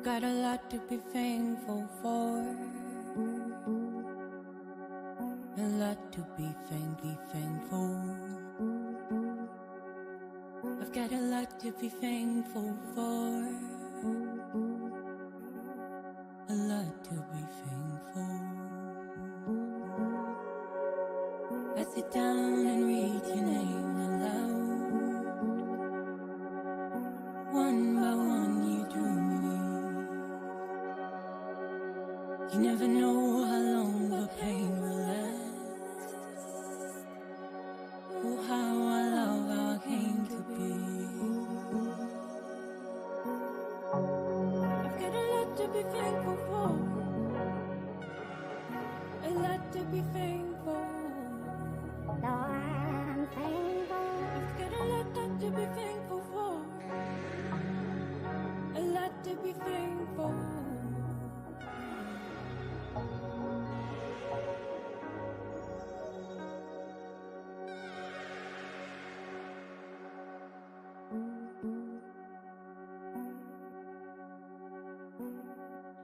got a lot to be thankful for. A lot to be thankful. I've got a lot to be thankful for. A lot to be thankful. I sit down and read your name aloud. One by one you drew me. You never know how long the pain will last. Oh, how I love how I came to be. I've got a lot to be thankful for. A lot to be thankful. I'm thankful. I've got a lot to be thankful for. A lot to be thankful.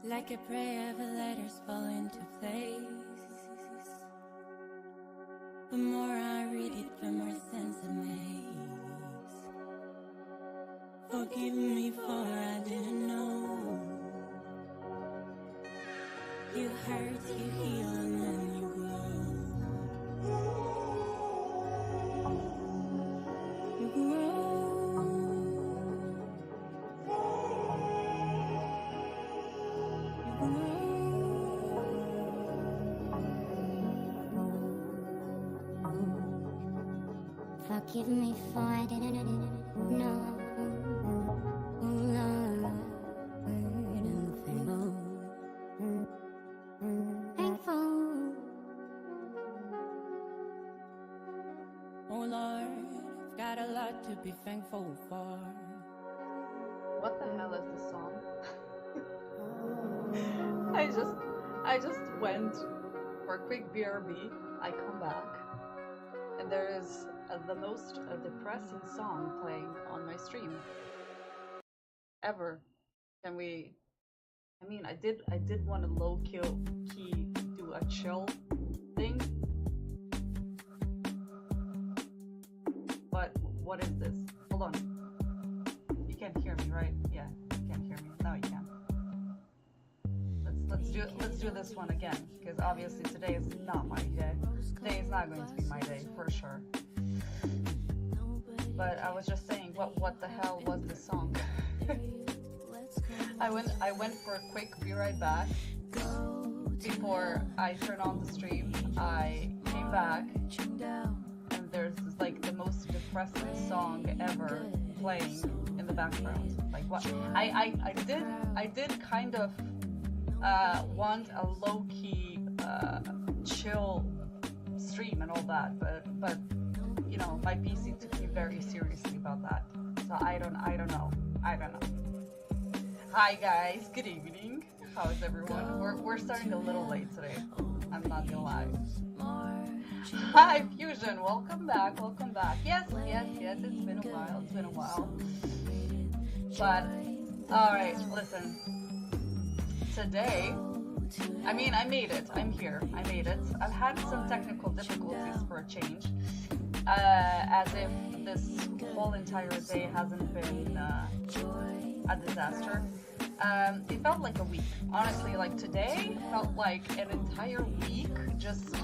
Like a prayer, the letters fall into place. The more I read it, the more sense it makes. Forgive me for I didn't know. You hurt, you heal, and then you grow. You grow. Forgive me for I didn't know. Oh Lord, I'm thankful. Oh Lord, I've got a lot to be thankful for. What the hell is this song? I just went for a quick BRB. I come back, and there is the most depressing song playing on my stream ever. Can we? I mean, I did want to low key do a chill thing, but what is this? Hold on. You can't hear me, right? Yeah, you can't hear me. Now you can. Let's do this one again, because obviously today is not my day. Today is not going to be my day for sure. But I was just saying, what the hell was this song? I went for a quick be right back. Before I turn on the stream, I came back, and there's like the most depressing song ever playing in the background. Like what? I did kind of want a low-key chill stream and all that, but you know, my PC took me very seriously about that. So I don't know. Hi guys, good evening. How is everyone? We're starting a little late today. I'm not gonna lie. Hi Fusion, welcome back. Yes, it's been a while. But alright, listen. Today, I mean, I made it. I'm here. I made it. I've had some technical difficulties for a change. As if this whole entire day hasn't been a disaster. It felt like a week. Honestly, like today felt like an entire week just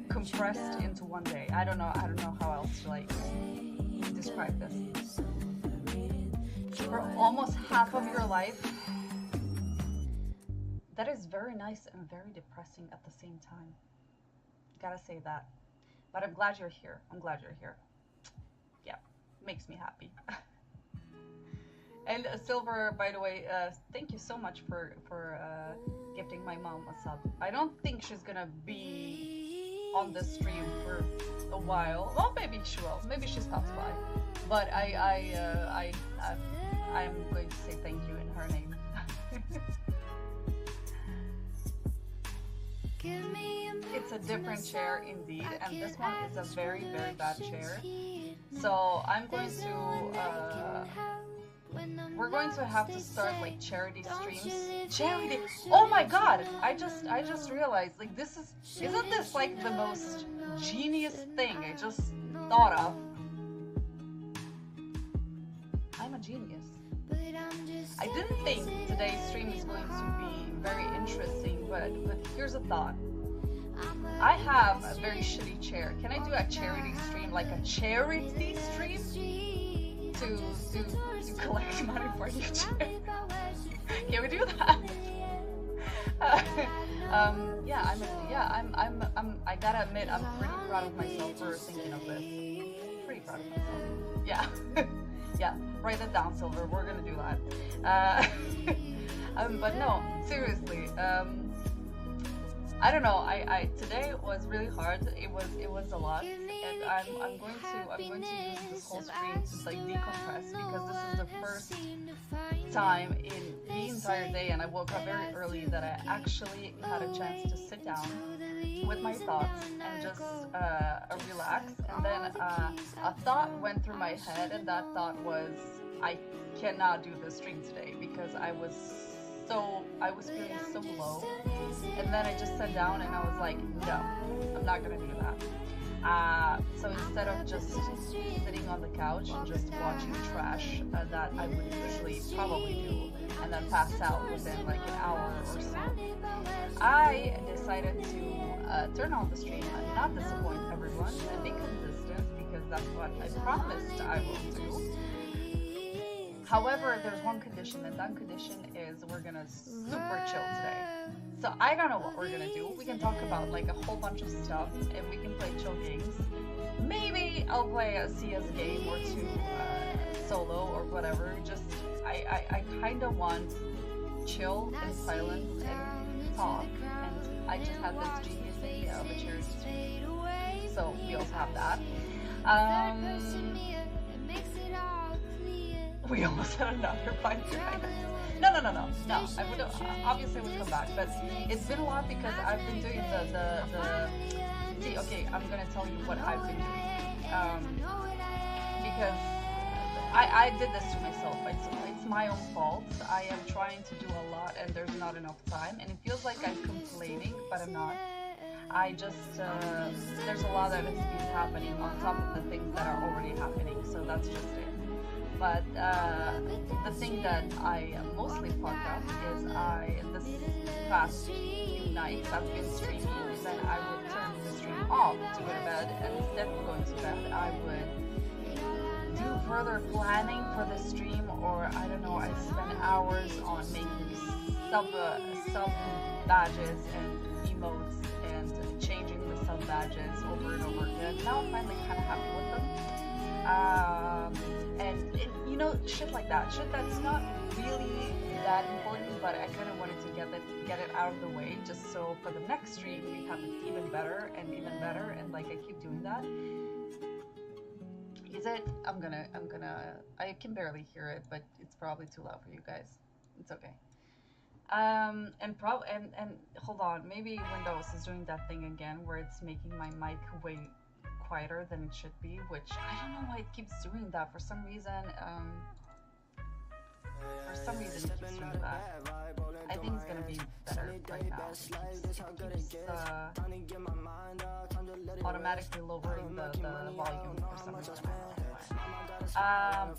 compressed into one day. I don't know how else to like describe this. For almost half of your life, that is very nice and very depressing at the same time. Gotta say that. But I'm glad you're here. Yeah, makes me happy. And Silver, by the way, thank you so much for gifting my mom a sub. I don't think she's gonna be on the stream for a while. Well, maybe she will. Maybe she stops by. But I'm going to say thank you in her name. It's a different chair indeed, and this one is a very, very bad chair. So I'm going to we're going to have to start like charity streams. Charity. Oh my God! I just realized like isn't this like the most genius thing I just thought of? I'm a genius. I didn't think today's stream is going to be very interesting, but here's a thought. I have a very shitty chair. Can I do a charity stream, like a charity stream, to collect money for your chair? Can we do that? I gotta admit, I'm pretty proud of myself for thinking of this. Pretty proud of myself. Yeah. Yeah, write it down, Silver. We're gonna do that. But no, seriously. I don't know. I today was really hard. It was a lot, and I'm going to use this whole stream to like decompress, because this is the first time in the entire day, and I woke up very early, that I actually had a chance to sit down with my thoughts and just relax. And then a thought went through my head, and that thought was, I cannot do this stream today because I was feeling so low. And then I just sat down and I was like, no, I'm not gonna do that. So instead of just sitting on the couch and just watching trash that I would usually probably do and then pass out within like an hour or so, I decided to turn on the stream and not disappoint everyone and be consistent, because that's what I promised I will do. However, there's one condition, and that condition is we're gonna super chill today. So I don't know what we're gonna do. We can talk about like a whole bunch of stuff, and we can play chill games. Maybe I'll play a CS game or two solo or whatever. Just I kind of want chill and silence and talk, and I just had this genius idea of a charity stream. So we also have that. We almost had another 5 year. No. I would obviously would come back, but it's been a lot because I've been doing the. See, okay, I'm gonna tell you what I've been doing. Because I did this to myself. It's my own fault. I am trying to do a lot, and there's not enough time, and it feels like I'm complaining, but I'm not. I just there's a lot that is happening on top of the things that are already happening, so that's just it. But the thing that I mostly fucked up is this past few nights I've been streaming, and then I would turn the stream off to go to bed, and instead of going to bed, I would do further planning for the stream, or I don't know, I spend hours on making sub badges and emotes and changing the sub badges over and over again. Now I'm finally kind of happy with them. And you know, shit like that, shit that's not really that important, but I kind of wanted to get it out of the way, just so for the next stream we have it even better, and like I keep doing that. Is it? I'm gonna. I can barely hear it, but it's probably too loud for you guys. It's okay. And hold on, maybe Windows is doing that thing again where it's making my mic way quieter than it should be, which I don't know why it keeps doing that. For some reason it keeps doing that. I think it's gonna be better right now. It keeps automatically lowering the volume for some reason.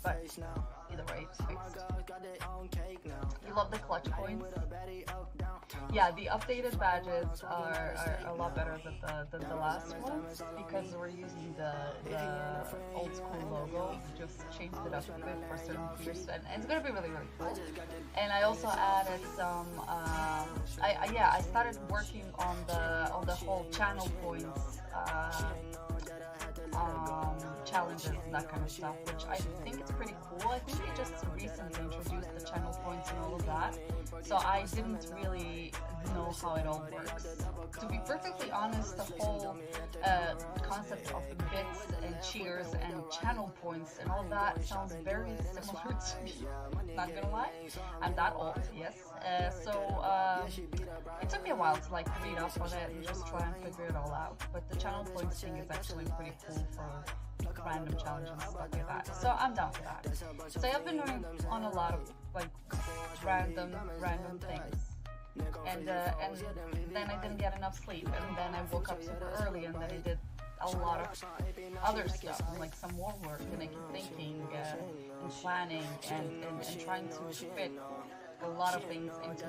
But either way, it's fixed. You love the clutch coins? Yeah, the updated badges are a lot better than the last ones, because we're using the old school logo. Just changed it up a bit for certain features, and it's gonna be really, really cool. And I also added some. I started working on the whole channel points. Challenges and that kind of stuff, which I think it's pretty cool. I think they just recently introduced the channel points and all of that, so I didn't really know how it all works. To be perfectly honest, the whole concept of bits and cheers and channel points and all that sounds very similar to me. Not gonna lie, I'm that old, yes. It took me a while to like read up on it and just try and figure it all out. But the channel points thing is actually pretty cool for random challenges and stuff like that. So I'm down for that. So I've been doing on a lot of like random things. And then I didn't get enough sleep, and then I woke up super early, and then I did a lot of other stuff, and like some more work, and I keep thinking and planning and trying to fit a lot of things into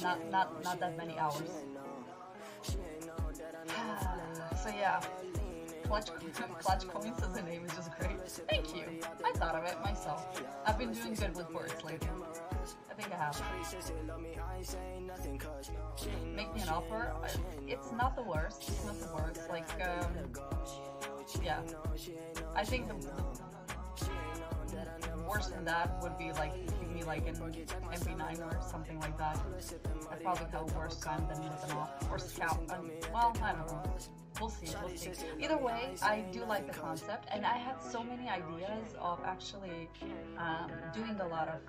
not that many hours. So yeah, Clutch Coins as a name is just great. Thank you. I thought of it myself. I've been doing good with words lately. I think I have. Make me an offer. It's not the worst. It's not the worst. Like, yeah. I think the worse than that would be like give me like an MP9 or something like that. I'd probably have a worse time than with an off or scout. Well, I don't know. We'll see. Either way, I do like the concept, and I had so many ideas of actually doing a lot of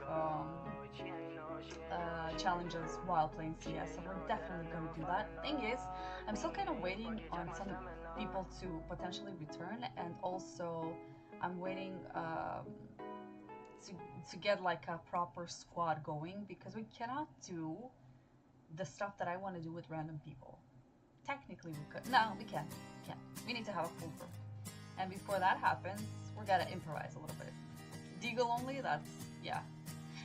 challenges while playing CS, so we're definitely going to do that. Thing is, I'm still kind of waiting on some people to potentially return, and also I'm waiting to get like a proper squad going, because we cannot do the stuff that I want to do with random people. Technically we could. No, we can't. We need to have a full group. And before that happens, we're gonna improvise a little bit. Deagle only, that's, yeah.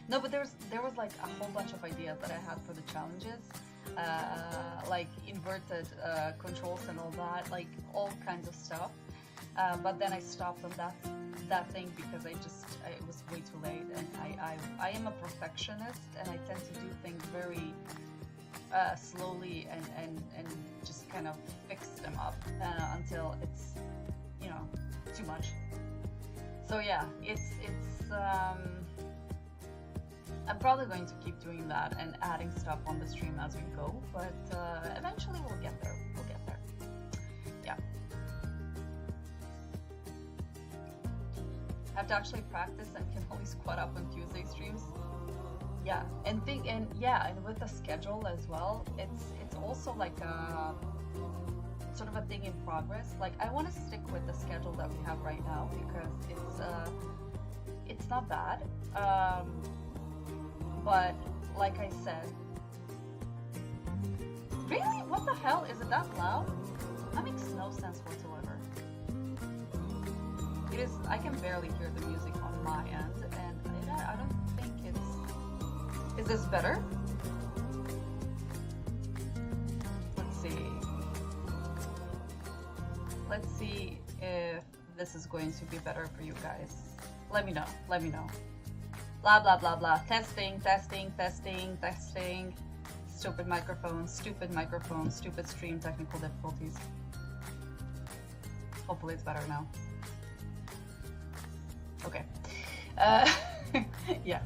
No, but there was like a whole bunch of ideas that I had for the challenges. Like inverted controls and all that, like all kinds of stuff. But then I stopped on that thing because it was way too late, and I am a perfectionist, and I tend to do things very slowly and just kind of fix them up until it's, you know, too much. So yeah, it's I'm probably going to keep doing that and adding stuff on the stream as we go, but eventually we'll get there. Yeah. I have to actually practice and can only squat up on Tuesday streams. Yeah, and with the schedule as well, it's also like a sort of a thing in progress. Like, I want to stick with the schedule that we have right now because it's not bad. But like I said, really, what the hell, is it that loud? That makes no sense whatsoever. It is. I can barely hear the music on my end, and I don't think it's. Is this better? Let's see if this is going to be better for you guys. Let me know. Blah blah blah blah. Testing. Stupid microphone, stupid stream, technical difficulties. Hopefully it's better now. Okay. Yeah.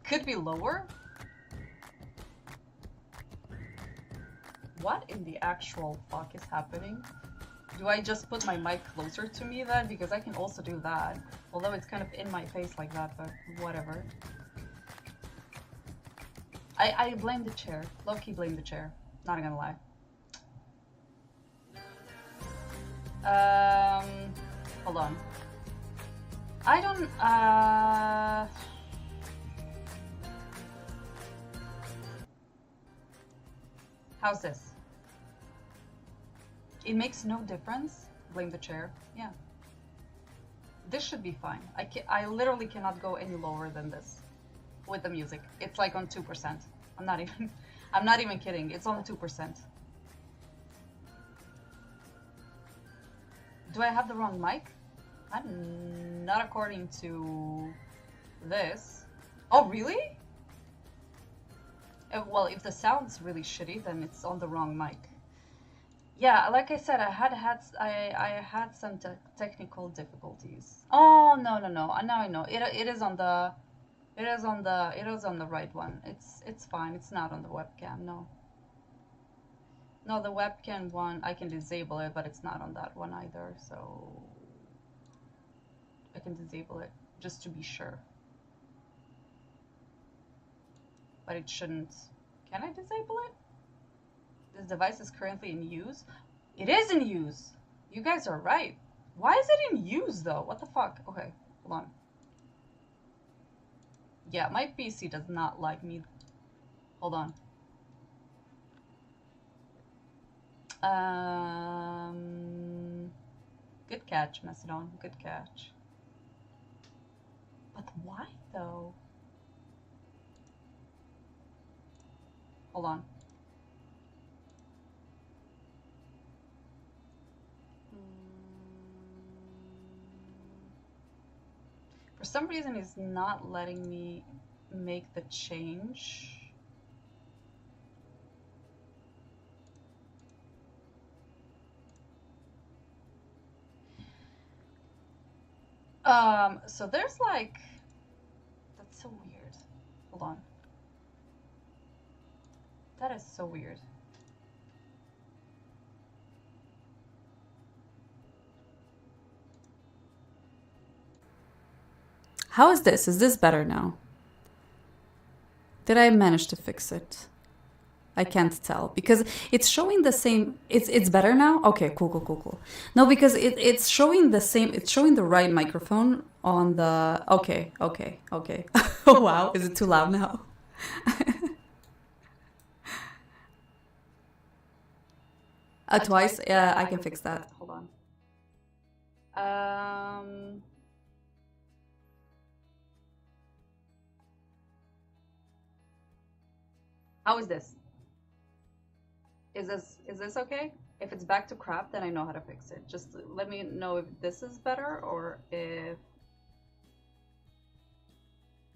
Could be lower. What in the actual fuck is happening? Do I just put my mic closer to me then? Because I can also do that. Although it's kind of in my face like that, but whatever. I blame the chair. Low-key blame the chair. Not gonna lie. Hold on. I don't, how's this? It makes no difference. Blame the chair. Yeah. This should be fine. I literally cannot go any lower than this with the music. It's like on 2%. I'm not even kidding. It's on 2%. Do I have the wrong mic? I'm not, according to this. Oh, really? Well, if the sound's really shitty, then it's on the wrong mic. Yeah, like I said, I had some technical difficulties. Oh, no. Now I know. It is on the right one. It's fine. It's not on the webcam. No, the webcam one, I can disable it, but it's not on that one either. So I can disable it just to be sure. But it shouldn't. Can I disable it? This device is currently in use. It is in use. You guys are right. Why is it in use though? What the fuck? Okay, hold on. Yeah, my PC does not like me. Hold on. Good catch, Macedon. Good catch. But why though? Hold on. For some reason, it's not letting me make the change. So there's like, that's so weird. Hold on. That is so weird. How is this? Is this better now? Did I manage to fix it? I can't tell because it's showing the same. It's better now. Okay, cool. No, because it's showing the same. It's showing the right microphone on the. Okay. Oh wow, is it too loud now? Twice. Yeah, I can fix that. Hold on. How is this? Is this okay? If it's back to crap, then I know how to fix it. Just let me know if this is better or if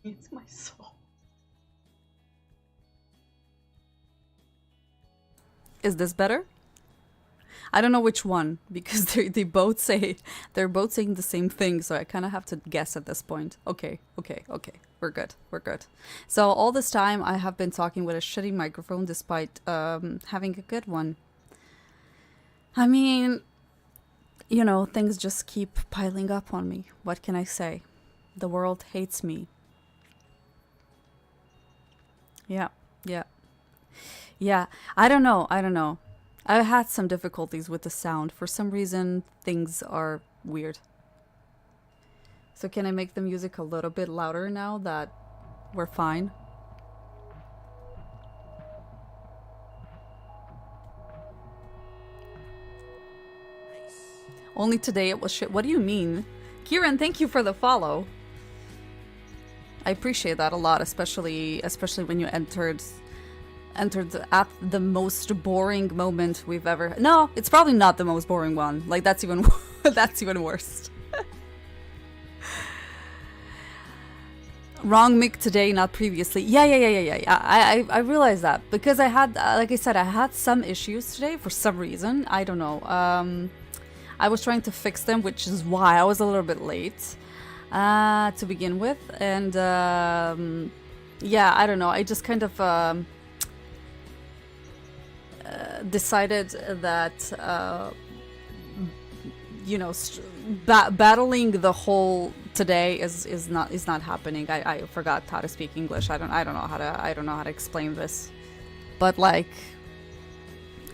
it's my soul. Is this better? I don't know which one because they both say they're both saying the same thing, so I kind of have to guess at this point. Okay. We're good. So all this time I have been talking with a shitty microphone despite having a good one. I mean, you know, things just keep piling up on me. What can I say? The world hates me. Yeah. I don't know. I had some difficulties with the sound. For some reason, things are weird. So can I make the music a little bit louder now that we're fine? Only today it was shit. What do you mean? Kieran, thank you for the follow. I appreciate that a lot, especially when you entered at the most boring moment we've ever. No, it's probably not the most boring one. Like that's even worse. Wrong mic today, not previously. Yeah. I realized that because I had, like I said, I had some issues today for some reason. I don't know. I was trying to fix them, which is why I was a little bit late to begin with. And yeah, I don't know. I just kind of decided that you know, battling the whole today is not happening. I forgot how to speak English. I don't know how to explain this, but like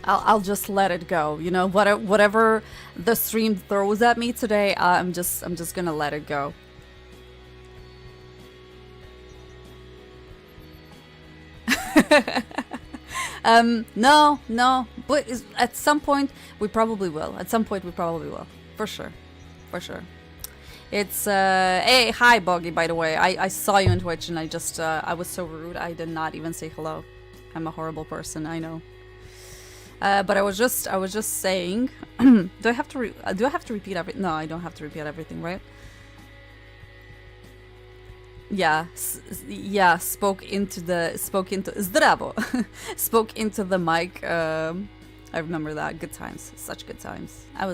I'll just let it go. You know, whatever the stream throws at me today, I'm just gonna let it go. No, but at some point we probably will. For sure. It's hey, hi Boggy, by the way. I saw you on Twitch and I just I was so rude. I did not even say hello. I'm a horrible person, I know. But I was just saying, do I have to repeat everything? No, I don't have to repeat everything, right? Yeah, spoke into zdravo. Spoke into the mic. I remember that. Good times, such good times. I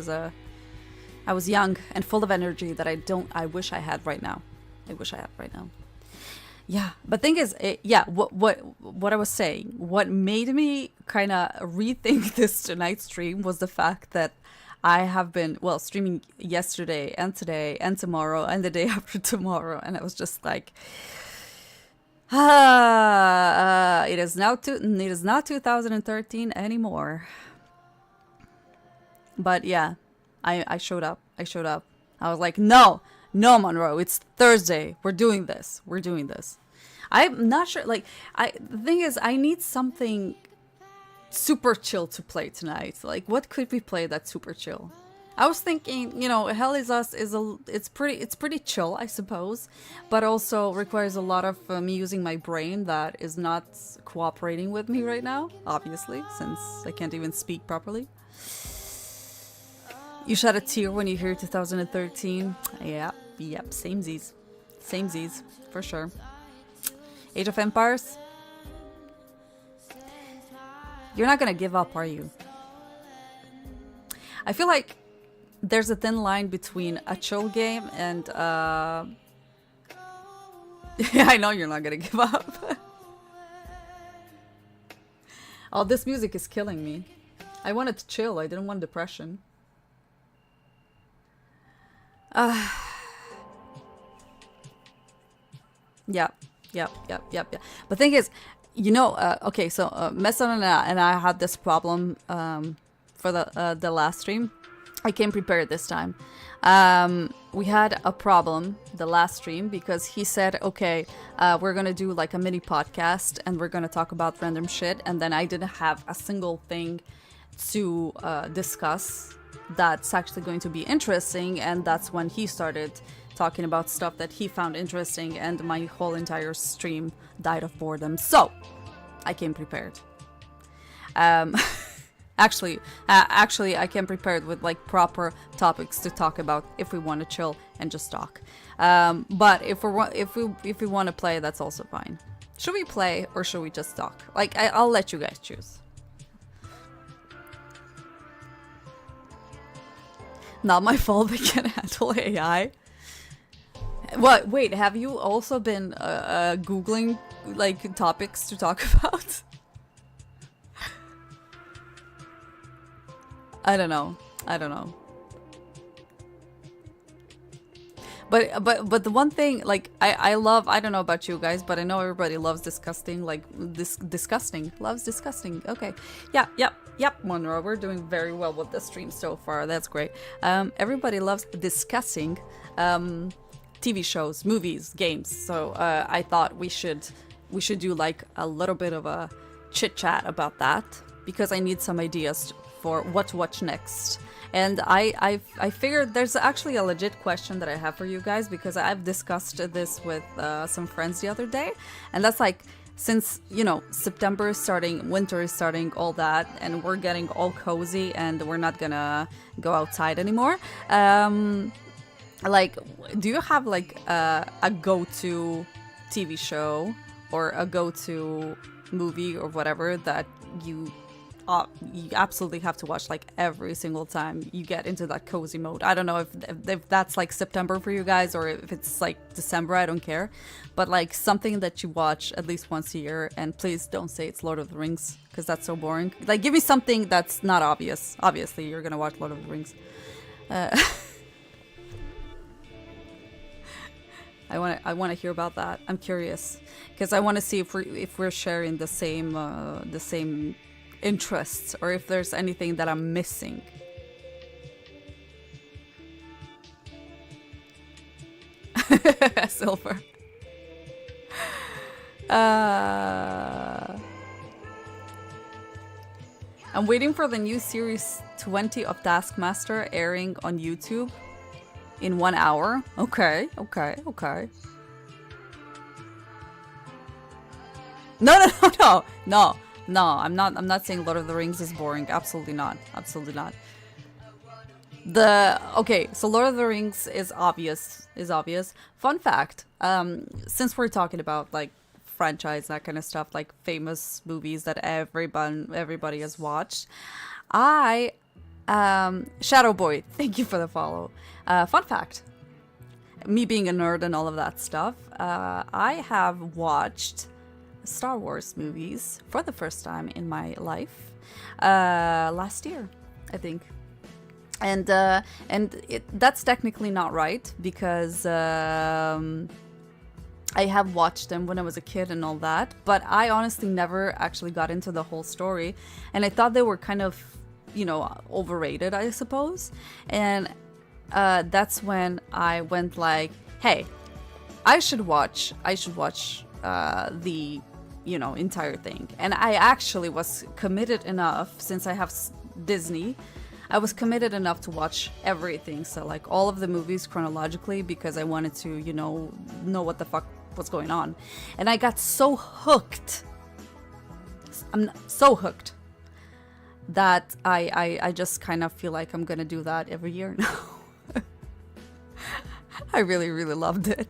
was young and full of energy that I wish I had right now. Yeah, but thing is, what I was saying, what made me kind of rethink this tonight's stream was the fact that I have been, well, streaming yesterday and today and tomorrow and the day after tomorrow, and I was just like, it is not 2013 anymore. But yeah, I showed up. I showed up. I was like, no, no, Monroe, it's Thursday. We're doing this. We're doing this. I'm not sure. Like, the thing is, I need something super chill to play tonight. Like, what could we play that's super chill? I was thinking, you know, Hell Is Us it's pretty chill, I suppose, but also requires a lot of me using my brain that is not cooperating with me right now, obviously, since I can't even speak properly. You shed a tear when you hear 2013. Yep, samesies. Samesies, for sure. Age of Empires? You're not gonna give up, are you? I feel like there's a thin line between a chill game and yeah, I know you're not gonna give up. Oh, this music is killing me. I wanted to chill, I didn't want depression. Yeah. But thing is, you know, okay, so Messon and I had this problem for the last stream. I came prepared this time. We had a problem the last stream because he said, okay, we're gonna do like a mini podcast and we're gonna talk about random shit, and then I didn't have a single thing to discuss that's actually going to be interesting, and that's when he started talking about stuff that he found interesting, and my whole entire stream died of boredom. So I came prepared. Actually, I came prepared with like proper topics to talk about if we want to chill and just talk. But if we want to play, that's also fine. Should we play or should we just talk? Like, I'll let you guys choose. Not my fault they can't handle AI. What? Wait, have you also been Googling like topics to talk about? I don't know. But the one thing, like, I love, I don't know about you guys, but I know everybody loves disgusting, like, loves disgusting. Okay. Yep, Monroe, we're doing very well with the stream so far. That's great. Everybody loves discussing TV shows, movies, games. So I thought we should do like a little bit of a chit chat about that, because I need some ideas for what to watch next. And I figured there's actually a legit question that I have for you guys, because I've discussed this with some friends the other day, and that's like, since, you know, September is starting, winter is starting, all that, and we're getting all cozy and we're not gonna go outside anymore. Like, do you have like a go-to TV show or a go-to movie or whatever that you absolutely have to watch like every single time you get into that cozy mode? I don't know if that's like September for you guys or if it's like December, I don't care, but like something that you watch at least once a year. And please don't say it's Lord of the Rings, because that's so boring. Like, give me something that's not obvious. Obviously you're gonna watch Lord of the Rings. I want to hear about that. I'm curious, because I want to see if we're sharing the same interests, or if there's anything that I'm missing. Silver. I'm waiting for the new series 20 of Taskmaster airing on YouTube in 1 hour. Okay. No, I'm not saying Lord of the Rings is boring. Absolutely not. Okay, so Lord of the Rings is obvious. Fun fact, since we're talking about like franchise, that kind of stuff, like famous movies that everybody has watched, Shadow Boy, thank you for the follow. Fun fact, me being a nerd and all of that stuff, I have watched Star Wars movies for the first time in my life last year, I think. And that's technically not right, because I have watched them when I was a kid and all that, but I honestly never actually got into the whole story, and I thought they were kind of overrated, I suppose. And that's when I went like, hey, I should watch the entire thing. And I actually was committed enough, since I have Disney, I was committed enough to watch everything. So like all of the movies chronologically, because I wanted to know what the fuck was going on. And I got so hooked. I'm so hooked that I just kind of feel like I'm gonna do that every year now. I really, really loved it.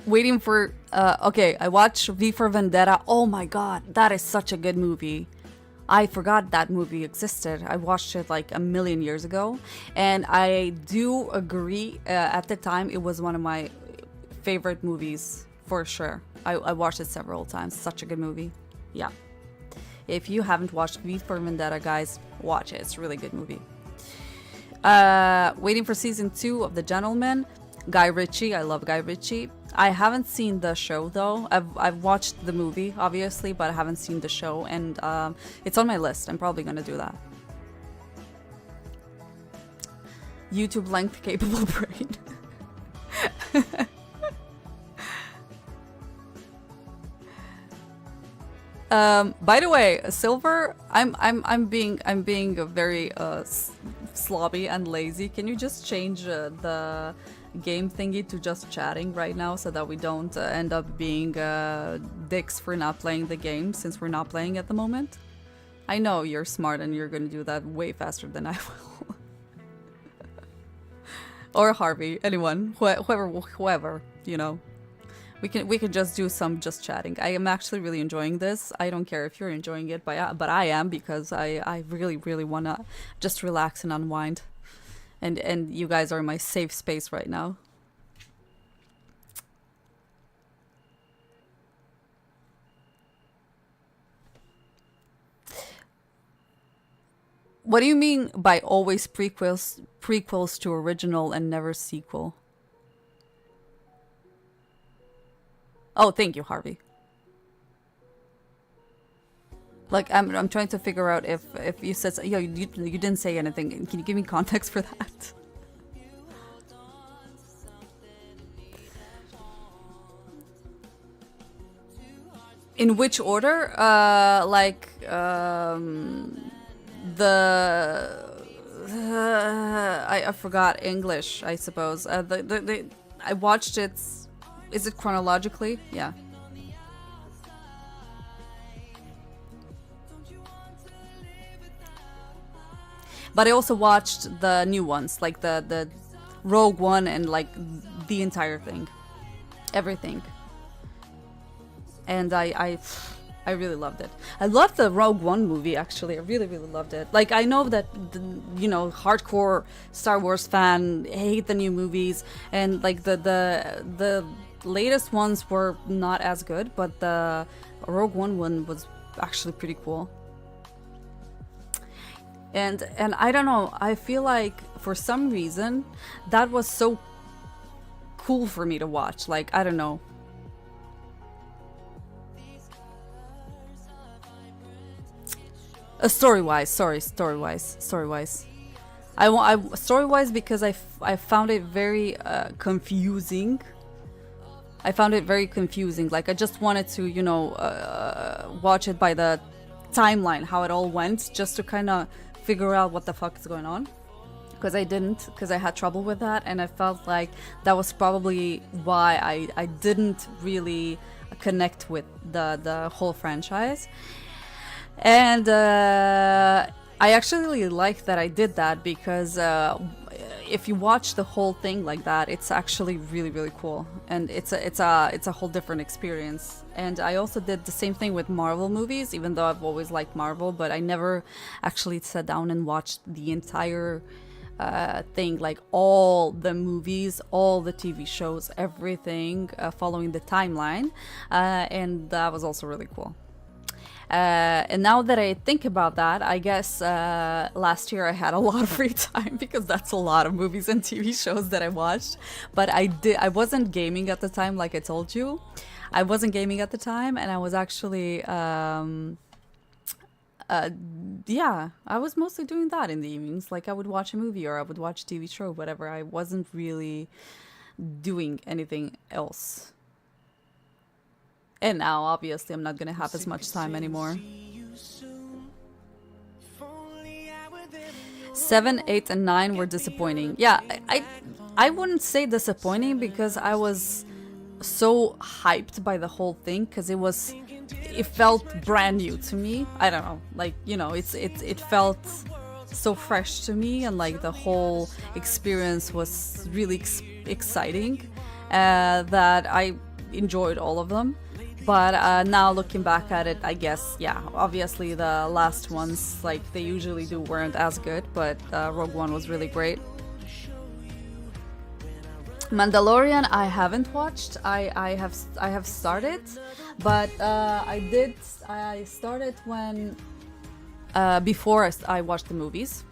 Waiting for okay, I watched V for Vendetta. Oh my god, that is such a good movie. I forgot that movie existed. I watched it like a million years ago, and I do agree, at the time it was one of my favorite movies for sure. I watched it several times. Such a good movie. Yeah, if you haven't watched V for Vendetta, guys, watch it. It's a really good movie. Waiting for season 2 of The Gentleman. Guy Ritchie. I love Guy Ritchie. I haven't seen the show though. I've watched the movie obviously, but I haven't seen the show, and it's on my list. I'm probably gonna do that. YouTube length capable brain. By the way, Silver, I'm being very slobby and lazy. Can you just change the game thingy to just chatting right now, so that we don't end up being dicks for not playing the game, since we're not playing at the moment? I know you're smart and you're gonna do that way faster than I will. Or Harvey, anyone, whoever, We can just do some just chatting. I am actually really enjoying this. I don't care if you're enjoying it, but I am, because I really, really want to just relax and unwind. And you guys are my safe space right now. What do you mean by always prequels to original and never sequel? Oh, thank you, Harvey. Like, I'm trying to figure out if you said, yo, you didn't say anything. Can you give me context for that? In which order? I forgot English, I suppose. I watched it. Is it chronologically? Yeah. But I also watched the new ones, like the Rogue One, and like the entire thing, everything. And I really loved it. I loved the Rogue One movie, actually. I really, really loved it. Like, I know that hardcore Star Wars fan hate the new movies, and like the latest ones were not as good, but the Rogue One was actually pretty cool. And I don't know, I feel like for some reason that was so cool for me to watch. Like, I don't know. Story-wise, story-wise. Story-wise, because I found it very confusing. I found it very confusing. Like, I just wanted to, watch it by the timeline, how it all went, just to kind of figure out what the fuck is going on. Because I didn't, because I had trouble with that, and I felt like that was probably why I didn't really connect with the whole franchise. And I actually really like that I did that, because if you watch the whole thing like that, it's actually really, really cool, and it's a whole different experience. And I also did the same thing with Marvel movies, even though I've always liked Marvel, but I never actually sat down and watched the entire thing, like all the movies, all the TV shows, everything, following the timeline, and that was also really cool. And now that I think about that, I guess last year I had a lot of free time, because that's a lot of movies and TV shows that I watched. But I wasn't gaming at the time, like I told you. I wasn't gaming at the time, and I was actually Yeah, I was mostly doing that in the evenings. Like I would watch a movie or I would watch a TV show, whatever. I wasn't really doing anything else. And now, obviously, I'm not gonna have as much time anymore. 7, 8, and 9 were disappointing. Yeah, I wouldn't say disappointing because I was so hyped by the whole thing because it felt brand new to me. I don't know, like, you know, it felt so fresh to me, and like the whole experience was really exciting, that I enjoyed all of them. But now looking back at it, I guess, yeah, obviously the last ones, like they usually do, weren't as good, but Rogue One was really great. Mandalorian I haven't watched. I have started, but I started when before I watched the movies,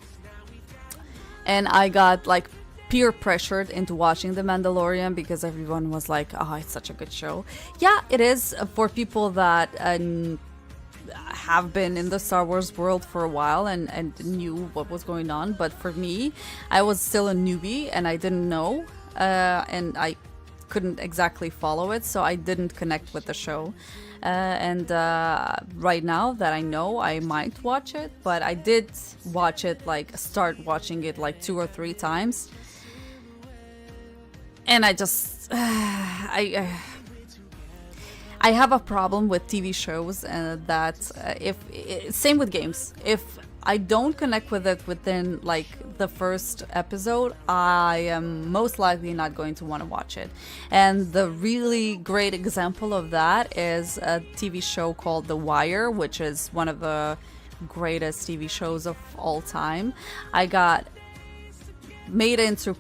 and I got like peer pressured into watching The Mandalorian because everyone was like, "Oh, it's such a good show." Yeah, it is for people that have been in the Star Wars world for a while and knew what was going on. But for me, I was still a newbie and I didn't know, and I couldn't exactly follow it, so I didn't connect with the show. And right now that I know, I might watch it, but I did watch it, like start watching it like 2 or 3 times. And I just, I have a problem with TV shows, that same with games. If I don't connect with it within like the first episode, I am most likely not going to want to watch it. And the really great example of that is a TV show called The Wire, which is one of the greatest TV shows of all time. I got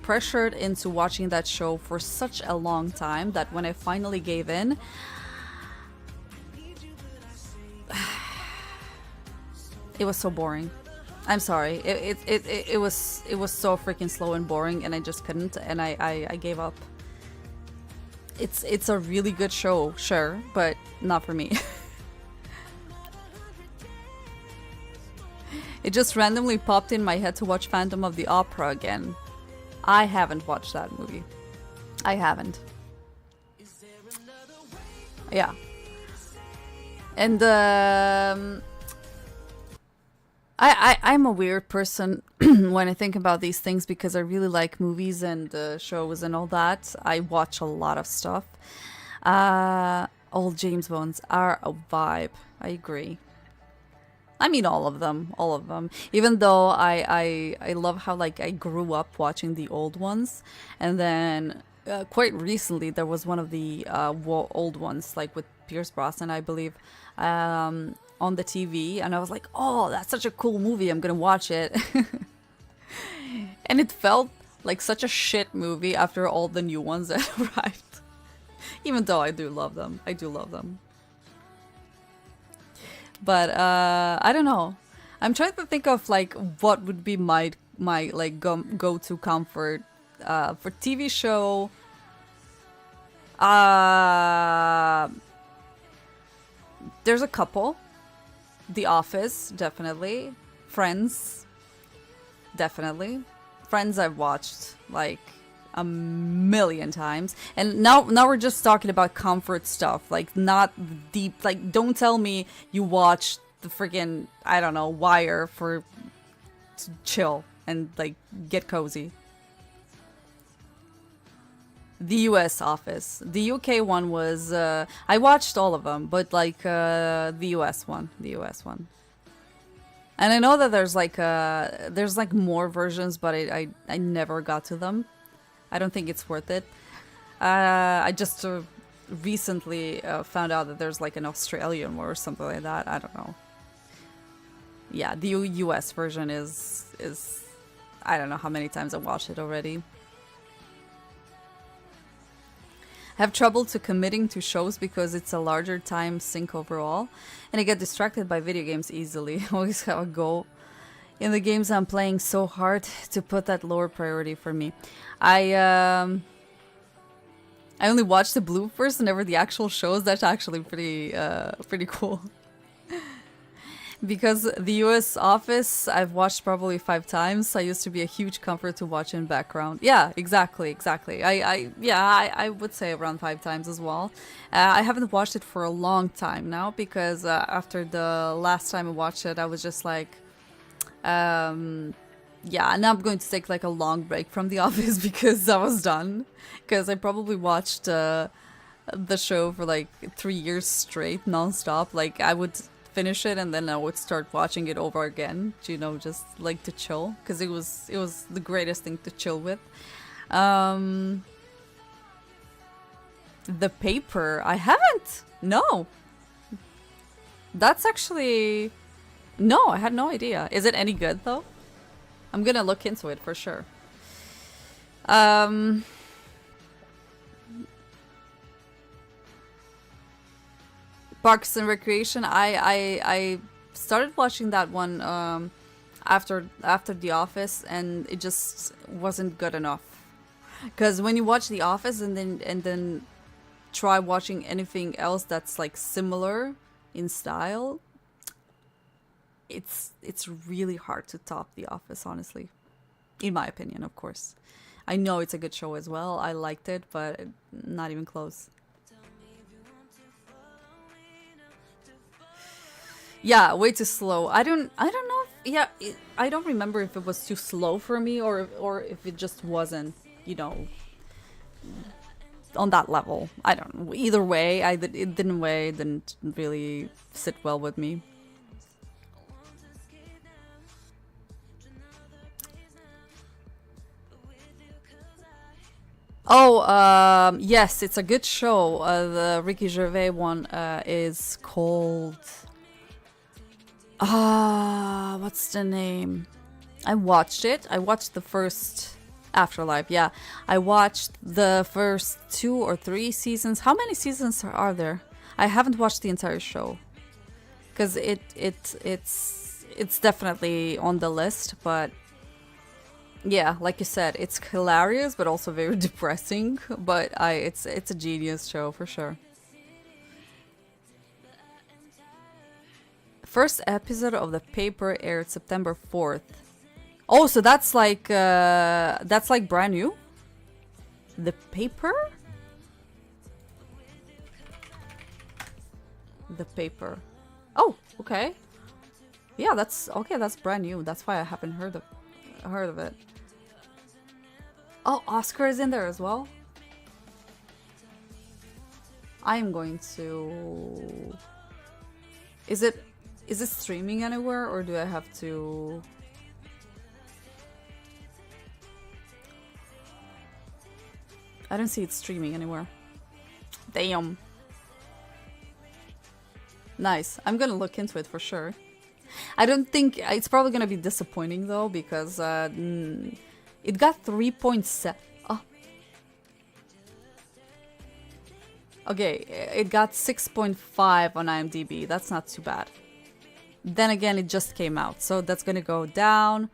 pressured into watching that show for such a long time that when I finally gave in, it was so boring. I'm sorry. It was so freaking slow and boring, and I just couldn't, and I gave up. It's a really good show, sure, but not for me. It just randomly popped in my head to watch Phantom of the Opera again. I haven't watched that movie. I haven't. Yeah. And I'm a weird person when I think about these things because I really like movies and shows and all that. I watch a lot of stuff. All James Bonds are a vibe. I agree. I mean, all of them. Even though I love how like I grew up watching the old ones, and then quite recently there was one of the old ones, like with Pierce Brosnan, I believe, on the TV, and I was like, oh, that's such a cool movie, I'm gonna watch it. And it felt like such a shit movie after all the new ones that arrived. Even though I do love them. But I don't know. I'm trying to think of like what would be my like go-to comfort for TV show. There's a couple. The Office, definitely. Friends, definitely. Friends I've watched like a million times, and now we're just talking about comfort stuff, like not deep. Like, don't tell me you watched the freaking, I don't know, Wire for to chill and like get cozy. The US Office. The UK one was I watched all of them, but like the US one. And I know that there's like more versions, but I never got to them. I don't think it's worth it. I just recently found out that there's like an Australian one or something like that. I don't know. Yeah, the US version is I don't know how many times I watched it already. Have trouble to committing to shows because it's a larger time sink overall, and I get distracted by video games easily. Always have a goal in the games I'm playing so hard to put that lower priority for me. I only watched the bloopers and never the actual shows. That's actually pretty cool. Because the US Office, I've watched probably 5 times. I used to be a huge comfort to watch in background. Yeah, exactly, exactly. I would say around 5 times as well. I haven't watched it for a long time now because after the last time I watched it, I was just like, yeah, now I'm going to take like a long break from The Office because I was done. Because I probably watched the show for like 3 years straight, nonstop. Like I would finish it and then I would start watching it over again, you know, just like to chill, because it was the greatest thing to chill with. The Paper, I haven't. No, that's actually no, I had no idea. Is it any good though? I'm gonna look into it for sure. Parks and Recreation. I started watching that one after The Office, and it just wasn't good enough. Because when you watch The Office and then try watching anything else that's like similar in style, it's really hard to top The Office, honestly. In my opinion, of course. I know it's a good show as well. I liked it, but not even close. Yeah, way too slow. I don't know if, yeah, I don't remember if it was too slow for me or if it just wasn't, you know, on that level. I don't know. Either way, it didn't really sit well with me. Oh, yes, it's a good show. The Ricky Gervais one is called... what's the name? I watched it. I watched the first Afterlife, yeah. I watched the first 2 or 3 seasons. How many seasons are there? I haven't watched the entire show. Because it's definitely on the list, but yeah, like you said, it's hilarious but also very depressing. But it's a genius show for sure. First episode of The Paper aired September 4th. Oh, so that's like brand new? The Paper? The Paper. Oh, okay. Yeah, that's okay, that's brand new. That's why I haven't heard of it. Oh, Oscar is in there as well. I am going to... Is it streaming anywhere, or do I have to... I don't see it streaming anywhere. Damn. Nice. I'm gonna look into it for sure. I don't think... It's probably gonna be disappointing though, because it got 3.7... Oh. Okay, it got 6.5 on IMDb. That's not too bad. Then again, it just came out, so that's gonna go down.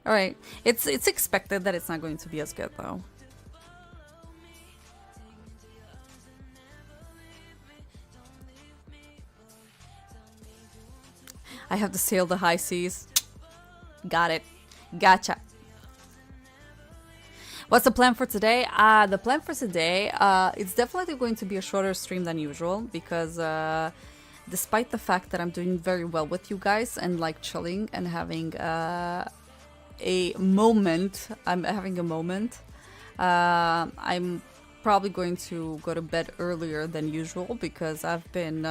All right, it's expected that it's not going to be as good though. I have to sail the high seas. Got it. Gotcha. What's the plan for today? The plan for today, it's definitely going to be a shorter stream than usual because despite the fact that I'm doing very well with you guys and like chilling and having a moment, I'm probably going to go to bed earlier than usual because I've been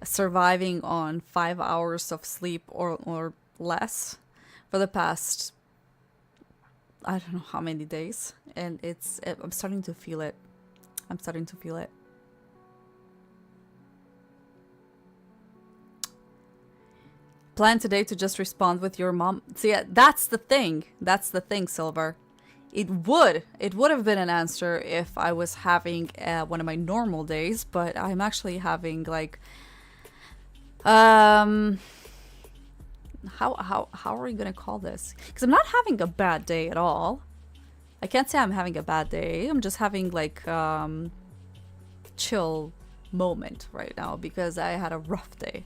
surviving on 5 hours of sleep or less for the past, I don't know how many days, and I'm starting to feel it. Plan today to just respond with your mom. See, that's the thing, Silver. It would have been an answer if I was having one of my normal days, but I'm actually having like how are we gonna call this? Because I'm not having a bad day at all. I can't say I'm having a bad day. I'm just having like chill moment right now because I had a rough day.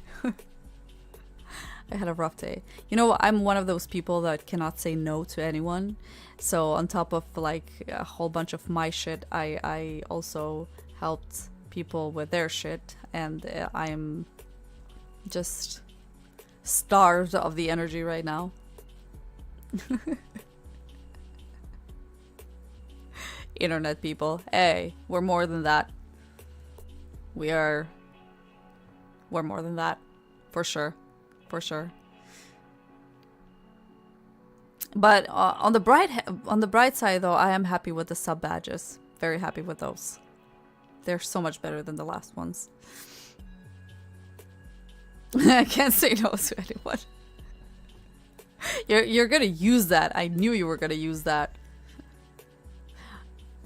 I had a rough day. You know, I'm one of those people that cannot say no to anyone. So on top of like a whole bunch of my shit, I also helped people with their shit, and I'm just starved of the energy right now. Internet people, hey, we're more than that. We're more than that, for sure, for sure. But on the bright side, though, I am happy with the sub badges. Very happy with those. They're so much better than the last ones. I can't say no to anyone. You're gonna use that. I knew you were gonna use that.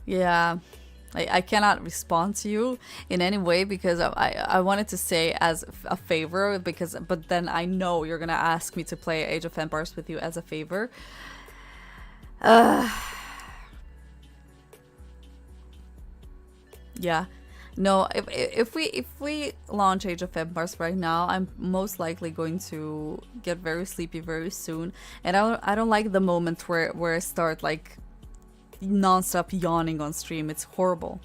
Yeah. I cannot respond to you in any way because I wanted to say as a favor, but then I know you're gonna ask me to play Age of Empires with you as a favor. Yeah. No, if we launch Age of Empires right now, I'm most likely going to get very sleepy very soon, and I don't like the moment where I start like non-stop yawning on stream. It's horrible.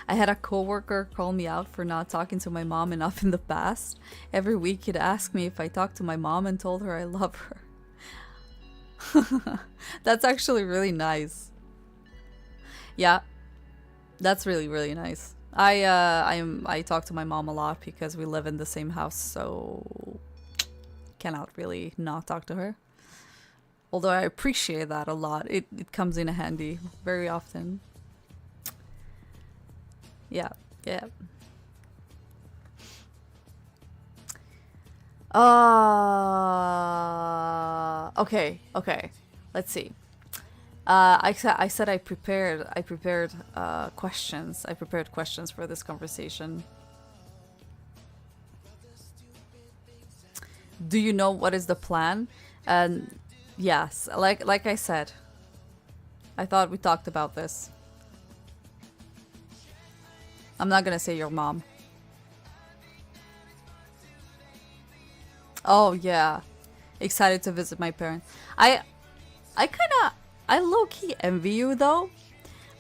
I had a coworker call me out for not talking to my mom enough in the past. Every week he'd ask me if I talked to my mom and told her I love her. That's actually really nice. Yeah, that's really, really nice. I talk to my mom a lot because we live in the same house, so cannot really not talk to her. Although I appreciate that a lot. It comes in handy very often. Yeah, yeah. Okay. Let's see. I said I prepared questions. I prepared questions for this conversation. Do you know what is the plan? And yes, like I said, I thought we talked about this. I'm not gonna say your mom. Oh yeah, excited to visit my parents. I low-key envy you though,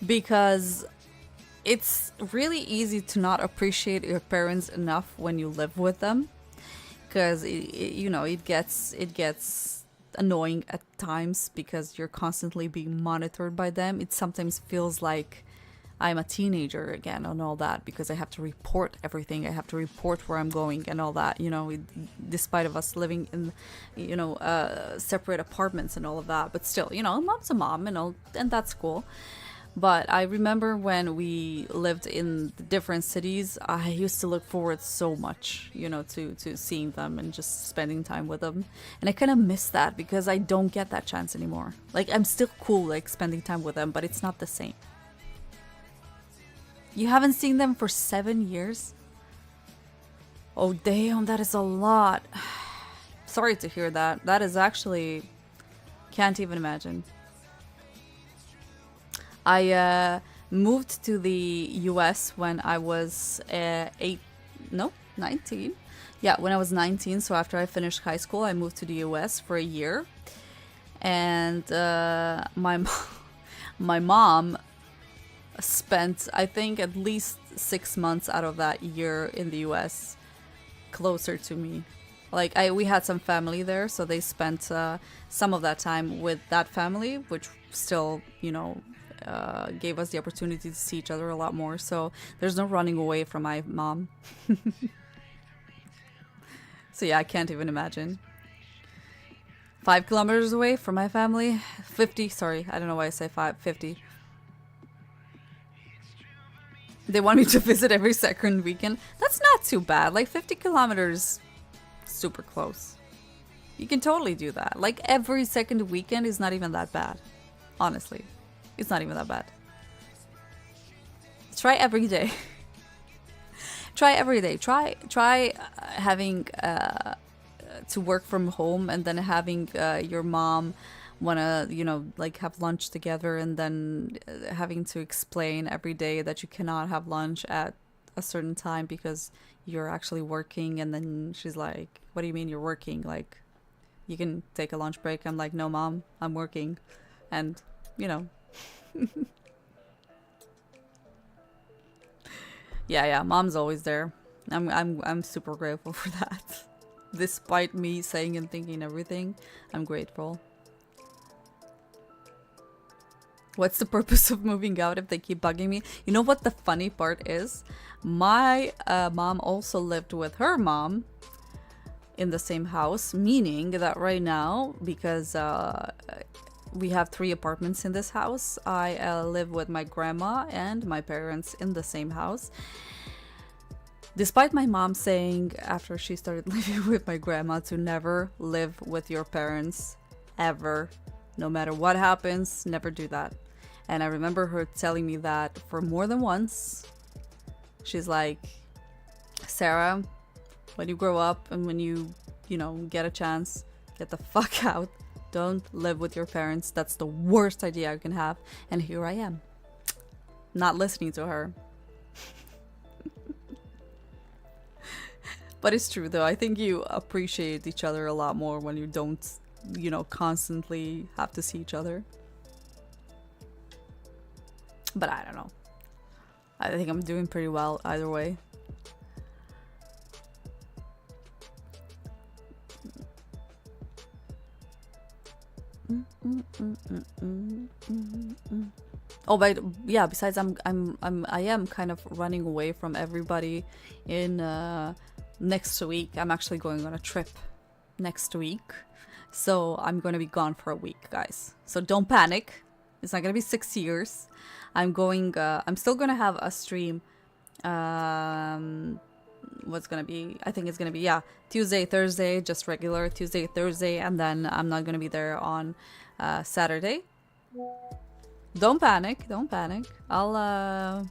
because it's really easy to not appreciate your parents enough when you live with them, because you know it gets annoying at times because you're constantly being monitored by them. It sometimes feels like I'm a teenager again and all that, because I have to report everything. I have to report where I'm going and all that, you know, despite of us living in, you know, separate apartments and all of that. But still, you know, mom's a mom and all, and that's cool. But I remember when we lived in different cities, I used to look forward so much, you know, to seeing them and just spending time with them. And I kind of miss that because I don't get that chance anymore. Like, I'm still cool, like, spending time with them, but it's not the same. You haven't seen them for 7 years? Oh, damn, that is a lot. Sorry to hear that. That is actually... Can't even imagine. I moved to the US when I was 19. Yeah, when I was 19. So after I finished high school, I moved to the US for a year. And my mom spent, I think, at least 6 months out of that year in the US closer to me. Like, we had some family there, so they spent some of that time with that family, which still, you know, gave us the opportunity to see each other a lot more. So there's no running away from my mom. So yeah, I can't even imagine. 5 kilometers away from my family. 50, sorry, I don't know why I say 50. They want me to visit every second weekend. That's not too bad. Like 50 kilometers, super close. You can totally do that. Like every second weekend is not even that bad. Honestly, it's not even that bad. Try every day. Try every day. Try having to work from home and then having your mom wanna, you know, like have lunch together, and then having to explain every day that you cannot have lunch at a certain time because you're actually working, and then she's like, what do you mean you're working? Like, you can take a lunch break. I'm like, no, mom, I'm working. And, you know. Yeah, mom's always there. I'm super grateful for that. Despite me saying and thinking everything, I'm grateful. What's the purpose of moving out if they keep bugging me? You know what the funny part is? My mom also lived with her mom in the same house, meaning that right now, because we have 3 apartments in this house, I live with my grandma and my parents in the same house. Despite my mom saying after she started living with my grandma to never live with your parents ever, no matter what happens, never do that. And I remember her telling me that for more than once. She's like, Sarah, when you grow up and when you get a chance, get the fuck out. Don't live with your parents. That's the worst idea I can have. And here I am, not listening to her. But it's true though. I think you appreciate each other a lot more when you don't, constantly have to see each other. But I don't know. I think I'm doing pretty well either way. Oh, but yeah. Besides, I am kind of running away from everybody. In next week, I'm actually going on a trip next week, so I'm going to be gone for a week, guys. So don't panic. It's not going to be 6 years. I'm still going to have a stream. What's going to be? I think it's going to be, Tuesday, Thursday, just regular Tuesday, Thursday. And then I'm not going to be there on Saturday. Don't panic. I'll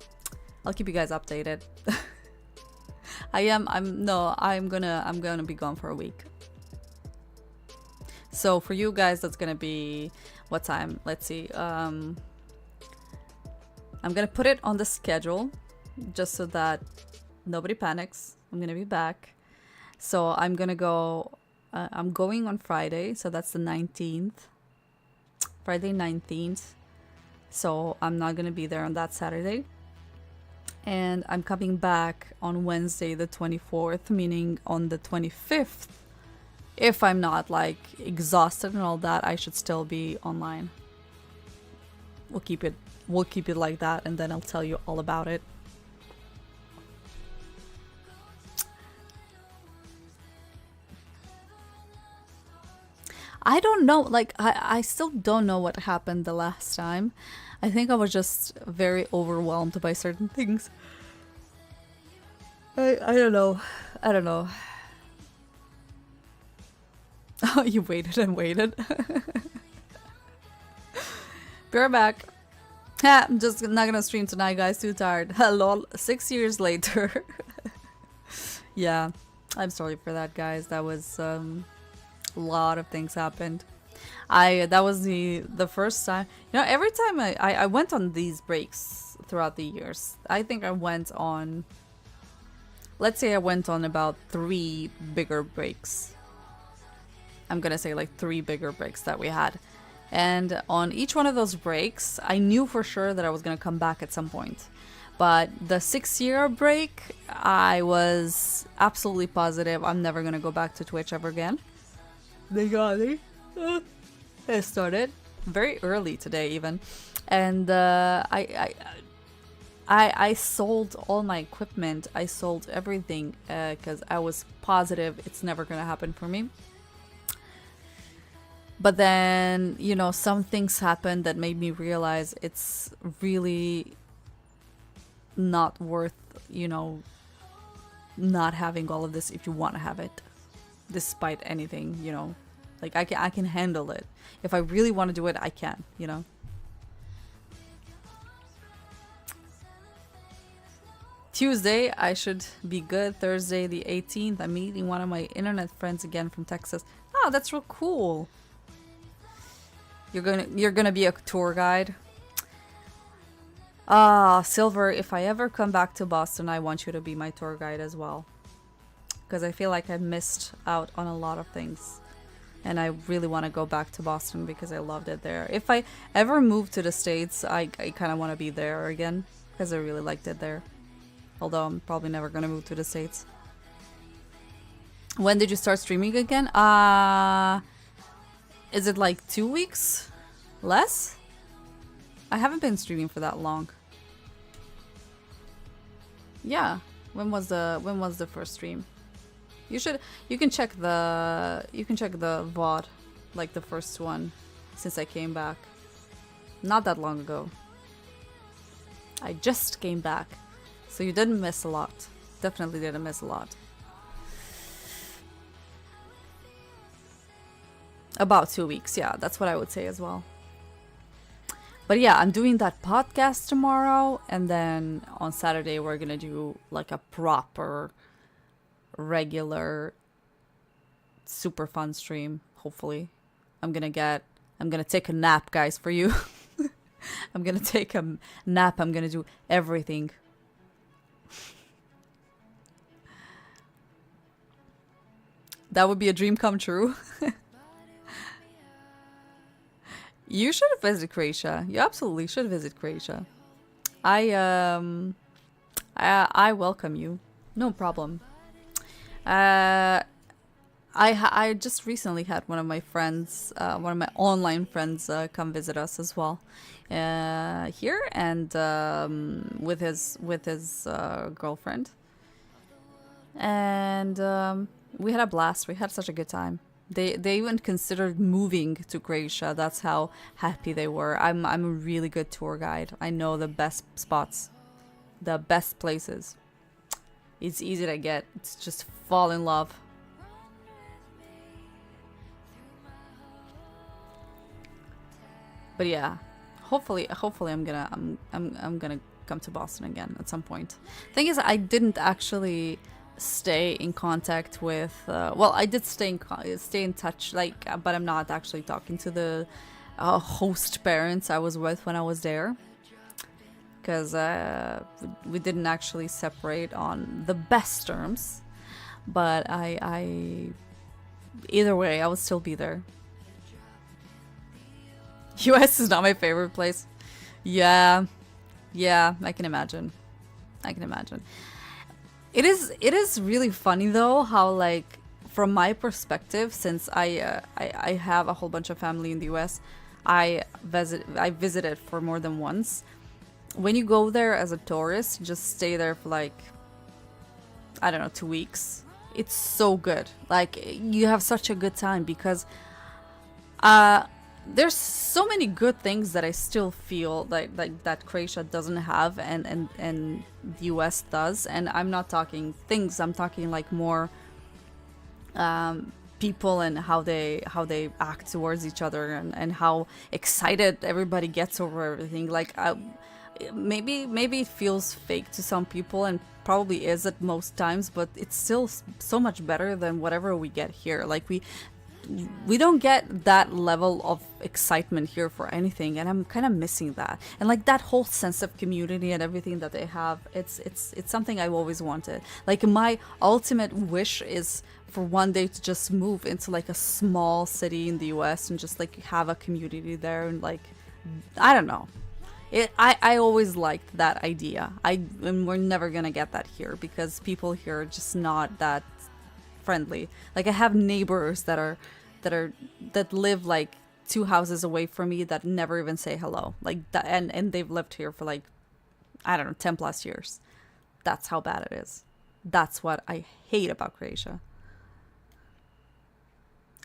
keep you guys updated. I'm gonna be gone for a week. So for you guys, that's gonna be what time? Let's see. I'm gonna put it on the schedule just so that nobody panics. I'm gonna be back. So I'm gonna go. I'm going on Friday, so that's the 19th. Friday 19th. So I'm not gonna be there on that Saturday. And I'm coming back on Wednesday the 24th, meaning on the 25th. If I'm not like exhausted and all that, I should still be online. We'll keep it like that, and then I'll tell you all about it. I don't know, like I still don't know what happened the last time. I think I was just very overwhelmed by certain things. I don't know. Oh, you waited and waited. Be right back. I'm just not gonna stream tonight, guys. Too tired. Lol. 6 years later. Yeah, I'm sorry for that, guys. That was a lot of things happened. That was the first time. Every time I went on these breaks throughout the years. I think I went on. Let's say I went on about 3 bigger breaks. I'm gonna say like 3 bigger breaks that we had. And on each one of those breaks, I knew for sure that I was gonna come back at some point. But the 6-year break, I was absolutely positive I'm never gonna go back to Twitch ever again. They got it. It started very early today even. And I sold all my equipment. I sold everything because I was positive it's never gonna happen for me. But then, some things happened that made me realize it's really not worth, not having all of this if you want to have it, despite anything, Like I can handle it. If I really want to do it, I can, Tuesday, I should be good. Thursday, the 18th, I'm meeting one of my internet friends again from Texas. Oh, that's real cool. You're gonna be a tour guide. Ah, Silver, if I ever come back to Boston, I want you to be my tour guide as well. Because I feel like I missed out on a lot of things. And I really want to go back to Boston because I loved it there. If I ever move to the States, I kind of want to be there again. Because I really liked it there. Although I'm probably never going to move to the States. When did you start streaming again? Is it like 2 weeks? Less? I haven't been streaming for that long. Yeah. When was the first stream? You can check the VOD, like the first one, since I came back. Not that long ago. I just came back. So you didn't miss a lot. Definitely didn't miss a lot. About 2 weeks, yeah, that's what I would say as well. But yeah, I'm doing that podcast tomorrow, and then on Saturday we're gonna do like a proper, regular, super fun stream, hopefully. I'm gonna take a nap, guys, for you. I'm gonna take a nap, I'm gonna do everything. That would be a dream come true. You should visit Croatia. You absolutely should visit Croatia. I welcome you. No problem. I just recently had one of my friends, one of my online friends, come visit us as well, here, and with his girlfriend, and we had a blast. We had such a good time. They even considered moving to Croatia. That's how happy they were. I'm a really good tour guide. I know the best spots, the best places. It's easy to get. It's just fall in love. But yeah, hopefully I'm gonna come to Boston again at some point. Thing is, I didn't actually stay in contact with. Well, I did stay in touch, like, but I'm not actually talking to the host parents I was with when I was there, because we didn't actually separate on the best terms. But I either way, I would still be there. US is not my favorite place. Yeah, I can imagine. It is really funny though how, like, from my perspective, since I have a whole bunch of family in the US, I visited for more than once. When you go there as a tourist, just stay there for like, I don't know, 2 weeks. It's so good. Like, you have such a good time because there's so many good things that I still feel like that Croatia doesn't have, and the US does. And I'm not talking things, I'm talking like more people and how they act towards each other, and how excited everybody gets over everything. Like, maybe it feels fake to some people, and probably is at most times, but it's still so much better than whatever we get here. Like, we don't get that level of excitement here for anything, and I'm kind of missing that. And like that whole sense of community and everything that they have, it's something I've always wanted. Like, my ultimate wish is for one day to just move into like a small city in the US and just like have a community there, and like, I don't know. I always liked that idea. And we're never gonna get that here because people here are just not that friendly. Like, I have neighbors that live like 2 houses away from me that never even say hello. Like that, and they've lived here for like, I don't know, 10 plus years. That's how bad it is. That's what I hate about Croatia.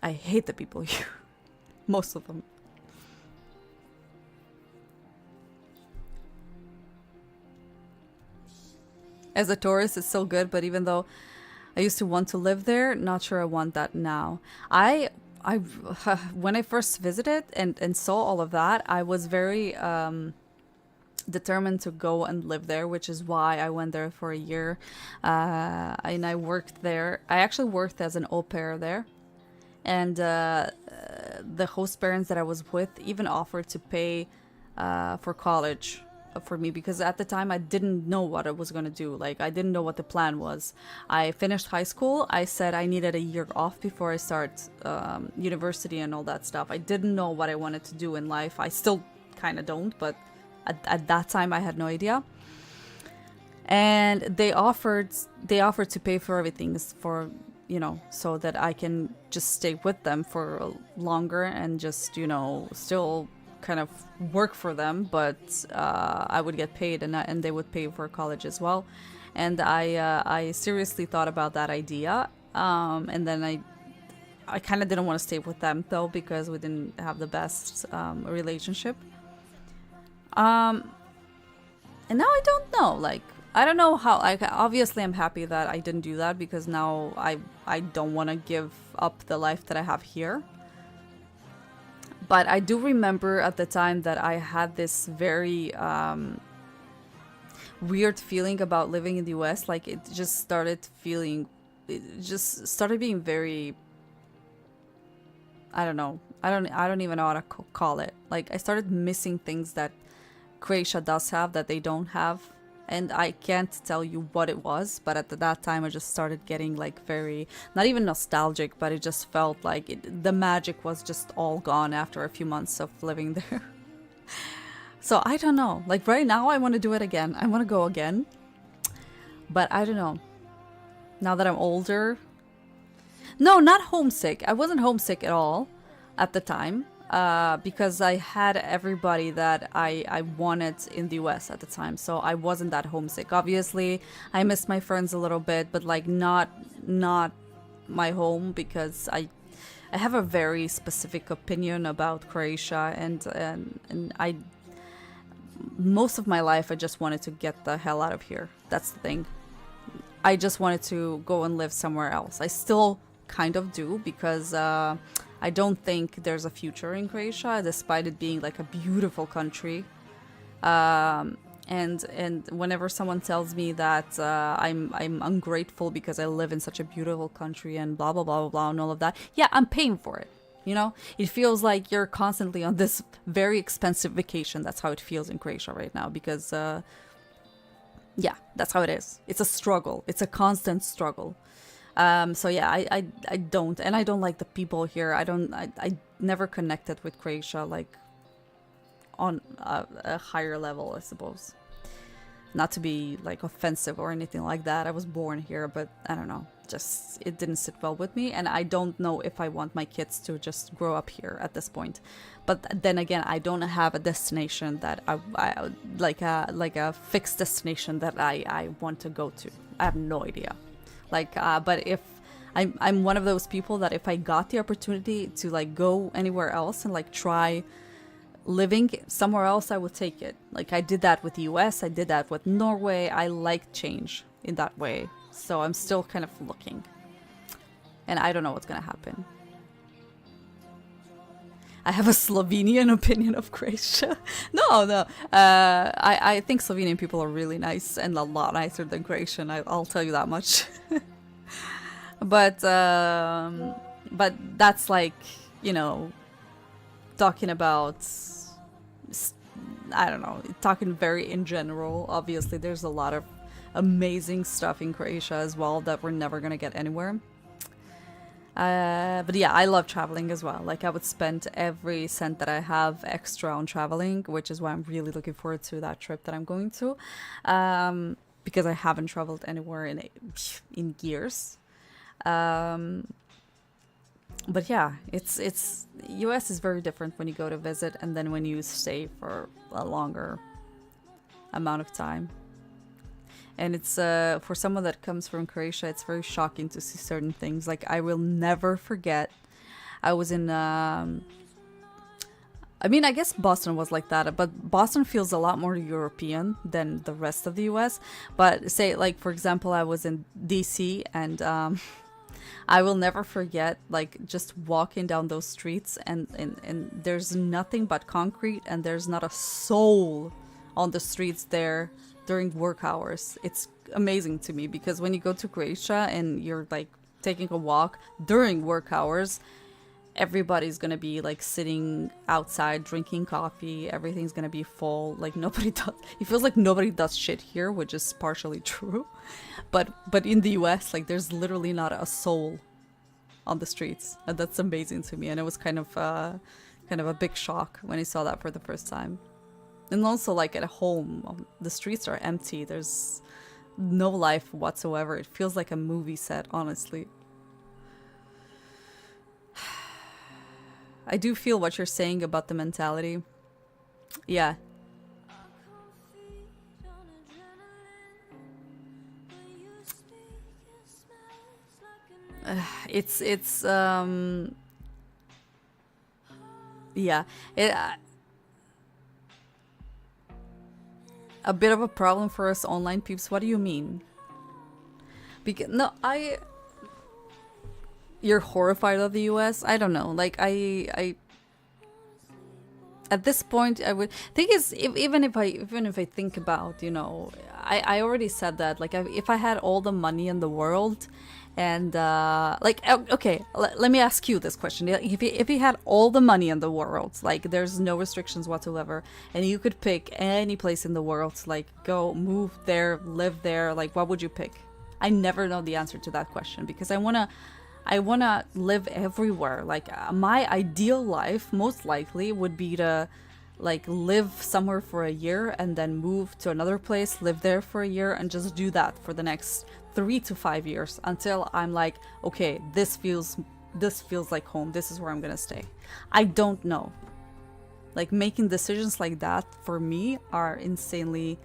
I hate the people here. Most of them. As a tourist, it's so good, but even though I used to want to live there, not sure I want that now. I when I first visited and saw all of that, I was very determined to go and live there, which is why I went there for a year. And I worked there. I actually worked as an au pair there. And the host parents that I was with even offered to pay for college for me, because at the time I didn't know what I was going to do. Like, I didn't know what the plan was. I finished high school. I said I needed a year off before I start university and all that stuff. I didn't know what I wanted to do in life. I still kind of don't, but at that time I had no idea. And they offered to pay for everything for, you know, so that I can just stay with them for longer and just, you know, still kind of work for them, but I would get paid, and they would pay for college as well. And I seriously thought about that idea, and then I kind of didn't want to stay with them though, because we didn't have the best relationship. And now I don't know, like, I don't know how. Like, obviously I'm happy that I didn't do that, because now I don't want to give up the life that I have here. But I do remember at the time that I had this very weird feeling about living in the US. Like, it just started being very, I don't know. I don't even know how to call it. Like, I started missing things that Croatia does have that they don't have. And I can't tell you what it was, but at that time I just started getting like very, not even nostalgic, but it just felt like the magic was just all gone after a few months of living there. So I don't know, like right now I want to do it again. I want to go again, but I don't know. Now that I'm older, no, not homesick. I wasn't homesick at all at the time. Because I had everybody that I wanted in the US at the time, so I wasn't that homesick. Obviously, I missed my friends a little bit, but like not my home, because I have a very specific opinion about Croatia, and I most of my life I just wanted to get the hell out of here. That's the thing. I just wanted to go and live somewhere else. I still kind of do, because I don't think there's a future in Croatia, despite it being like a beautiful country. And whenever someone tells me that I'm ungrateful because I live in such a beautiful country and blah blah blah blah blah and all of that, yeah, I'm paying for it. You know, it feels like you're constantly on this very expensive vacation. That's how it feels in Croatia right now, because yeah, that's how it is. It's a struggle. It's a constant struggle. So yeah, I don't, and I don't like the people here. I never connected with Croatia like on a higher level, I suppose. Not to be like offensive or anything like that. I was born here, but I don't know, just it didn't sit well with me, and I don't know if I want my kids to just grow up here at this point. But then again, I don't have a destination that I like a fixed destination that I want to go to. I have no idea. Like, but if I'm one of those people that if I got the opportunity to like go anywhere else and like try living somewhere else, I would take it. Like, I did that with the US, I did that with Norway. I like change in that way. So I'm still kind of looking. And I don't know what's gonna happen. I have a Slovenian opinion of Croatia. No. I think Slovenian people are really nice and a lot nicer than Croatian. I'll tell you that much. But that's like, you know, talking about, I don't know, talking very in general. Obviously, there's a lot of amazing stuff in Croatia as well that we're never gonna get anywhere. But yeah, I love traveling as well. Like, I would spend every cent that I have extra on traveling, which is why I'm really looking forward to that trip that I'm going to, because I haven't traveled anywhere in years. But yeah, it's US is very different when you go to visit and then when you stay for a longer amount of time. And it's for someone that comes from Croatia, it's very shocking to see certain things. Like, I will never forget, I was in I mean, I guess Boston was like that, but Boston feels a lot more European than the rest of the US. But say, like, for example, I was in DC, and I will never forget, like, just walking down those streets, and there's nothing but concrete, and there's not a soul on the streets there during work hours. It's amazing to me, because when you go to Croatia and you're like taking a walk during work hours, everybody's gonna be like sitting outside drinking coffee. Everything's gonna be full. Like nobody does. It feels like nobody does shit here, which is partially true. But in the US, like there's literally not a soul on the streets, and that's amazing to me. And it was kind of a big shock when I saw that for the first time. And also, like at home, the streets are empty. There's no life whatsoever. It feels like a movie set, honestly. I do feel what you're saying about the mentality. Yeah. It's yeah, a bit of a problem for us online peeps. What do you mean? Because no, you're horrified of the US? I don't know. Like I at this point I would think is even if I think about, you know, I already said that, like if I had all the money in the world and like okay, let me ask you this question. If you had all the money in the world, like there's no restrictions whatsoever, and you could pick any place in the world, like go move there, live there, like what would you pick? I never know the answer to that question because I wanna live everywhere. Like my ideal life most likely would be to like live somewhere for a year and then move to another place, live there for a year, and just do that for the next 3 to 5 years until I'm like, okay, this feels like home. This is where I'm gonna stay. I don't know. Like making decisions like that for me are insanely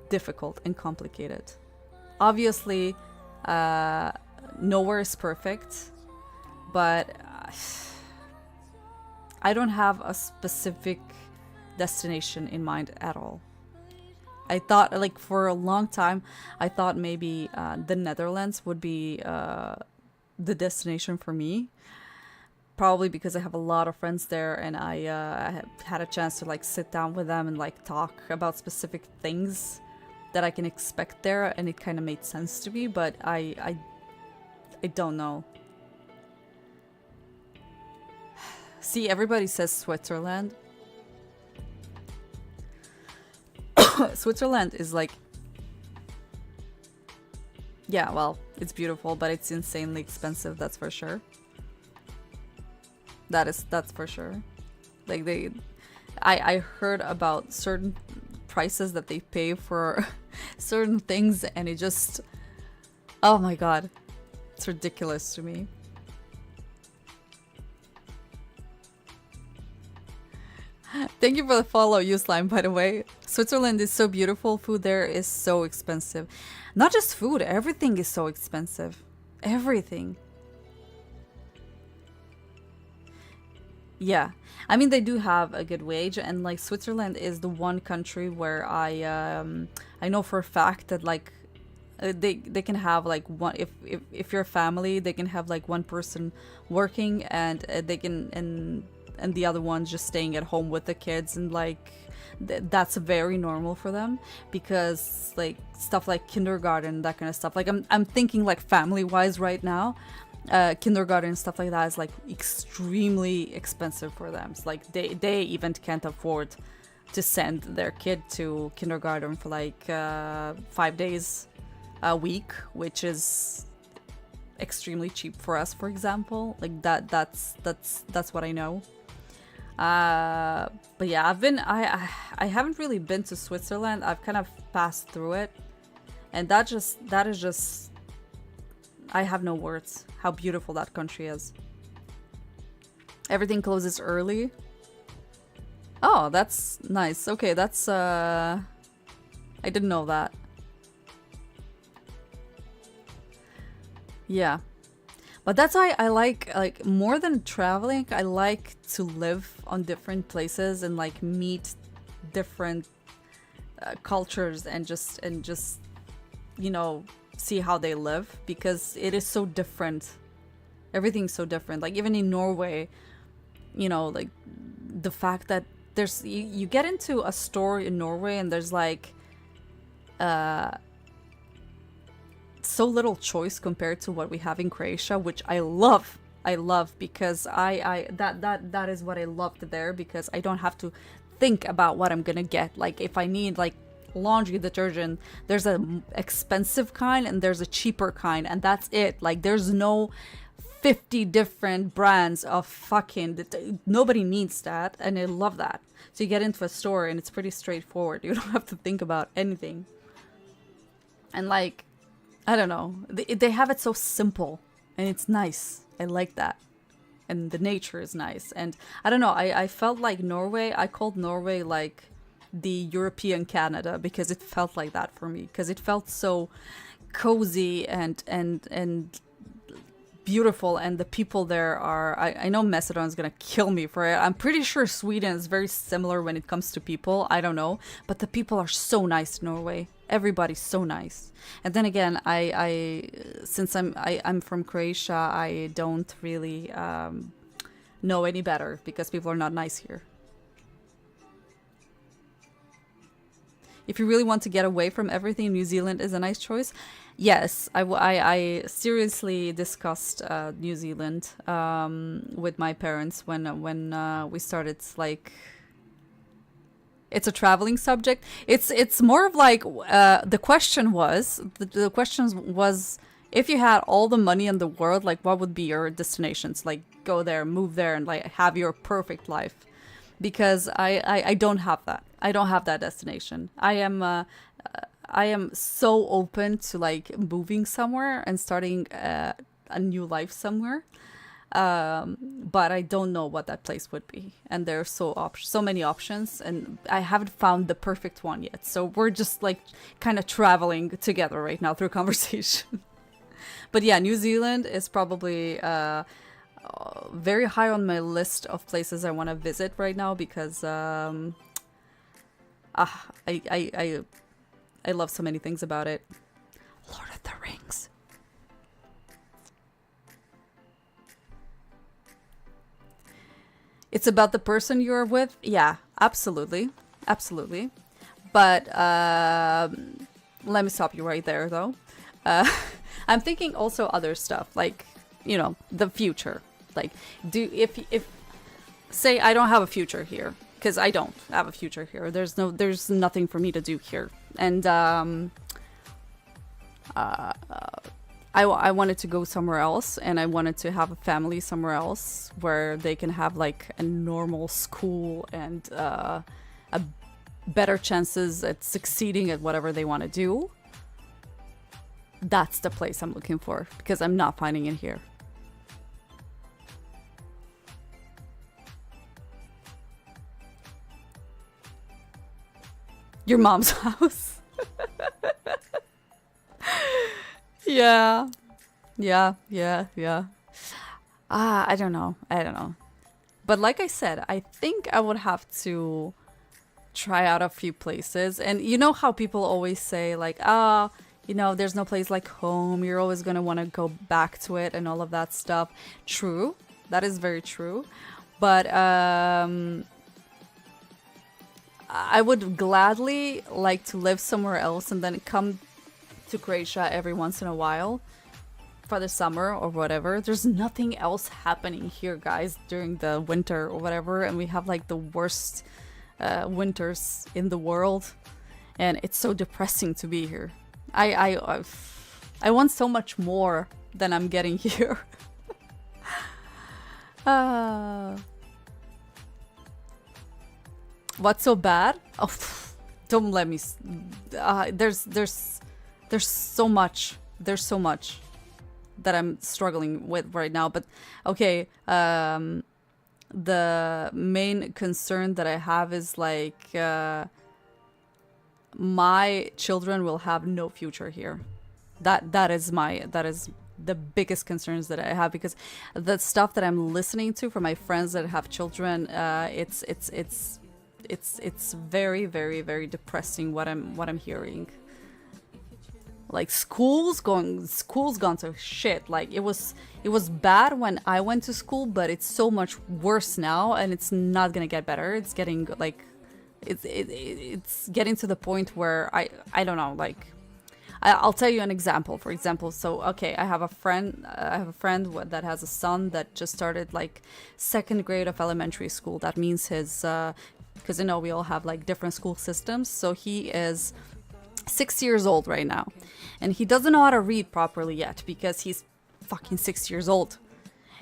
difficult and complicated. Obviously, nowhere is perfect, but I don't have a specific destination in mind at all. I thought, like, for a long time, I thought maybe the Netherlands would be the destination for me. Probably because I have a lot of friends there, and I had a chance to like sit down with them and like talk about specific things that I can expect there, and it kind of made sense to me. But I don't know. See, everybody says Switzerland. Switzerland is like, yeah, well, it's beautiful, but it's insanely expensive. That's for sure. That's for sure. Like I heard about certain prices that they pay for certain things, and it just, oh my god, it's ridiculous to me. Thank you for the follow, you slime, by the way. Switzerland is so beautiful. Food there is so expensive. Not just food, everything is so expensive. Everything. Yeah. I mean, they do have a good wage, and like Switzerland is the one country where I know for a fact that like they can have like one, if you're a family, they can have like one person working, and they can and the other one's just staying at home with the kids, and like that's very normal for them, because like stuff like kindergarten, that kind of stuff, like I'm thinking like family wise right now, kindergarten and stuff like that is like extremely expensive for them. It's like they even can't afford to send their kid to kindergarten for like 5 days a week, which is extremely cheap for us, for example. Like that's what I know. But yeah, I haven't really been to Switzerland. I've kind of passed through it, and that is just, I have no words how beautiful that country is. Everything closes early. Oh, that's nice. Okay, that's I didn't know that. Yeah. But that's why I like more than traveling, I like to live on different places and like meet different cultures and just you know, see how they live, because it is so different. Everything's so different. Like even in Norway, you know, like the fact that there's you get into a store in Norway and there's like so little choice compared to what we have in Croatia, which I love. love because that is what I loved there, because I don't have to think about what I'm gonna get. Like if I need like laundry detergent, there's a expensive kind and there's a cheaper kind, and that's it. Like there's no 50 different brands of fucking, nobody needs that, and I love that. So you get into a store and it's pretty straightforward. You don't have to think about anything. And like, I don't know, they have it so simple and it's nice. I like that. And the nature is nice. And I don't know, I felt like Norway, I called Norway like the European Canada, because it felt like that for me, because it felt so cozy and beautiful, and the people there are, I know Macedon is gonna kill me for it. I'm pretty sure Sweden is very similar when it comes to people. I don't know, but the people are so nice in Norway. Everybody's so nice. And then again, since I'm from Croatia, I don't really know any better, because people are not nice here. If you really want to get away from everything, New Zealand is a nice choice. Yes, I seriously discussed New Zealand with my parents when we started, like, it's a traveling subject. It's more of like the question was if you had all the money in the world, like what would be your destinations? Like go there, move there, and like have your perfect life. Because I don't have that. I don't have that destination. I am so open to like moving somewhere and starting a new life somewhere, but I don't know what that place would be. And there are so many options, and I haven't found the perfect one yet. So we're just like kind of traveling together right now through conversation. But yeah, New Zealand is probably very high on my list of places I want to visit right now, because I love so many things about it. Lord of the Rings. It's about the person you're with. Yeah, absolutely. Absolutely. But let me stop you right there, though. I'm thinking also other stuff, like, you know, the future. Like, if say I don't have a future here, because I don't have a future here. There's nothing for me to do here. And I wanted to go somewhere else, and I wanted to have a family somewhere else where they can have like a normal school and a better chances at succeeding at whatever they want to do. That's the place I'm looking for, because I'm not finding it here. Your mom's house. Yeah. I don't know. But like I said, I think I would have to try out a few places. And you know how people always say like, you know, there's no place like home. You're always going to want to go back to it and all of that stuff. True. That is very true. But I would gladly like to live somewhere else and then come to Croatia every once in a while for the summer or whatever. There's nothing else happening here, guys, during the winter or whatever, and we have like the worst winters in the world, and it's so depressing to be here. I want so much more than I'm getting here. What's so bad? Oh, don't let me. There's so much. There's so much that I'm struggling with right now. But okay, the main concern that I have is like my children will have no future here. That is the biggest concerns that I have, because the stuff that I'm listening to from my friends that have children, it's very, very, very depressing what I'm hearing. Like school's gone to shit. Like it was bad when I went to school, but it's so much worse now, and it's not gonna get better. It's getting like it's getting to the point where I don't know, like I'll tell you an example. For example, so okay, I have a friend. That has a son that just started like second grade of elementary school. That means his, because we all have like different school systems. So he is 6 years old right now, and he doesn't know how to read properly yet because he's fucking 6 years old.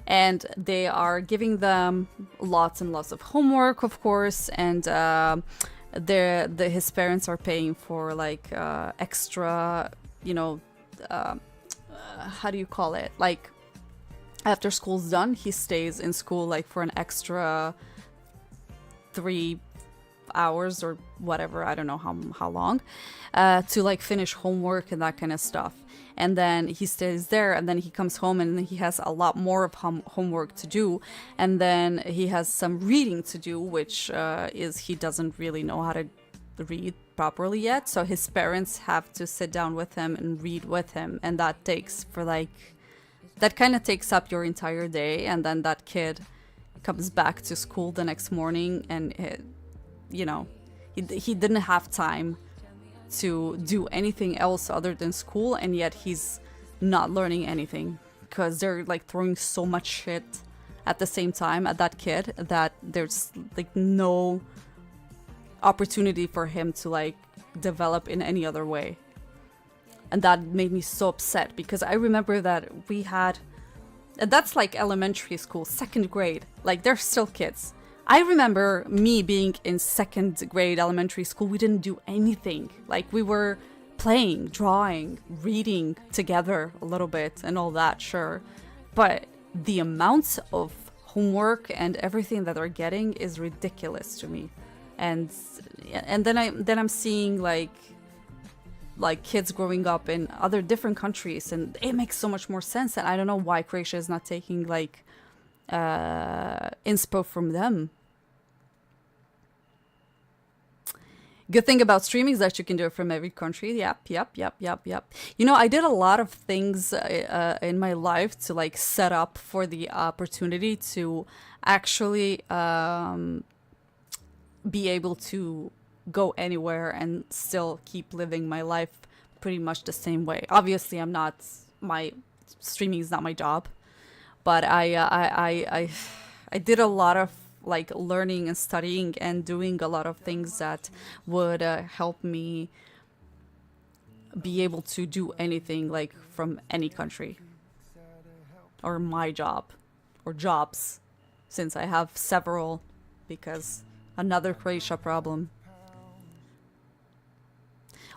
And they are giving them lots and lots of homework, of course, and his parents are paying for like extra, how do you call it? Like after school's done, he stays in school like for an extra 3 hours or whatever, I don't know how long, to like finish homework and that kind of stuff. And then he stays there, and then he comes home and he has a lot more of homework to do, and then he has some reading to do, which is he doesn't really know how to read properly yet, so his parents have to sit down with him and read with him, and that kind of takes up your entire day. And then that kid comes back to school the next morning, and he didn't have time to do anything else other than school, and yet he's not learning anything because they're like throwing so much shit at the same time at that kid that there's like no opportunity for him to like develop in any other way. And that made me so upset because I remember that and that's like elementary school, second grade, like they're still kids. I remember me being in second grade elementary school. We didn't do anything. Like we were playing, drawing, reading together a little bit and all that, sure. But the amounts of homework and everything that they're getting is ridiculous to me. And then I'm seeing like kids growing up in other different countries, and it makes so much more sense. And I don't know why Croatia is not taking like inspo from them. Good thing about streaming is that you can do it from every country. Yep. I did a lot of things in my life to like set up for the opportunity to actually be able to go anywhere and still keep living my life pretty much the same way. Obviously, streaming is not my job. But I did a lot of like learning and studying and doing a lot of things that would help me be able to do anything like from any country, or my job, or jobs, since I have several, because another Croatia problem.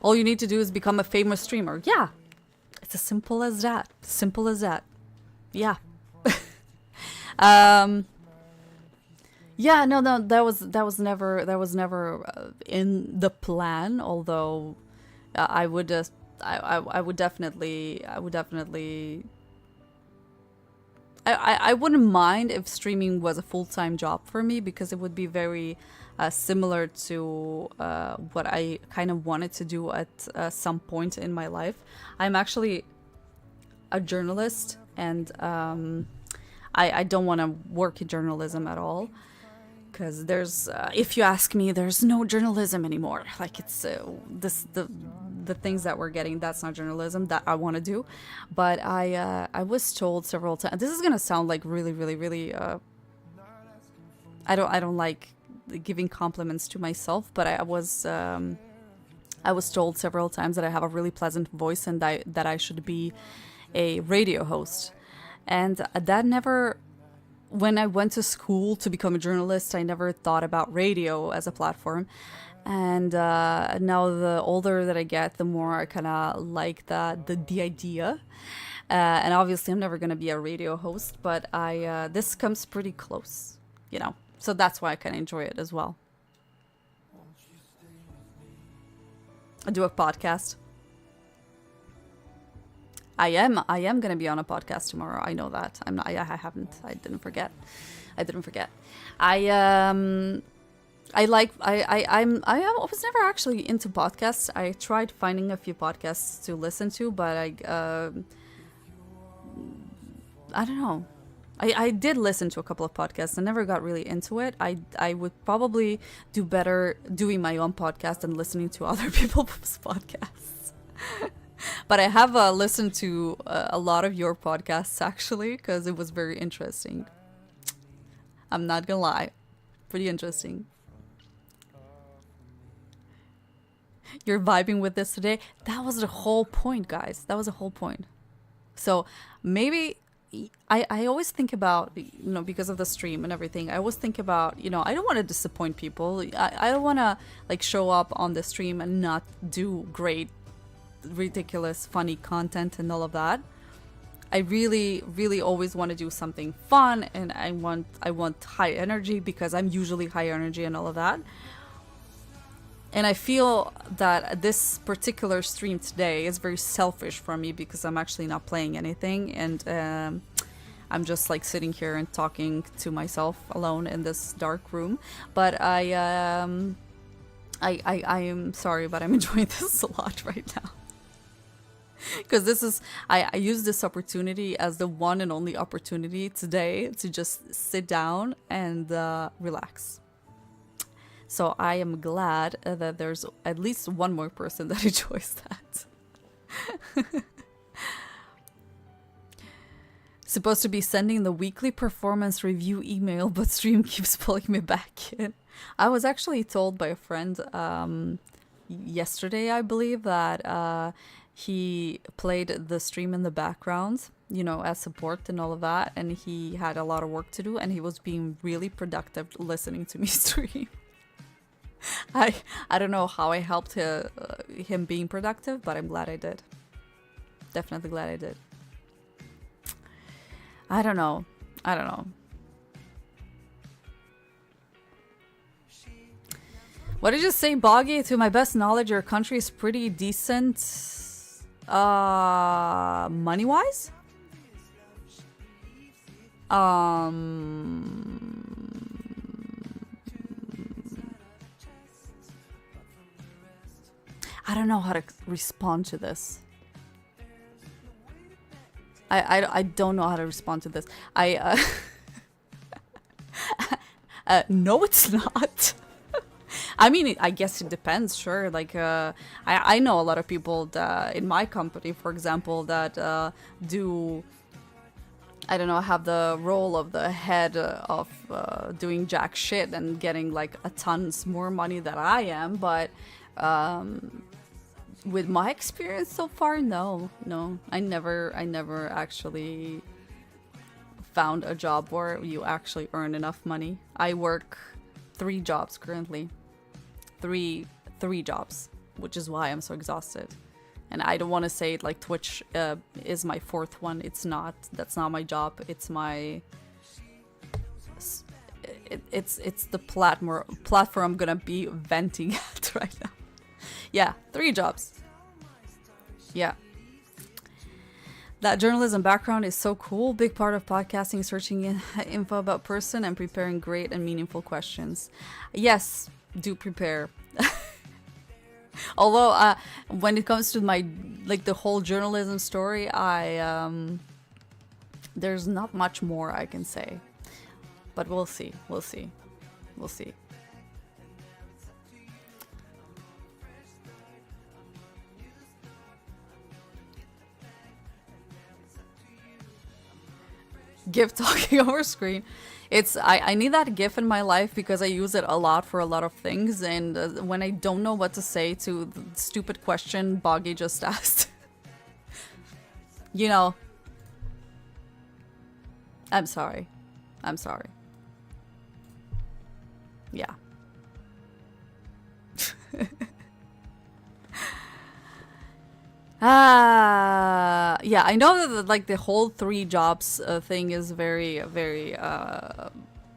All you need to do is become a famous streamer. Yeah, it's as simple as that. Simple as that. Yeah. That was never in the plan. Although I would definitely I wouldn't mind if streaming was a full-time job for me, because it would be very similar to what I kind of wanted to do at some point in my life. I'm actually a journalist, and I don't want to work in journalism at all, because if you ask me, there's no journalism anymore. Like it's the things that we're getting, that's not journalism that I want to do. But I was told several times. This is gonna sound like really, really, really. I don't like giving compliments to myself, but I was told several times that I have a really pleasant voice and that I should be a radio host. And that never, when I went to school to become a journalist, I never thought about radio as a platform. And now the older that I get, the more I kind of like the idea. And obviously I'm never going to be a radio host, but this comes pretty close, So that's why I kind of enjoy it as well. I do a podcast. I am gonna be on a podcast tomorrow. I know that. I'm not. I haven't. I didn't forget. I was never actually into podcasts. I tried finding a few podcasts to listen to, but I don't know. I did listen to a couple of podcasts. I never got really into it. I would probably do better doing my own podcast than listening to other people's podcasts. But I have listened to a lot of your podcasts actually, because it was very interesting. I'm not gonna lie, pretty interesting. You're vibing with this today. That was the whole point, guys. That was the whole point. So maybe I always think about, because of the stream and everything, I always think about, I don't want to disappoint people. I don't want to like show up on the stream and not do great, ridiculous, funny content and all of that. I really, really always want to do something fun, and I want high energy because I'm usually high energy and all of that. And I feel that this particular stream today is very selfish for me because I'm actually not playing anything, and I'm just like sitting here and talking to myself alone in this dark room. But I am sorry, but I'm enjoying this a lot right now. Because this is, I use this opportunity as the one and only opportunity today to just sit down and relax. So I am glad that there's at least one more person that enjoys that. Supposed to be sending the weekly performance review email, but stream keeps pulling me back in. I was actually told by a friend yesterday, I believe, that he played the stream in the background, as support and all of that, and he had a lot of work to do, and he was being really productive listening to me stream. I don't know how I helped him being productive, but I'm glad I did. Definitely glad I did. I don't know. What did you say, Boggy? To my best knowledge, your country is pretty decent, money-wise? I don't know how to respond to this. I don't know how to respond to this. No, it's not. I mean, I guess it depends, sure. Like, I know a lot of people that, in my company, for example, that do, I don't know, have the role of the head of doing jack shit and getting like a tons more money than I am, but with my experience so far, no, I never actually found a job where you actually earn enough money. I work 3 jobs currently, three jobs, which is why I'm so exhausted. And I don't want to say it like Twitch is my 4th one. It's not. That's not my job. It's my. It's the platform I'm gonna be venting at right now. Yeah, 3 jobs. Yeah. That journalism background is so cool. Big part of podcasting, searching info about person and preparing great and meaningful questions. Yes, do prepare. Although, when it comes to my, like, the whole journalism story, there's not much more I can say. But we'll see. GIF talking over screen. I need that GIF in my life because I use it a lot for a lot of things, and when I don't know what to say to the stupid question Boggy just asked, I'm sorry. Yeah. Yeah, I know that like the whole 3 jobs thing is very, very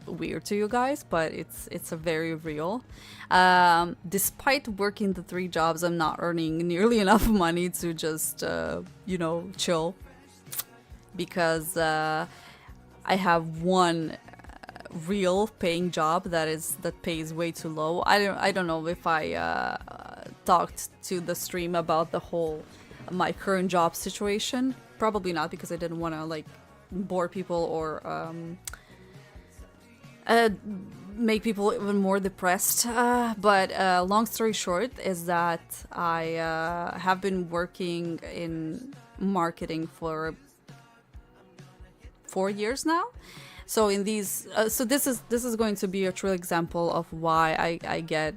weird to you guys, but it's a very real. Despite working the 3 jobs, I'm not earning nearly enough money to just chill, because I have one real paying job that pays way too low. I don't know if I talked to the stream about the whole my current job situation. Probably not, because I didn't want to like bore people or make people even more depressed. But long story short is that I have been working in marketing for 4 years now. So in these, so this is going to be a true example of why I get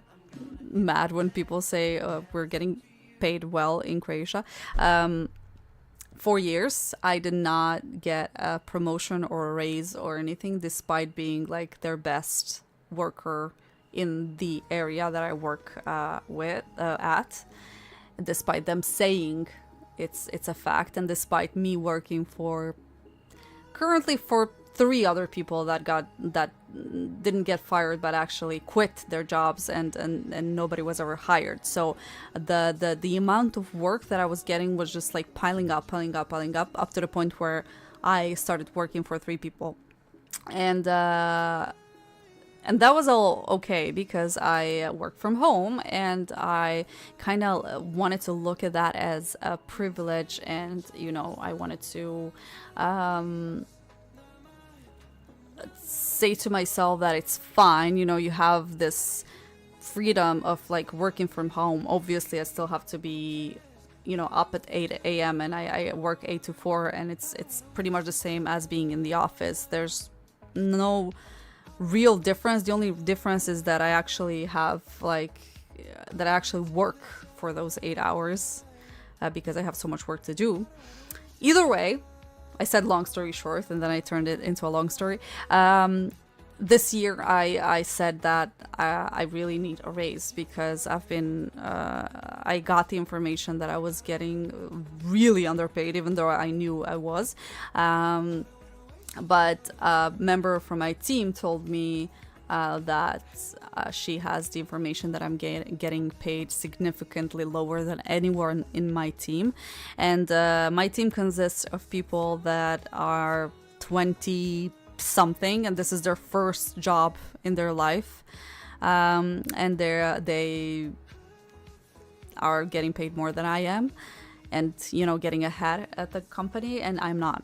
mad when people say we're getting paid well in Croatia. 4 years, I did not get a promotion or a raise or anything, despite being like their best worker in the area that I work at. Despite them saying it's a fact, and despite me working currently for 3 other people that didn't get fired but actually quit their jobs, and nobody was ever hired. So the amount of work that I was getting was just like piling up to the point where I started working for 3 people, and that was all okay because I work from home, and I kind of wanted to look at that as a privilege, and I wanted to say to myself that it's fine, you have this freedom of like working from home. Obviously I still have to be up at 8 a.m. and I work 8 to 4, and it's pretty much the same as being in the office. There's no real difference. The only difference is that I actually work for those 8 hours because I have so much work to do. Either way, I said long story short, and then I turned it into a long story. This year, I said that I really need a raise because I got the information that I was getting really underpaid, even though I knew I was. But a member from my team told me that she has the information that I'm getting paid significantly lower than anyone in my team. And my team consists of people that are 20 something, and this is their first job in their life. And they are getting paid more than I am, and getting ahead at the company, and I'm not.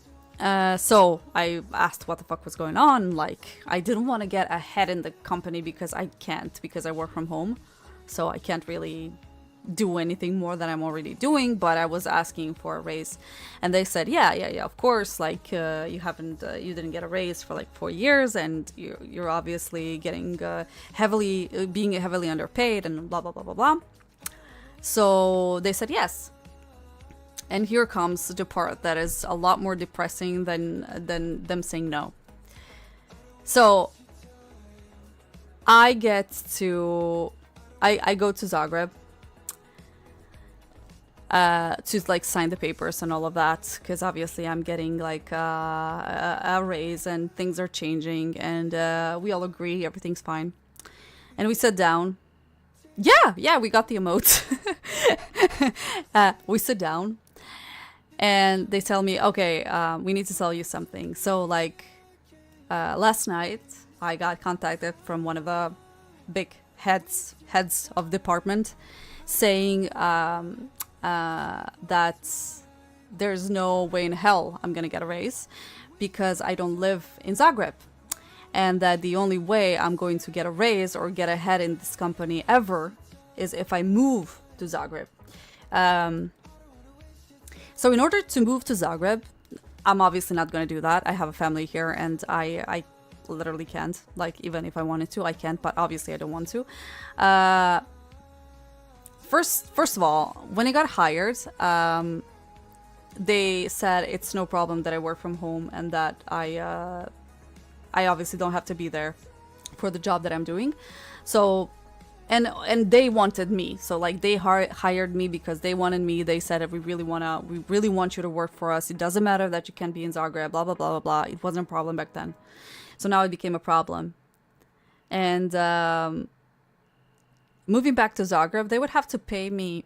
So I asked what the fuck was going on. Like, I didn't want to get ahead in the company because I can't, because I work from home. So I can't really do anything more than I'm already doing, but I was asking for a raise. And they said, yeah, of course, like, you didn't get a raise for like 4 years, and you're obviously getting being heavily underpaid and blah, blah, blah, blah, blah. So they said yes. And here comes the part that is a lot more depressing than them saying no. So I go to Zagreb to like sign the papers and all of that, because obviously I'm getting like a raise and things are changing, and we all agree everything's fine. And we sat down. Yeah, we got the emote. We sit down. And they tell me, okay, we need to tell you something. So, like, last night, I got contacted from one of the big heads of department, saying that there's no way in hell I'm gonna get a raise because I don't live in Zagreb, and that the only way I'm going to get a raise or get ahead in this company ever is if I move to Zagreb. So in order to move to Zagreb, I'm obviously not going to do that. I have a family here, and I literally can't. Like, even if I wanted to, I can't, but obviously I don't want to. First of all, when I got hired, they said it's no problem that I work from home, and that I obviously don't have to be there for the job that I'm doing. So... And they wanted me, so like they hired me because they wanted me. They said, we really want you to work for us. It doesn't matter that you can't be in Zagreb, blah blah blah blah blah. It wasn't a problem back then, so now it became a problem. And moving back to Zagreb, they would have to pay me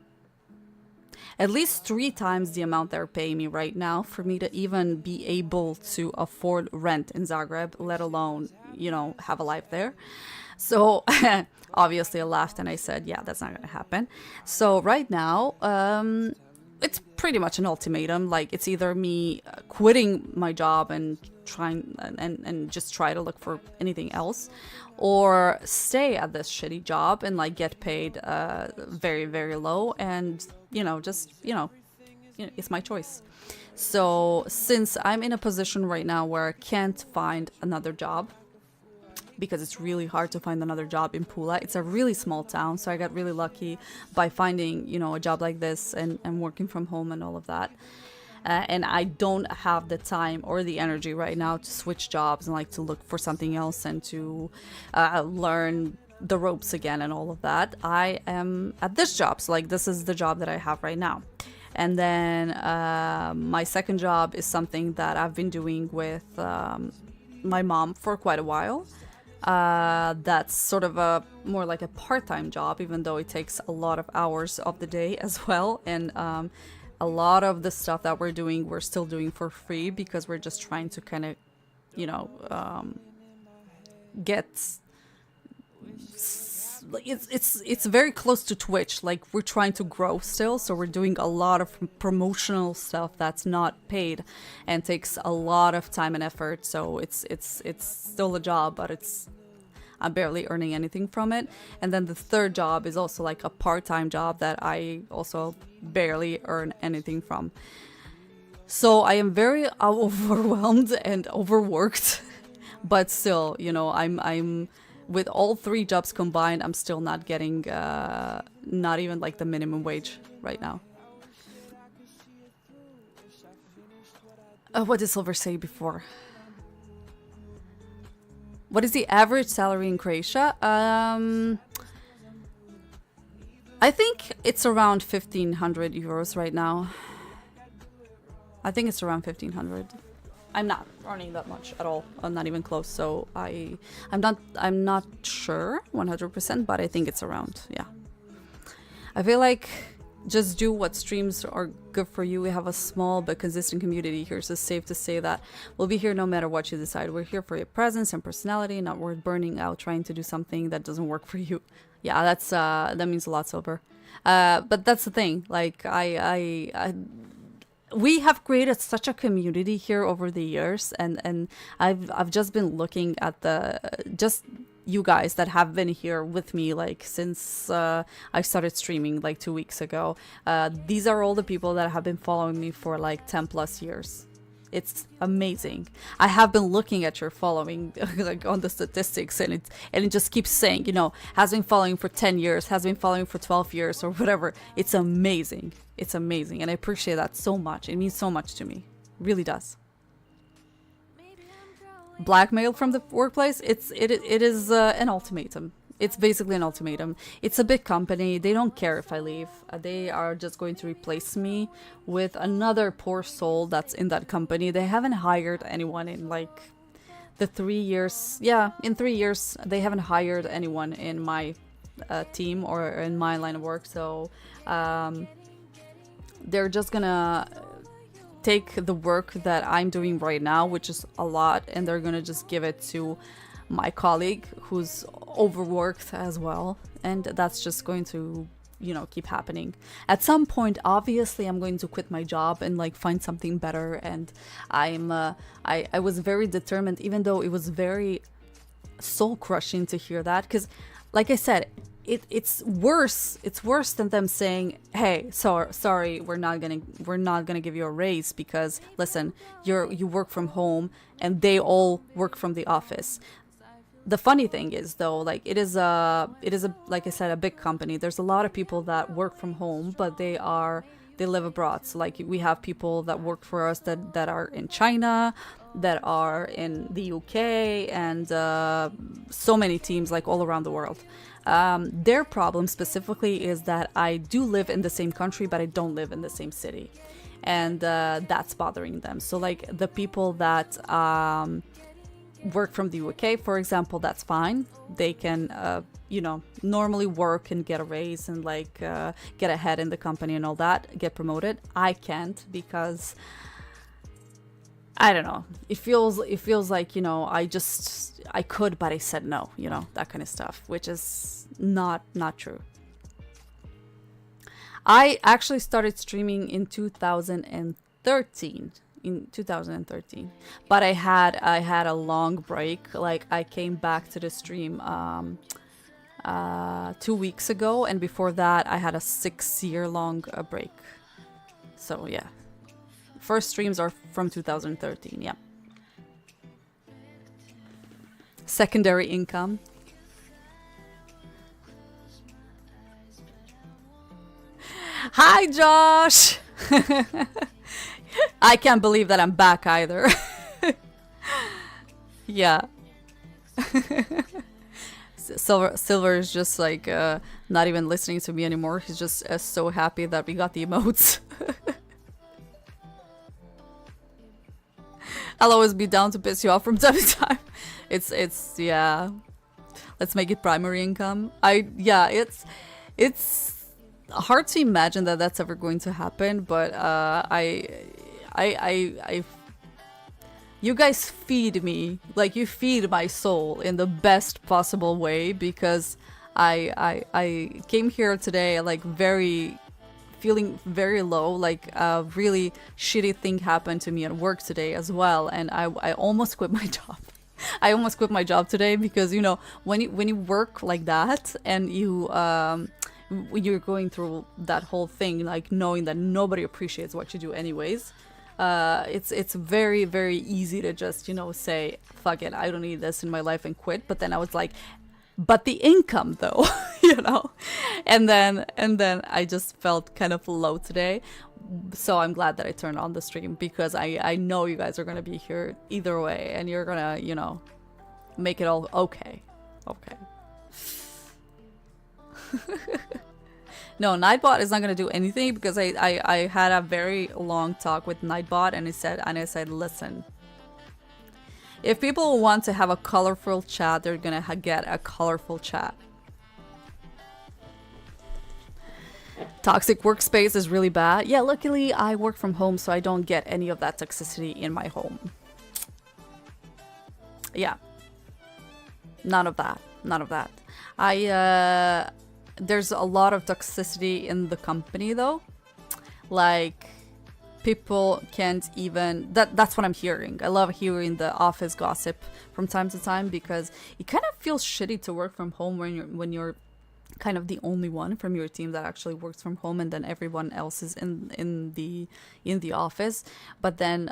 at least 3 times the amount they're paying me right now for me to even be able to afford rent in Zagreb, let alone have a life there. So obviously I laughed and I said, yeah, that's not going to happen. So right now, it's pretty much an ultimatum. Like, it's either me quitting my job and trying and just try to look for anything else, or stay at this shitty job and like get paid very, very low, and it's my choice. So since I'm in a position right now where I can't find another job, because it's really hard to find another job in Pula. It's a really small town, so I got really lucky by finding, a job like this and working from home and all of that. And I don't have the time or the energy right now to switch jobs and like to look for something else and to learn the ropes again and all of that. I am at this job, so like this is the job that I have right now. And then my second job is something that I've been doing with my mom for quite a while. That's sort of a more like a part-time job, even though it takes a lot of hours of the day as well. And a lot of the stuff that we're still doing for free, because we're just trying to kind of, get. It's very close to Twitch. Like, we're trying to grow still, so we're doing a lot of promotional stuff that's not paid and takes a lot of time and effort. So it's still a job, but I'm barely earning anything from it. And then the third job is also like a part-time job that I also barely earn anything from. So I am very overwhelmed and overworked, but still, I'm with all three jobs combined, I'm still not getting not even like the minimum wage right now. What did Silver say before? What is the average salary in Croatia? I think it's around 1,500 euros right now. I think it's around 1,500. I'm not earning that much at all. I'm not even close. So I'm not sure 100%, but I think it's around. Yeah. I feel like just do what streams are good for you. We have a small but consistent community here, so it's safe to say that we'll be here no matter what you decide. We're here for your presence and personality, not worth burning out trying to do something that doesn't work for you. Yeah, that means a lot, Silver. But that's the thing. Like, we have created such a community here over the years, and I've just been looking at just you guys that have been here with me like since I started streaming like 2 weeks ago. These are all the people that have been following me for like 10 plus years. It's amazing. I have been looking at your following like on the statistics, and it just keeps saying, has been following for 10 years, has been following for 12 years or whatever. It's amazing. It's amazing, and I appreciate that so much. It means so much to me. It really does. Blackmail from the workplace, it is an ultimatum. It's basically an ultimatum. It's a big company. They don't care if I leave. They are just going to replace me with another poor soul that's in that company. They haven't hired anyone in like the 3 years. Yeah, in 3 years, they haven't hired anyone in my team or in my line of work. So they're just gonna take the work that I'm doing right now, which is a lot, and they're gonna just give it to my colleague who's overworked as well, and that's just going to keep happening. At some point, obviously, I'm going to quit my job and like find something better, and I was very determined, even though it was very soul crushing to hear that, because like I said, it's worse than them saying, hey, sorry, we're not gonna give you a raise because listen, you work from home and they all work from the office. The funny thing is, though, like it is a like I said, a big company. There's a lot of people that work from home, but they live abroad. So like we have people that work for us that are in China, that are in the UK, and so many teams like all around the world. Their problem specifically is that I do live in the same country, but I don't live in the same city, and that's bothering them. So like the people that work from the UK, for example, that's fine. They can, normally work and get a raise and like get ahead in the company and all that, get promoted. I can't because I don't know. It feels like, I could, but I said no, that kind of stuff, which is not true. I actually started streaming in 2013. In 2013, but I had a long break. Like I came back to the stream 2 weeks ago, and before that I had a 6-year long break. So yeah, first streams are from 2013. Yeah, secondary income. Hi, Josh. I can't believe that I'm back either. Yeah. Silver is just like not even listening to me anymore. He's just so happy that we got the emotes. I'll always be down to piss you off from time to time. It's yeah. Let's make it primary income. It's hard to imagine that that's ever going to happen, but you guys feed me, like you feed my soul in the best possible way, because I came here today like feeling very low, like a really shitty thing happened to me at work today as well, and I almost quit my job. I almost quit my job today because, you know, when you work like that and when you're going through that whole thing, like knowing that nobody appreciates what you do anyways, it's very, very easy to just, you know, say, fuck it, I don't need this in my life, and quit. But then I was like, but the income though, you know, and then I just felt kind of low today. So I'm glad that I turned on the stream, because I know you guys are gonna be here either way, and you're gonna, you know, make it all okay. No, Nightbot is not gonna do anything, because I had a very long talk with Nightbot, and I said, listen, if people want to have a colorful chat, they're gonna get a colorful chat. Toxic workspace is really bad. Yeah, luckily I work from home, so I don't get any of that toxicity in my home. Yeah, none of that. There's a lot of toxicity in the company though. Like, people can't even, that's what I'm hearing. I love hearing the office gossip from time to time, because it kind of feels shitty to work from home when you're kind of the only one from your team that actually works from home, and then everyone else is in the office. But then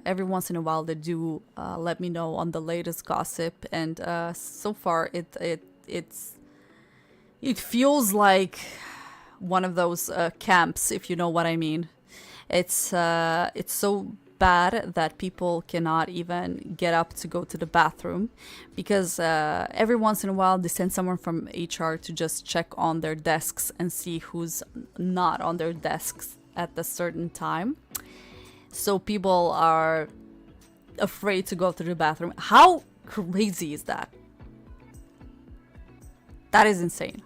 every once in a while they do let me know on the latest gossip, and so far it feels like one of those camps, if you know what I mean. It's so bad that people cannot even get up to go to the bathroom, because every once in a while they send someone from HR to just check on their desks and see who's not on their desks at a certain time. So people are afraid to go to the bathroom. How crazy is that? That is insane.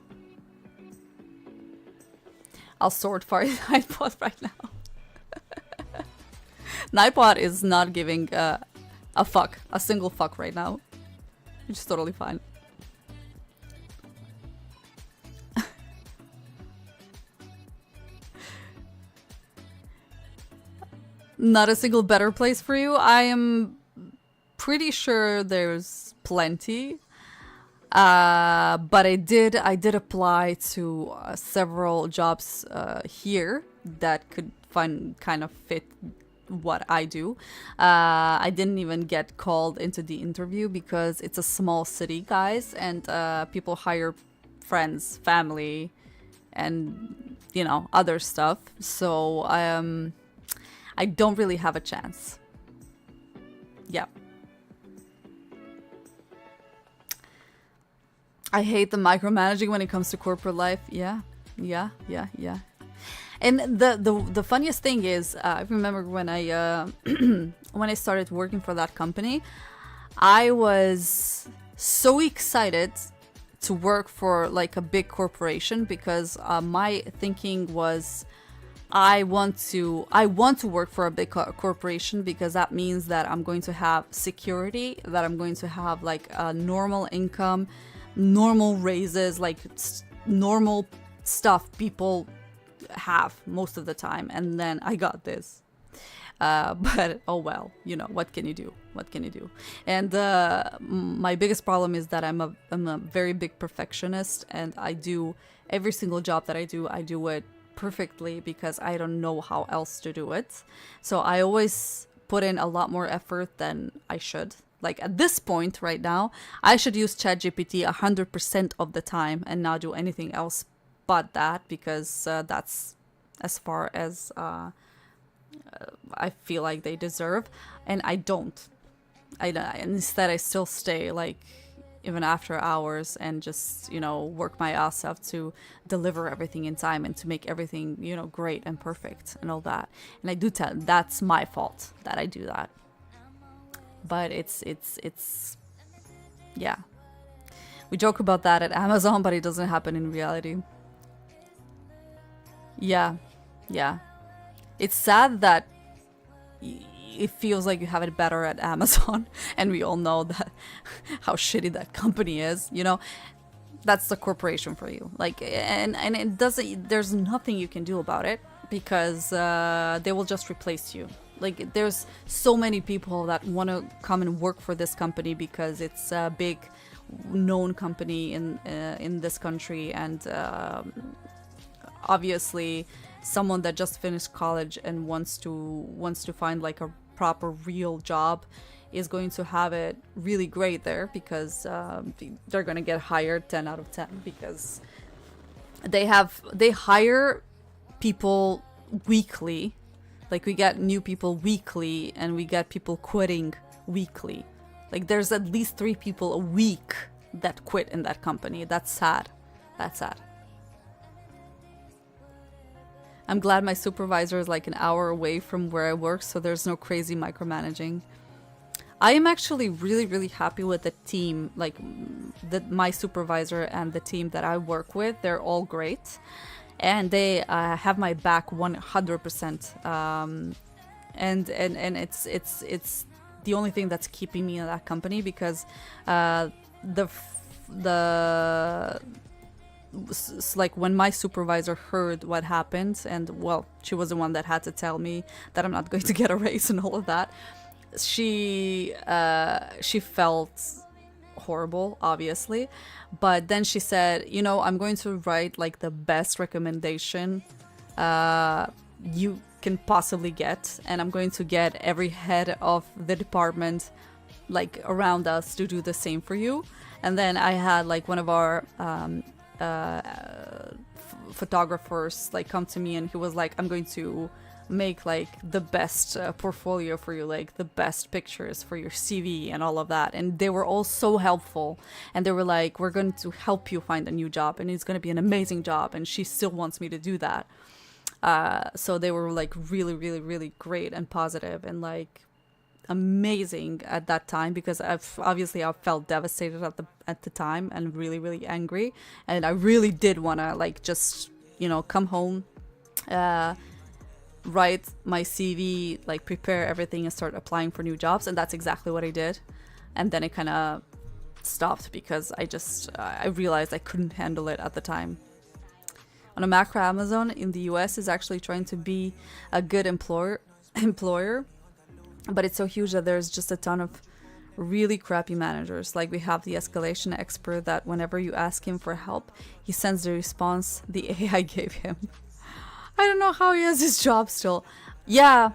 I'll sort for Nightbot right now. Nightbot is not giving a single fuck right now, which is totally fine. Not a single better place for you? I am pretty sure there's plenty. But I did apply to several jobs here that could kind of fit what I do. I didn't even get called into the interview because it's a small city, guys, and people hire friends, family, and, you know, other stuff. So I don't really have a chance. Yeah. I hate the micromanaging when it comes to corporate life. Yeah. And the funniest thing is, I remember when I when I started working for that company, I was so excited to work for like a big corporation, because my thinking was, I want to work for a big corporation, because that means that I'm going to have security, that I'm going to have like a normal income, normal raises, like normal stuff people, have most of the time, and then I got this. But oh well, you know, what can you do? What can you do? And my biggest problem is that I'm a very big perfectionist, and I do every single job that I do it perfectly because I don't know how else to do it. So I always put in a lot more effort than I should. Like at this point right now, I should use ChatGPT 100% of the time and not do anything else but that, because that's as far as I feel like they deserve, and I don't. Instead, I still stay like even after hours and just, you know, work my ass off to deliver everything in time and to make everything, you know, great and perfect and all that. And I do tell that's my fault that I do that. But it's yeah. We joke about that at Amazon, but it doesn't happen in reality. Yeah. It's sad that it feels like you have it better at Amazon, and we all know that how shitty that company is, you know. That's the corporation for you. Like, and it doesn't, there's nothing you can do about it, because they will just replace you. Like, there's so many people that want to come and work for this company because it's a big known company in this country, and obviously someone that just finished college and wants to find like a proper real job is going to have it really great there, because they're going to get hired 10 out of 10, because they hire people weekly. Like, we get new people weekly, and we get people quitting weekly. Like, there's at least 3 people a week that quit in that company. That's sad. That's sad. I'm glad my supervisor is like an hour away from where I work, so there's no crazy micromanaging. I am actually really, really happy with the team, like my supervisor and the team that I work with. They're all great, and they have my back 100%. And it's the only thing that's keeping me in that company, because like when my supervisor heard what happened, and well, she was the one that had to tell me that I'm not going to get a raise and all of that, she felt horrible, obviously, but then she said, you know, I'm going to write like the best recommendation you can possibly get, and I'm going to get every head of the department like around us to do the same for you. And then I had like one of our photographers like come to me, and he was like, I'm going to make like the best portfolio for you, like the best pictures for your CV and all of that. And they were all so helpful, and they were like, we're going to help you find a new job, and it's going to be an amazing job, and she still wants me to do that. So they were like really, really, really great and positive and like amazing at that time, because I felt devastated at the time and really, really angry, and I really did want to like just, you know, come home, write my CV, like prepare everything and start applying for new jobs. And that's exactly what I did. And then it kind of stopped because I realized I couldn't handle it at the time. On a macro, Amazon in the US is actually trying to be a good employer, but it's so huge that there's just a ton of really crappy managers. Like, we have the escalation expert that whenever you ask him for help, he sends the response the AI gave him. I don't know how he has his job still. Yeah.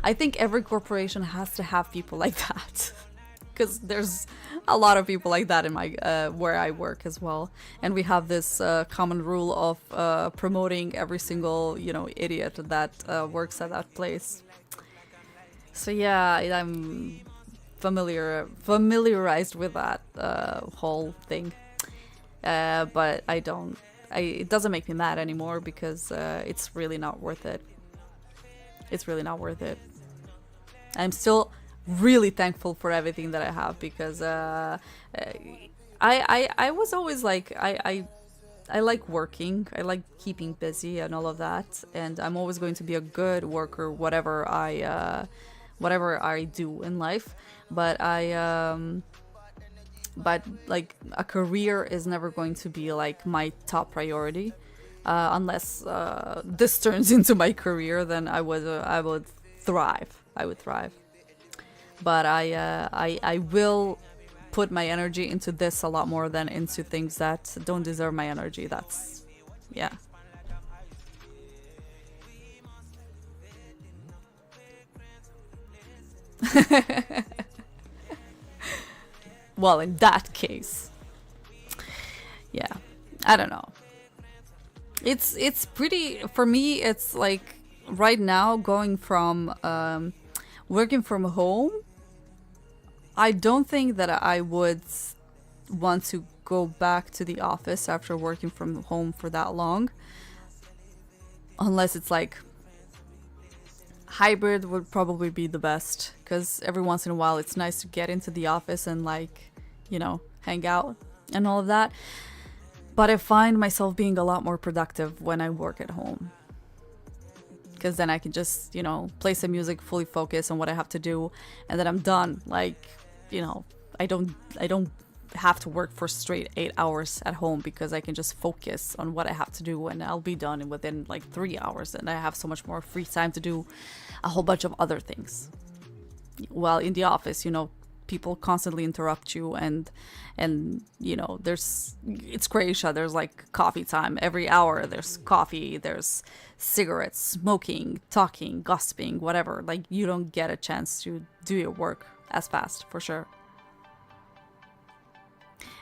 I think every corporation has to have people like that. Because there's a lot of people like that in my where I work as well, and we have this common rule of promoting every single, you know, idiot that works at that place. So yeah, I'm familiarized with that whole thing, but it doesn't make me mad anymore, because it's really not worth it. It's really not worth it. I'm still really thankful for everything that I have, because I was always like, I like working, I like keeping busy and all of that, and I'm always going to be a good worker whatever I do in life. But I but like a career is never going to be like my top priority. Unless this turns into my career, then I would thrive. I would thrive. But I will put my energy into this a lot more than into things that don't deserve my energy. That's, yeah. Well, in that case, yeah, I don't know. It's pretty, for me, it's like right now going from working from home, I don't think that I would want to go back to the office after working from home for that long. Unless it's like hybrid would probably be the best, because every once in a while it's nice to get into the office and like, you know, hang out and all of that. But I find myself being a lot more productive when I work at home. Because then I can just, you know, play some music, fully focus on what I have to do, and then I'm done. Like, you know, I don't have to work for straight 8 hours at home, because I can just focus on what I have to do, and I'll be done within like 3 hours, and I have so much more free time to do a whole bunch of other things. While in the office, you know, people constantly interrupt you, and you know, it's Croatia, there's like coffee time every hour, there's coffee, there's cigarettes, smoking, talking, gossiping, whatever. Like, you don't get a chance to do your work as fast, for sure.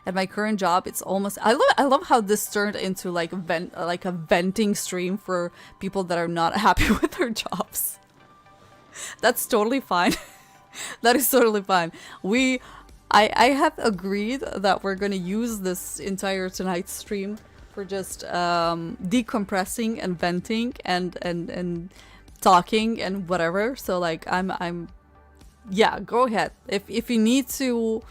At my current job, it's almost, I love how this turned into like a venting stream for people that are not happy with their jobs. That's totally fine. That is totally fine. I have agreed that we're gonna use this entire tonight's stream for just decompressing and venting and talking and whatever. So like I'm yeah, go ahead. If you need to,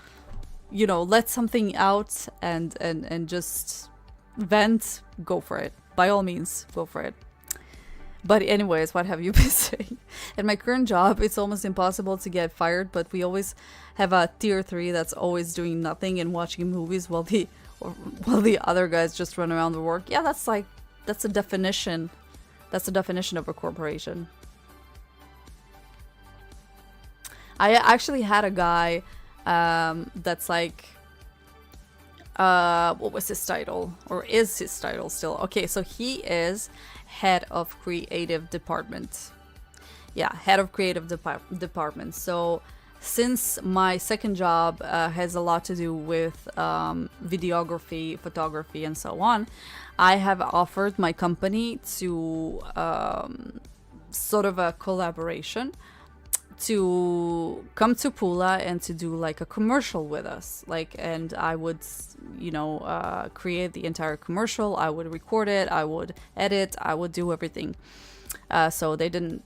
you know, let something out and just vent, go for it. By all means, go for it. But anyways, what have you been saying? At my current job, it's almost impossible to get fired, but we always have a tier 3 that's always doing nothing and watching movies while the other guys just run around the work. Yeah, that's a definition. That's the definition of a corporation. I actually had a guy that's like, what was his title? Or is his title still? Okay, so he is head of creative department. Yeah, head of creative department. So since my second job has a lot to do with videography, photography, and so on, I have offered my company to sort of a collaboration to come to Pula and to do like a commercial with us. Like, and I would, you know, create the entire commercial. I would record it. I would edit. I would do everything. So they didn't.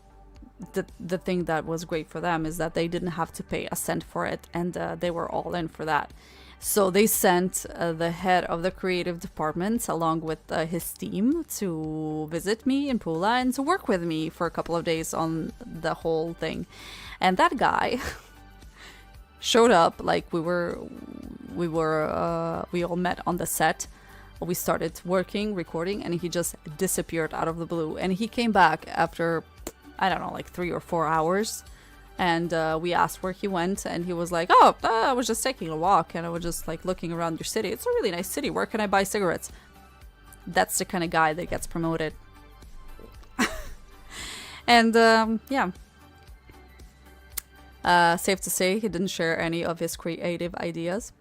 The thing that was great for them is that they didn't have to pay a cent for it, and they were all in for that. So they sent the head of the creative department along with his team to visit me in Pula and to work with me for a couple of days on the whole thing. And that guy showed up, like we all met on the set. We started working, recording, and he just disappeared out of the blue. And he came back after, I don't know, like 3 or 4 hours. And we asked where he went, and he was like, oh, I was just taking a walk, and I was just like looking around your city. It's a really nice city. Where can I buy cigarettes? That's the kind of guy that gets promoted. And yeah. Safe to say, he didn't share any of his creative ideas.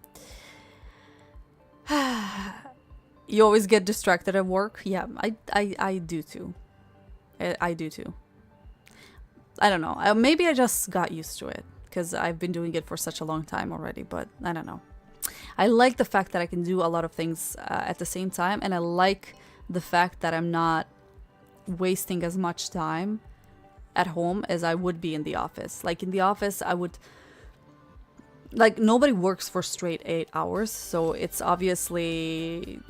You always get distracted at work. Yeah, I do too. I do too. I don't know. Maybe I just got used to it because I've been doing it for such a long time already, but I don't know. I like the fact that I can do a lot of things at the same time, and I like the fact that I'm not wasting as much time at home as I would be in the office. Like in the office, I would... Like, nobody works for straight 8 hours, so it's obviously...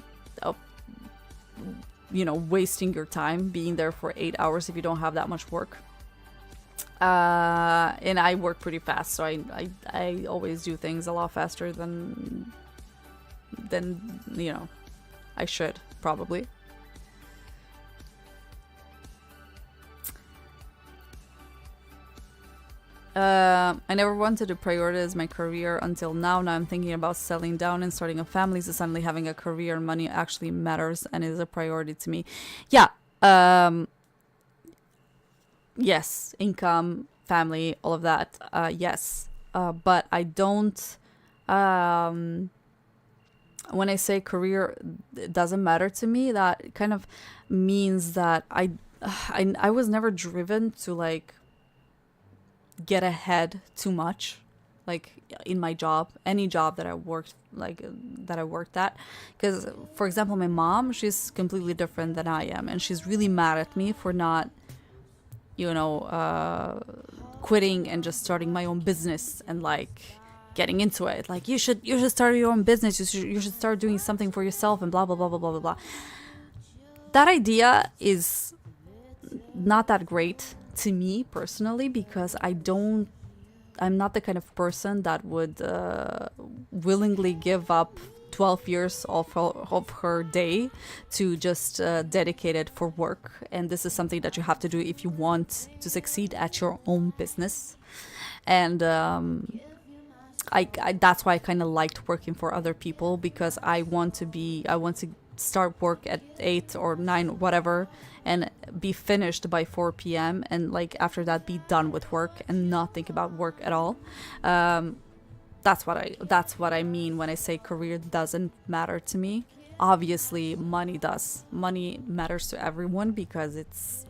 you know, wasting your time being there for 8 hours if you don't have that much work. And I work pretty fast, so I always do things a lot faster than I should probably. I never wanted to prioritize my career until now. Now I'm thinking about settling down and starting a family, so suddenly having a career and money actually matters and is a priority to me. Yeah. Yes, income, family, all of that. Yes. But I don't... when I say career, it doesn't matter to me. That kind of means that I was never driven to like get ahead too much, like in my job, any job that I worked at. Because, for example, my mom, she's completely different than I am, and she's really mad at me for not, quitting and just starting my own business and like getting into it. Like, you should start your own business. You should start doing something for yourself and blah blah blah blah blah blah blah. That idea is not that great to me personally, because I'm not the kind of person that would willingly give up 12 years of her day to just dedicate it for work. And this is something that you have to do if you want to succeed at your own business. And I that's why I kind of liked working for other people, because I want to start work at 8 or 9, whatever, and be finished by 4 p.m. and like after that be done with work and not think about work at all. That's what I mean when I say career doesn't matter to me. Obviously, money does. Money matters to everyone because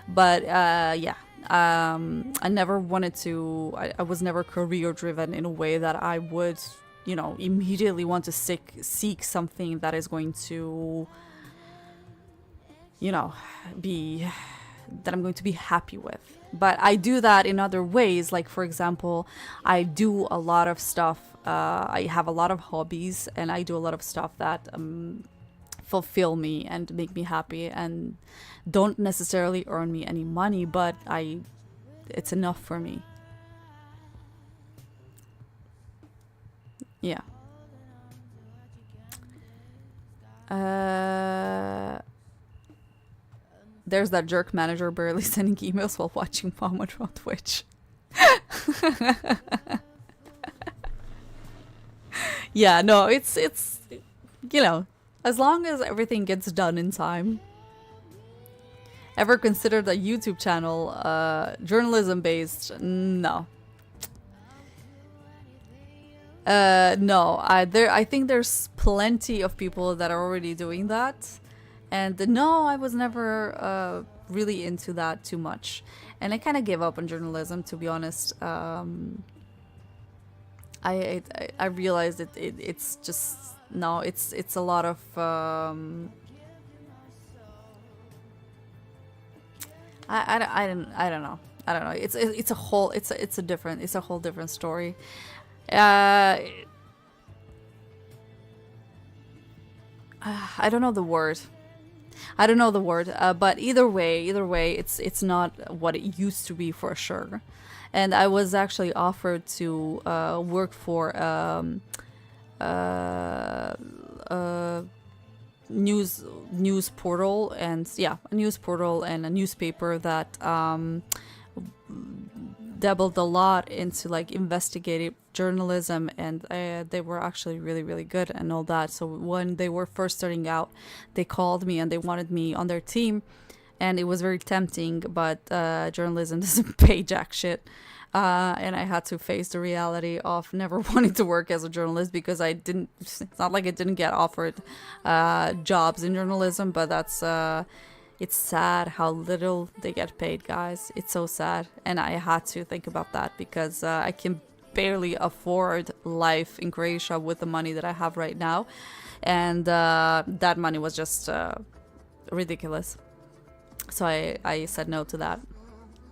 but yeah. I never wanted to. I was never career driven in a way that I would, immediately want to seek something that is going to, that I'm going to be happy with. But I do that in other ways. Like, for example, I do a lot of stuff. I have a lot of hobbies, and I do a lot of stuff that fulfill me and make me happy and don't necessarily earn me any money, but it's enough for me. Yeah. There's that jerk manager barely sending emails while watching Vomit on Twitch. Yeah, no, it's as long as everything gets done in time. Ever considered a YouTube channel, journalism based? No. No, I think there's plenty of people that are already doing that, and no, I was never really into that too much, and I kind of gave up on journalism, to be honest. I realized it's just no, it's a lot of I don't know. It's a whole different story. I don't know the word. But either way, it's not what it used to be for sure. And I was actually offered to work for news portal, and a news portal and a newspaper that dabbled a lot into like investigative journalism, and they were actually really, really good and all that. So when they were first starting out, they called me and they wanted me on their team, and it was very tempting, but journalism doesn't pay jack shit. And I had to face the reality of never wanting to work as a journalist, because it's not like I didn't get offered jobs in journalism, but it's sad how little they get paid, guys. It's so sad. And I had to think about that, because I can barely afford life in Croatia with the money that I have right now. And that money was just ridiculous. So I said no to that.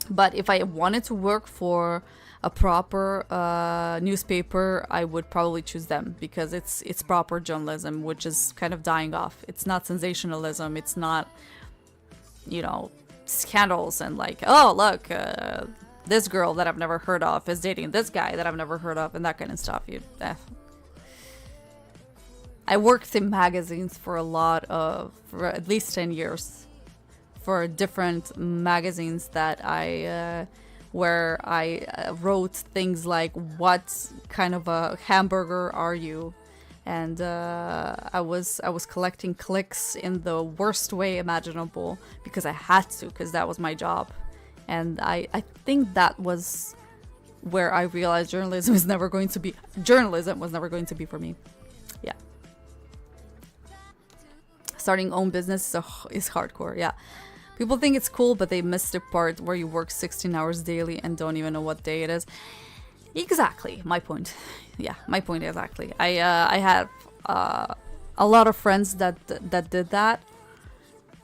But if I wanted to work for a proper newspaper, I would probably choose them, because it's proper journalism, which is kind of dying off. It's not sensationalism. It's not, scandals and like, oh look, this girl that I've never heard of is dating this guy that I've never heard of, and that kind of stuff. I worked in magazines for at least 10 years, for different magazines that where I wrote things like, what kind of a hamburger are you? And I was collecting clicks in the worst way imaginable because I had to, because that was my job. And I think that was where I realized journalism was never going to be for me. Yeah. Starting own business is hardcore, yeah. People think it's cool, but they miss the part where you work 16 hours daily and don't even know what day it is. Exactly, my point. Yeah, my point exactly. I had a lot of friends that did that.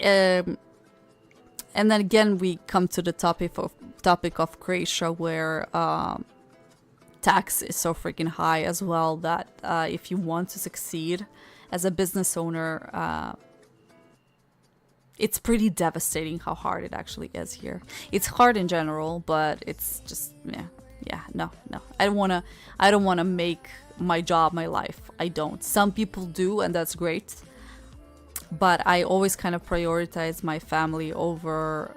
And then again, we come to the topic of Croatia, where tax is so freaking high as well that if you want to succeed as a business owner, it's pretty devastating how hard it actually is here. It's hard in general, but it's just no. I don't wanna make my job my life. I don't. Some people do, and that's great. But I always kind of prioritize my family over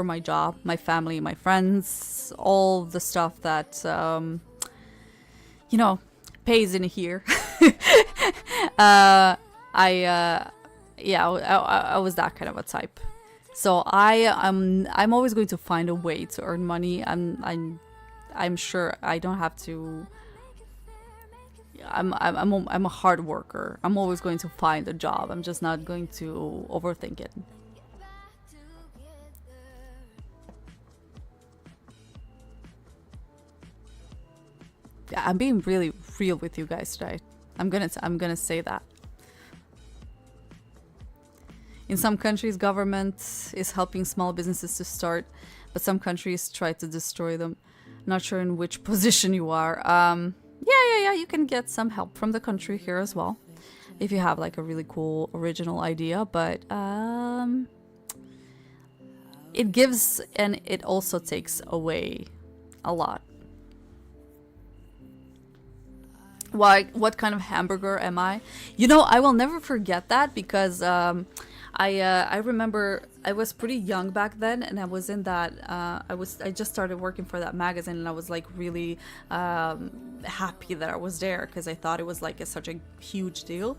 my job, my family, my friends, all the stuff that pays in here. I was that kind of a type. So I'm always going to find a way to earn money. I'm sure I don't have to. I'm a hard worker. I'm always going to find a job. I'm just not going to overthink it. Yeah, I'm being really real with you guys today. I'm gonna say that. In some countries, government is helping small businesses to start, but some countries try to destroy them. Not sure in which position you are. Yeah, you can get some help from the country here as well, if you have like a really cool original idea, but it gives and it also takes away a lot. What kind of hamburger am I? I will never forget that, because I remember I was pretty young back then, and I was in that I just started working for that magazine, and I was like really happy that I was there, because I thought it was like such a huge deal.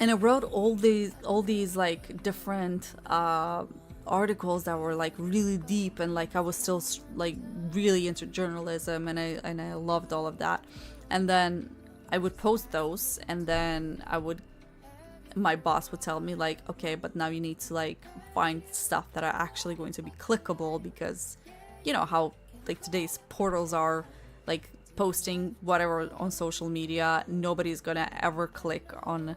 And I wrote all these like different articles that were like really deep, and like I was still like really into journalism, and I loved all of that. And then I would post those, and then my boss would tell me like, okay, but now you need to like find stuff that are actually going to be clickable, because you know how like today's portals are, like posting whatever on social media, nobody's gonna ever click on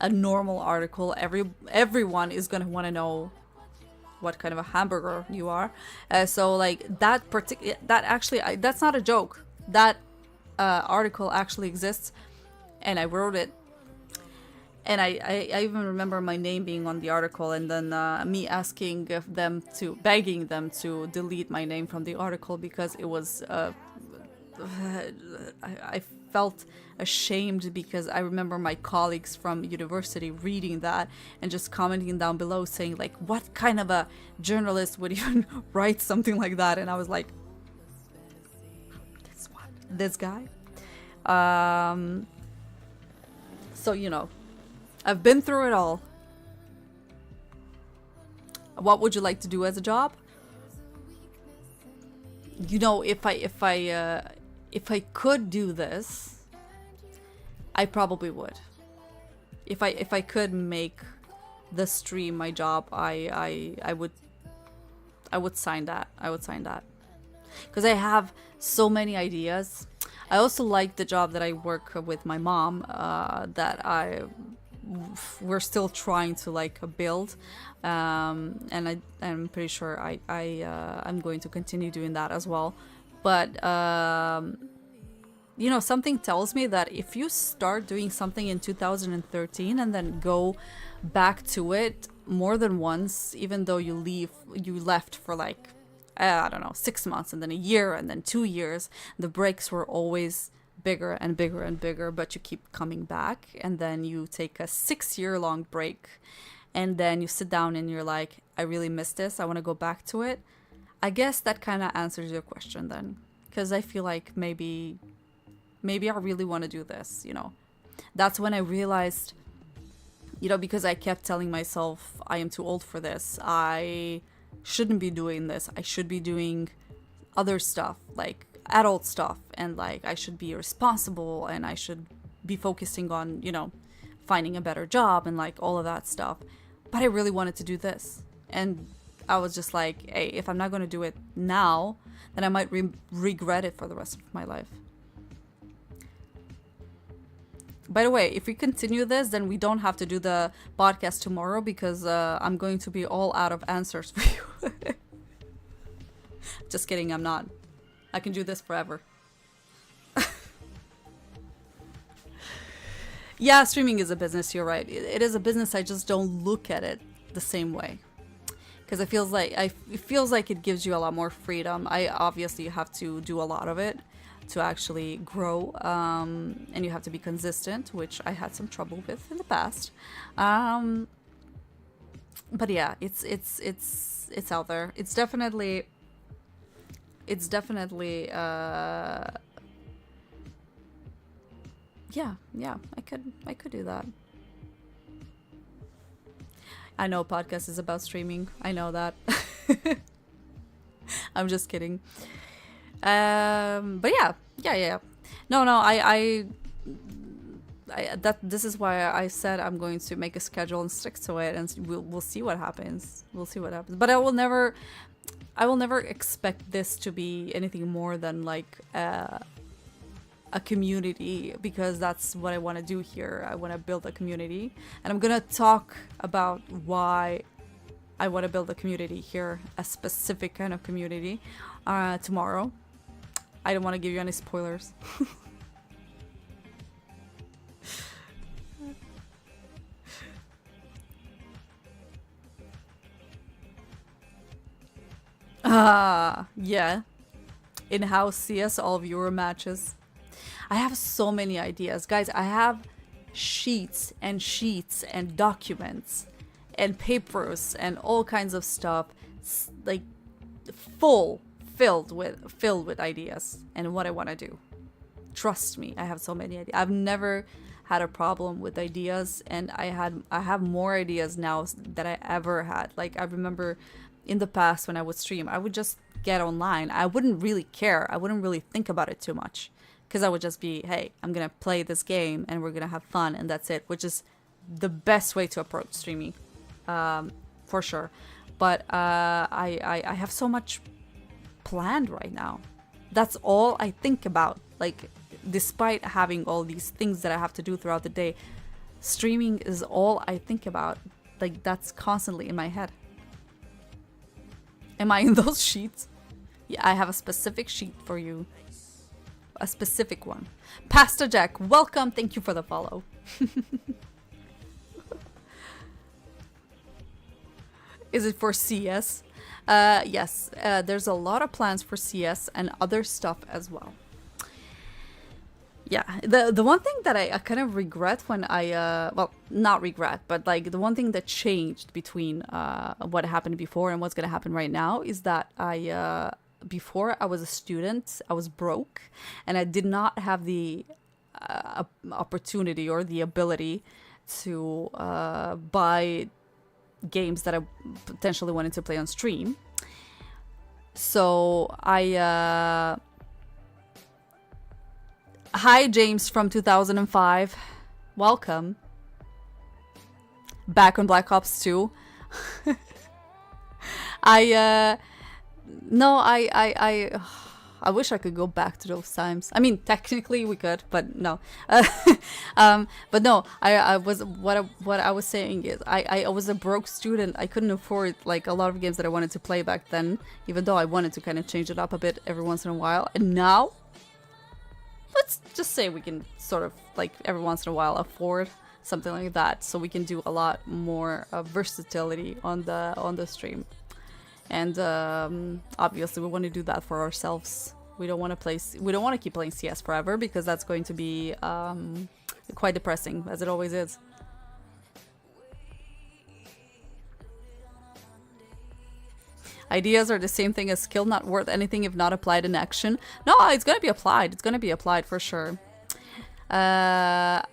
a normal article. Everyone is gonna want to know what kind of a hamburger you are. So like that's not a joke. That article actually exists, and I wrote it. And I even remember my name being on the article, and then me begging them to delete my name from the article, because it was, I felt ashamed, because I remember my colleagues from university reading that and just commenting down below saying like, what kind of a journalist would even write something like that? And I was like, this guy. So I've been through it all. What would you like to do as a job? If I could do this, I probably would. If I could make the stream my job, I would sign that. I would sign that. Because I have so many ideas. I also like the job that I work with my mom, that we're still trying to like build, and I'm pretty sure I'm going to continue doing that as well. But something tells me that if you start doing something in 2013 and then go back to it more than once, even though you left for like, I don't know, 6 months and then a year and then 2 years, the breaks were always bigger and bigger and bigger, but you keep coming back, and then you take a 6-year long break, and then you sit down and you're like, I really miss this, I want to go back to it. I guess that kind of answers your question then, because I feel like maybe I really want to do this, you know. That's when I realized, you know, because I kept telling myself I am too old for this, I shouldn't be doing this, I should be doing other stuff, like adult stuff, and like I should be responsible and I should be focusing on, you know, finding a better job and like all of that stuff. But I really wanted to do this, and I was just like, hey, if I'm not going to do it now, then I might regret it for the rest of my life. By the way, if we continue this, then we don't have to do the podcast tomorrow, because I'm going to be all out of answers for you. Just kidding, I'm not. I can do this forever. Yeah, streaming is a business, you're right. It is a business, I just don't look at it the same way. Because it feels like it gives you a lot more freedom. Obviously you have to do a lot of it to actually grow, and you have to be consistent, which I had some trouble with in the past. But yeah, it's out there. It's definitely yeah, I could do that. I know podcast is about streaming. I know that. I'm just kidding. But yeah. No, this is why I said I'm going to make a schedule and stick to it, and we'll see what happens. But I will never expect this to be anything more than like a community, because that's what I want to do here. I want to build a community, and I'm gonna talk about why I want to build a community here, a specific kind of community, tomorrow. I don't want to give you any spoilers. Yeah. In-house CS, all viewer matches. I have so many ideas. Guys, I have sheets and documents and papers and all kinds of stuff, like filled with ideas and what I want to do. Trust me, I have so many ideas. I've never had a problem with ideas, and I have more ideas now than I ever had. Like, I remember in the past when I would stream, I would just get online. I wouldn't really care. I wouldn't really think about it too much, because I would just be, hey, I'm gonna play this game and we're gonna have fun, and that's it, which is the best way to approach streaming, for sure. But I have so much planned right now. That's all I think about. Like, despite having all these things that I have to do throughout the day, streaming is all I think about. Like, that's constantly in my head. Am I in those sheets? Yeah, I have a specific sheet for you. A specific one. Pastor Jack, welcome. Thank you for the follow. Is it for CS? Yes, there's a lot of plans for CS and other stuff as well. Yeah, the one thing that I kind of regret when I, well, not regret, but like the one thing that changed between what happened before and what's going to happen right now is that before I was a student, I was broke, and I did not have the opportunity or the ability to buy games that I potentially wanted to play on stream. So I hi James from 2005, welcome back on Black Ops 2. I wish I could go back to those times. I mean, technically we could, but no. But no, I was what I was saying is I was a broke student. I couldn't afford like a lot of games that I wanted to play back then, even though I wanted to kind of change it up a bit every once in a while. And now, let's just say we can sort of like every once in a while afford something like that, so we can do a lot more versatility on the stream. And obviously, we want to do that for ourselves. We don't want to keep playing CS forever, because that's going to be quite depressing, as it always is. Ideas are the same thing as skill, not worth anything if not applied in action. No, it's gonna be applied. It's gonna be applied for sure. You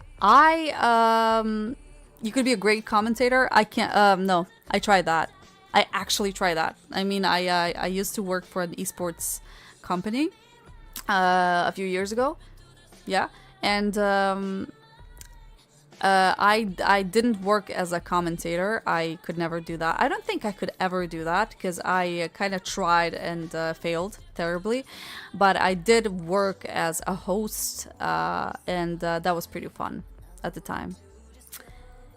could be a great commentator. I can't. No, I tried that. I actually tried that. I mean, I used to work for an esports company a few years ago. Yeah, and I didn't work as a commentator. I could never do that. I don't think I could ever do that, because I kind of tried and failed terribly. But I did work as a host, and that was pretty fun at the time.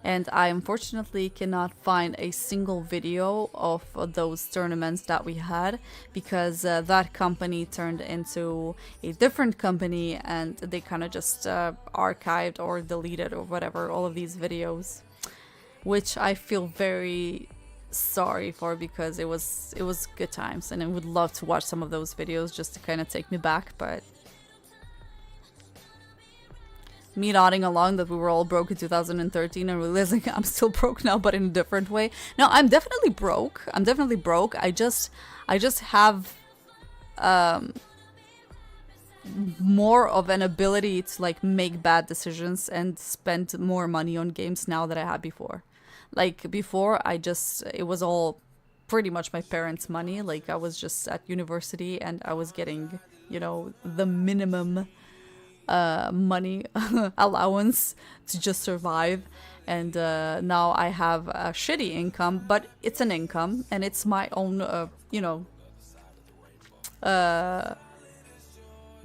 And I unfortunately cannot find a single video of those tournaments that we had, because that company turned into a different company, and they kind of just archived or deleted or whatever all of these videos, which I feel very sorry for, because it was good times, and I would love to watch some of those videos just to kind of take me back. But me nodding along that we were all broke in 2013 and realizing I'm still broke now, but in a different way. No, I'm definitely broke. I just have more of an ability to like make bad decisions and spend more money on games now than I had before. Like before, it was all pretty much my parents' money. Like I was just at university and I was getting, the minimum money allowance to just survive. And now I have a shitty income, but it's an income and it's my own,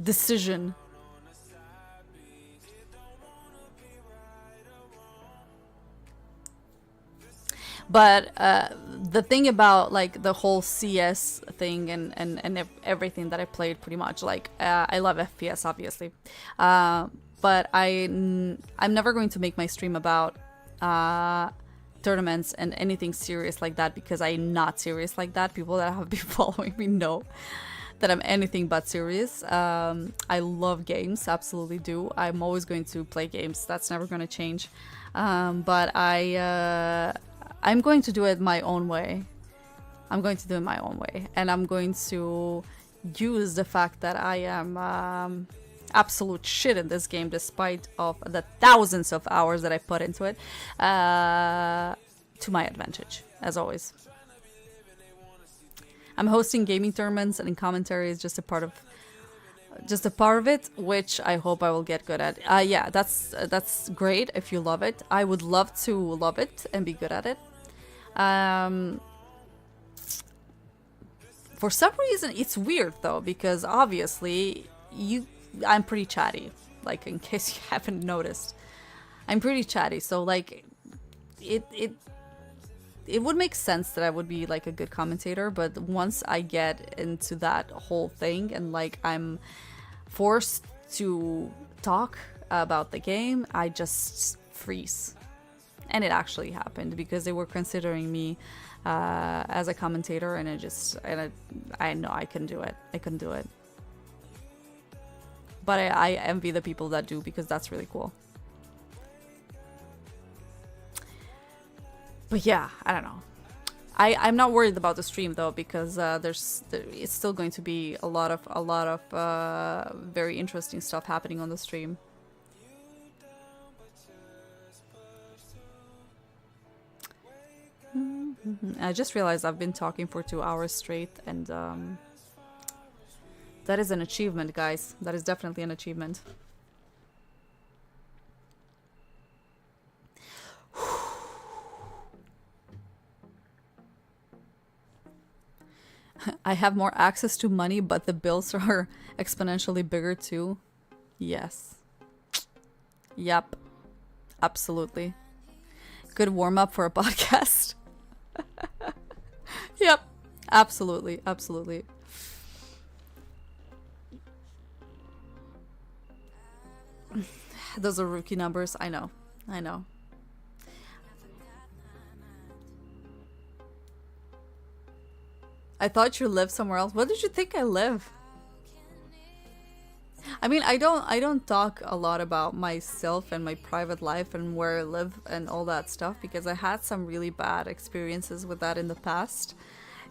decision. But the thing about like the whole CS thing and everything that I played, pretty much, like I love FPS obviously, but I'm never going to make my stream about tournaments and anything serious like that, because I'm not serious like that. People that have been following me know that I'm anything but serious. I love games, absolutely do. I'm always going to play games. That's never going to change. But I'm going to do it my own way. And I'm going to use the fact that I am absolute shit in this game, despite of the thousands of hours that I put into it, to my advantage, as always. I'm hosting gaming tournaments, and commentary is just a part of it, which I hope I will get good at. Yeah, that's great if you love it. I would love to love it and be good at it. For some reason, it's weird though, because obviously I'm pretty chatty. Like, in case you haven't noticed, I'm pretty chatty. So like, it would make sense that I would be like a good commentator, but once I get into that whole thing and like I'm forced to talk about the game, I just freeze. And it actually happened, because they were considering me as a commentator, and I know I couldn't do it. But I envy the people that do, because that's really cool. But yeah, I don't know. I'm not worried about the stream though, because it's still going to be a lot of very interesting stuff happening on the stream. I just realized I've been talking for 2 hours straight, and that is an achievement, guys. That is definitely an achievement. I have more access to money, but the bills are exponentially bigger too. Yes. Yep. Absolutely. Good warm-up for a podcast. Yep. Absolutely. Those are rookie numbers. I know. I thought you lived somewhere else. Where did you think I live? I mean, I don't talk a lot about myself and my private life and where I live and all that stuff because I had some really bad experiences with that in the past.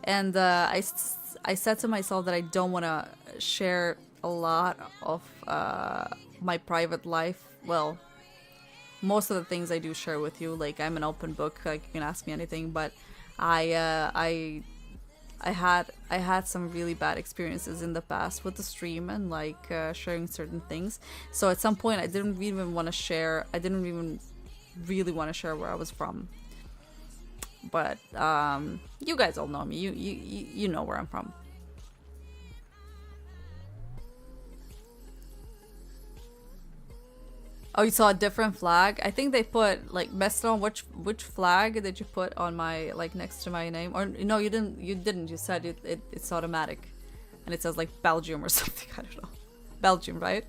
And I said to myself that I don't want to share a lot of my private life. Well, most of the things I do share with you, like I'm an open book, like you can ask me anything, but I had some really bad experiences in the past with the stream and like sharing certain things. So at some point I didn't even want to share. I didn't even really want to share where I was from. But you guys all know me. You know where I'm from. Oh, you saw a different flag? I think they put like Meston. Which flag did you put on my like next to my name? Or no, you didn't. You didn't. You said it's automatic, and it says like Belgium or something. I don't know. Belgium, right?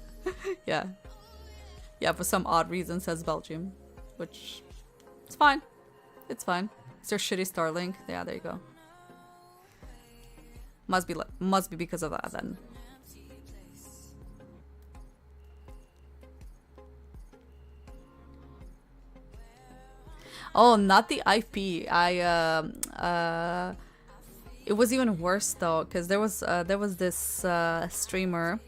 Yeah. Yeah. For some odd reason, it says Belgium, which it's fine. It's fine. It's your shitty Starlink. Yeah, there you go. Must be because of that then. Oh, not the IP. It was even worse though, because there was this streamer.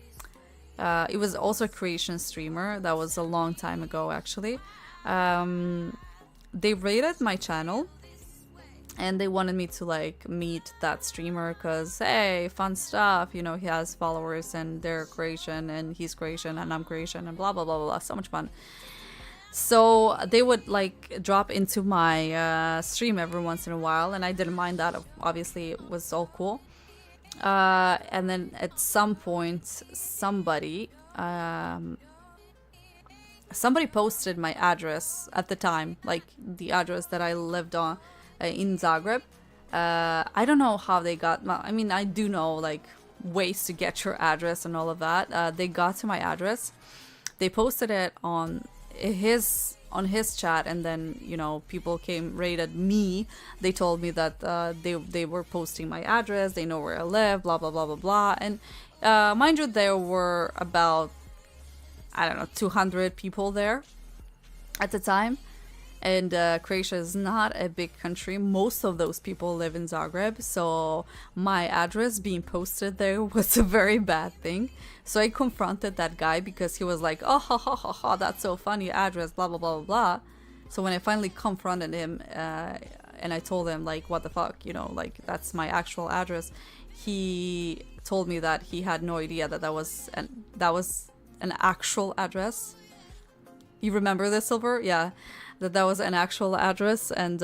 It was also a creation streamer. That was a long time ago, actually. They raided my channel, and they wanted me to like meet that streamer because hey, fun stuff. You know, he has followers and they're creation, and he's creation, and I'm creation, and blah blah blah blah blah. So much fun. So they would like drop into my stream every once in a while, and I didn't mind that. Obviously, it was all cool. And then at some point, somebody posted my address at the time, like the address that I lived on in Zagreb. I don't know how they got. Well, I mean, I do know like ways to get your address and all of that. They got to my address. They posted it on his chat, and then you know people raided me. They told me that they were posting my address, they know where I live, blah blah blah blah blah. And mind you, there were about, I don't know, 200 people there at the time. And Croatia is not a big country. Most of those people live in Zagreb, so my address being posted there was a very bad thing. So I confronted that guy because he was like, oh, ha, ha, ha, ha, that's so funny, address, blah, blah, blah, blah, blah. So when I finally confronted him and I told him, like, what the fuck, you know, like, that's my actual address, he told me that he had no idea that that was an actual address. You remember this, Silver? Yeah. That was an actual address, and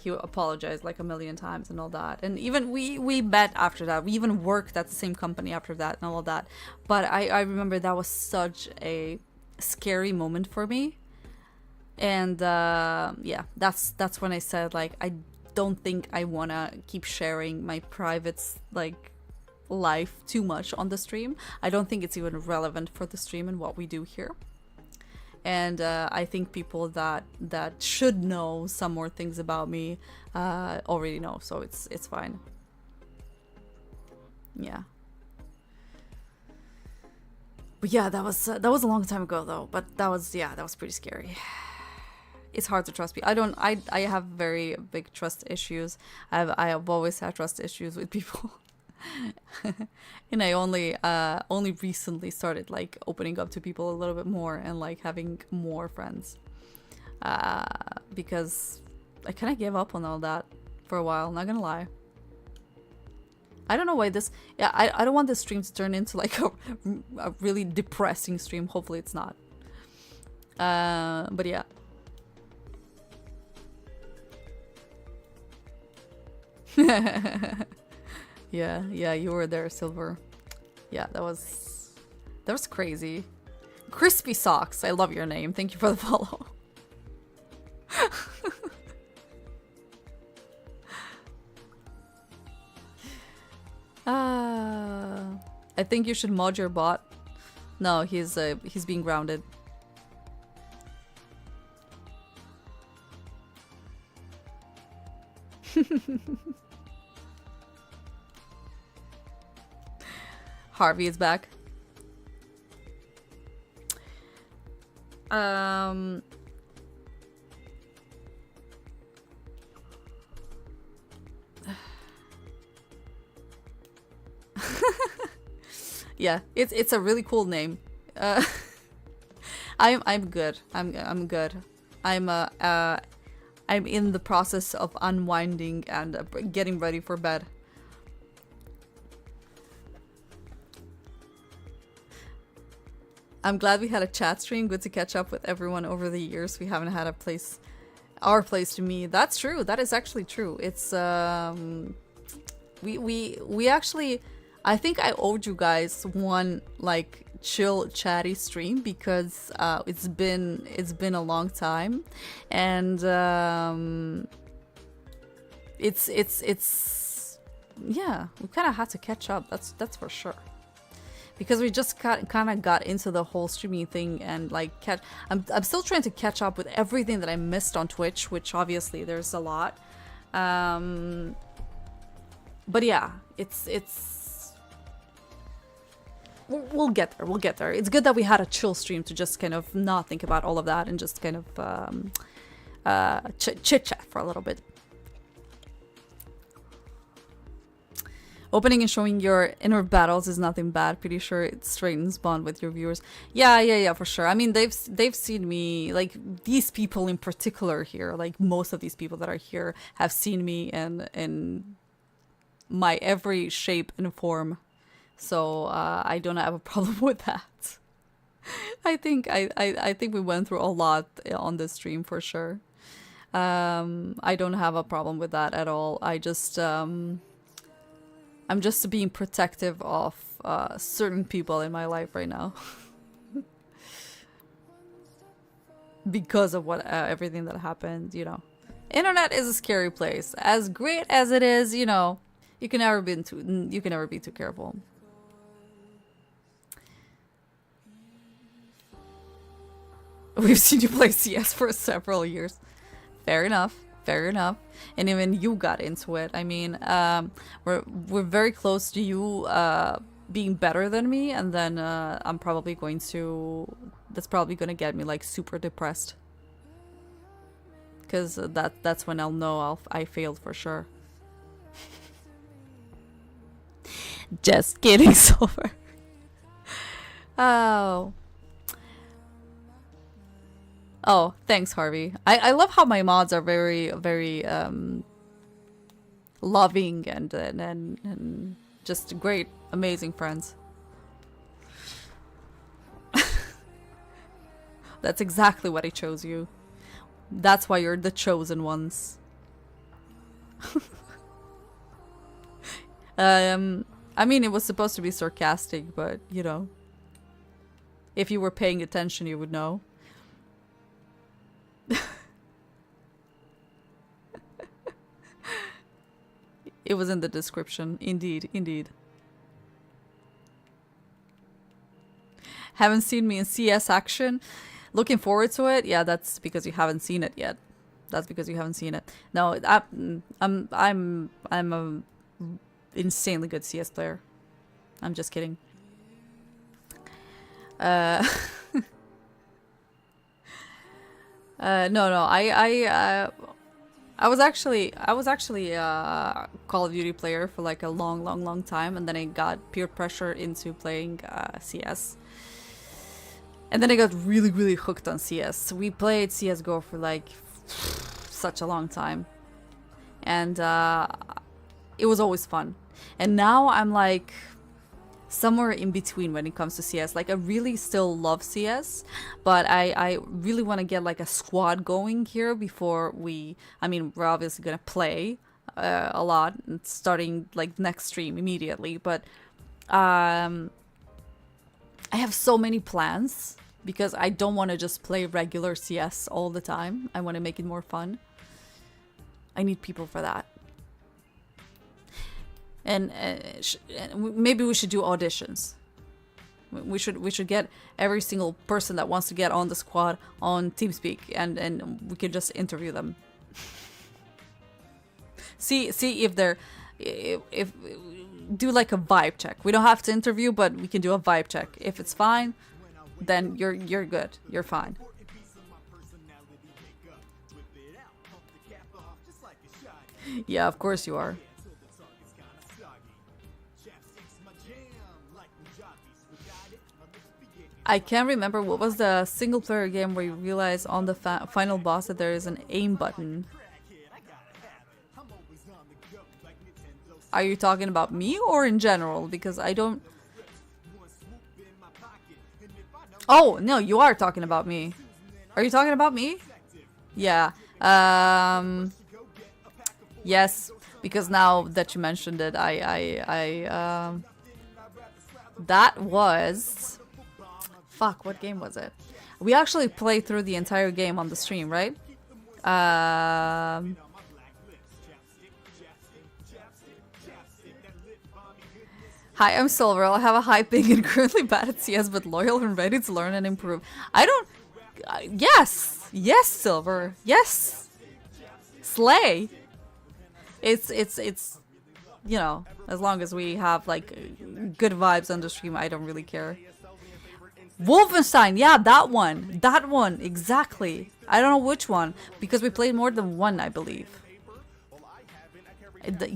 he apologized like a million times and all that. And even we met after that. We even worked at the same company after that and all of that. But I remember that was such a scary moment for me. And yeah, that's when I said, like, I don't think I want to keep sharing my private like life too much on the stream. I don't think it's even relevant for the stream and what we do here. And I think people that should know some more things about me already know, so it's fine. Yeah. But yeah, that was a long time ago though. But that was pretty scary. It's hard to trust people. I have very big trust issues. I have always had trust issues with people. And I only recently started like opening up to people a little bit more and like having more friends, because I kind of gave up on all that for a while, not gonna lie. I don't know why this, yeah, I don't want this stream to turn into like a really depressing stream. Hopefully it's not. But yeah. Yeah, you were there, Silver. Yeah, that was crazy. Crispy Socks, I love your name. Thank you for the follow. I think you should mod your bot. No, he's being grounded. Harvey is back. Um, yeah, it's a really cool name. I'm good. I'm good. I'm in the process of unwinding and getting ready for bed. I'm glad we had a chat stream. Good to catch up with everyone over the years. We haven't had our place to meet. That's true. That is actually true. It's we actually, I think I owed you guys one like chill chatty stream because it's been a long time, and it's yeah, we kind of had to catch up. That's for sure. Because we just kind of got into the whole streaming thing and like I'm still trying to catch up with everything that I missed on Twitch, which obviously there's a lot. But yeah, it's we'll get there. We'll get there. It's good that we had a chill stream to just kind of not think about all of that and just kind of chit chat for a little bit. Opening and showing your inner battles is nothing bad. Pretty sure it straightens bond with your viewers. Yeah, for sure. I mean, they've seen me, like these people in particular here, like most of these people that are here have seen me in my every shape and form. So I don't have a problem with that. I think we went through a lot on this stream for sure. I don't have a problem with that at all. I'm just being protective of certain people in my life right now. Because of what everything that happened, you know. Internet is a scary place. As great as it is, you know, you can never be too careful. We've seen you play CS for several years. Fair enough. Fair enough. And even you got into it. I mean, we're very close to you being better than me, and then I'm probably going to... That's probably going to get me like super depressed. Because that's when I'll know I failed for sure. Just kidding, Silver. Oh. Oh, thanks, Harvey. I love how my mods are very, very loving and just great, amazing friends. That's exactly what I chose you. That's why you're the chosen ones. I mean, it was supposed to be sarcastic, but, you know, if you were paying attention, you would know. It was in the description. Indeed, indeed. Haven't seen me in CS action. Looking forward to it. Yeah, that's because you haven't seen it yet. That's because you haven't seen it. No, I'm a insanely good CS player. I'm just kidding. No. I was actually a Call of Duty player for like a long time, and then I got peer pressure into playing CS. And then I got really hooked on CS. We played CSGO for like such a long time. And it was always fun. And now I'm like somewhere in between when it comes to CS. Like I really still love CS, but I really want to get like a squad going here before we're obviously gonna play a lot, starting like next stream immediately, but I have so many plans because I don't want to just play regular CS all the time. I want to make it more fun. I need people for that. And maybe we should do auditions. We should get every single person that wants to get on the squad on TeamSpeak, and we can just interview them. see if do like a vibe check. We don't have to interview, but we can do a vibe check. If it's fine, then you're good. You're fine. Yeah, of course you are. I can't remember what was the single player game where you realize on the final boss that there is an aim button. Are you talking about me or in general? Because I don't... Oh, no, you are talking about me. Are you talking about me? Yeah. Yes, because now that you mentioned it, that was... Fuck, what game was it? We actually played through the entire game on the stream, right? Hi, I'm Silver. I have a high ping and currently bad at CS, but loyal and ready to learn and improve. I don't... yes! Yes, Silver. Yes! Slay! It's, you know, as long as we have, like, good vibes on the stream, I don't really care. Wolfenstein, yeah, that one, exactly. I don't know which one, because we played more than one, I believe.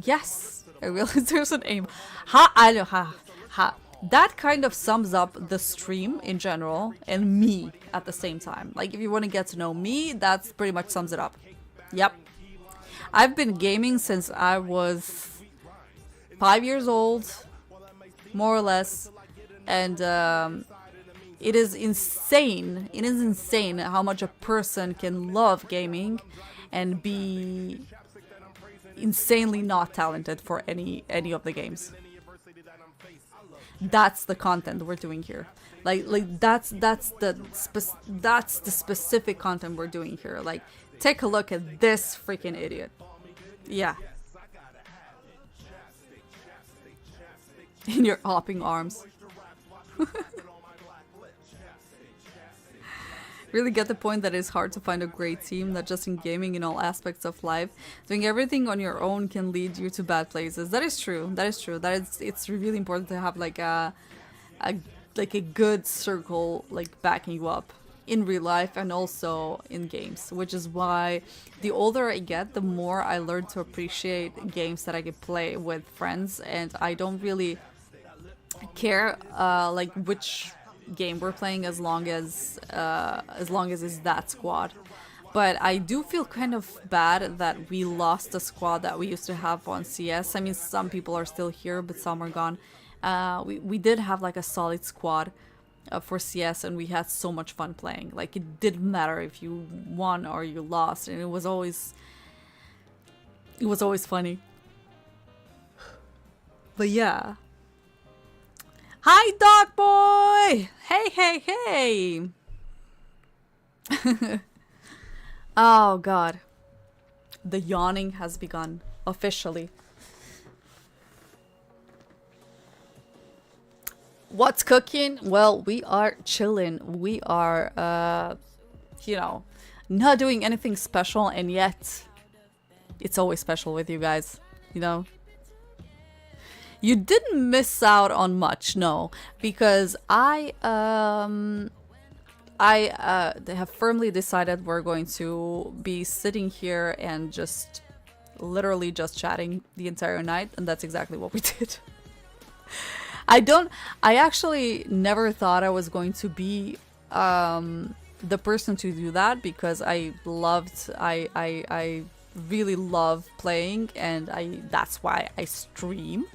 Yes, I realize there's an aim. That kind of sums up the stream in general and me at the same time. Like, if you want to get to know me, that's pretty much sums it up. Yep. I've been gaming since I was 5 years old, more or less, and it is insane. It is insane how much a person can love gaming and be insanely not talented for any of the games. That's the content we're doing here. Like that's the specific content we're doing here. Like, take a look at this freaking idiot. Yeah. In your hopping arms. Really get the point that it's hard to find a great team, not just in gaming, in all aspects of life. Doing everything on your own can lead you to bad places. That is true. That is true. It's really important to have like a good circle like backing you up in real life and also in games, which is why the older I get, the more I learn to appreciate games that I can play with friends, and I don't really care like which game we're playing as long as it's that squad. But I do feel kind of bad that we lost the squad that we used to have on CS. I mean, some people are still here, but some are gone. We did have like a solid squad for CS, and we had so much fun playing. Like, it didn't matter if you won or you lost, and it was always funny. But yeah. Hi, dog boy! Hey! Oh god. The yawning has begun, officially. What's cooking? Well, we are chilling. We are, you know, not doing anything special, and yet it's always special with you guys, you know? You didn't miss out on much, no, because I have firmly decided we're going to be sitting here and just literally just chatting the entire night, and that's exactly what we did. I actually never thought I was going to be the person to do that, because I really love playing, and that's why I stream.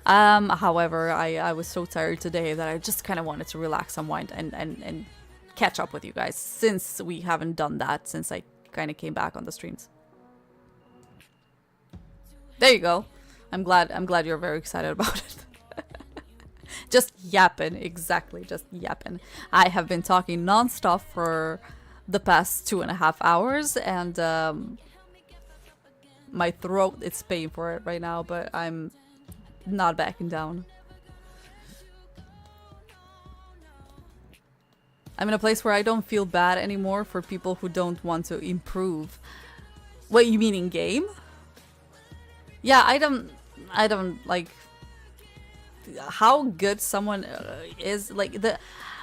However, I was so tired today that I just kind of wanted to relax, unwind, and catch up with you guys, since we haven't done that since I kind of came back on the streams. There you go. I'm glad you're very excited about it. Just yapping, exactly, just yapping. I have been talking non-stop for the past 2.5 hours, and my throat is paying for it right now, but I'm not backing down. I'm in a place where I don't feel bad anymore for people who don't want to improve. What, you mean in game? Yeah, I don't like how good someone is. Like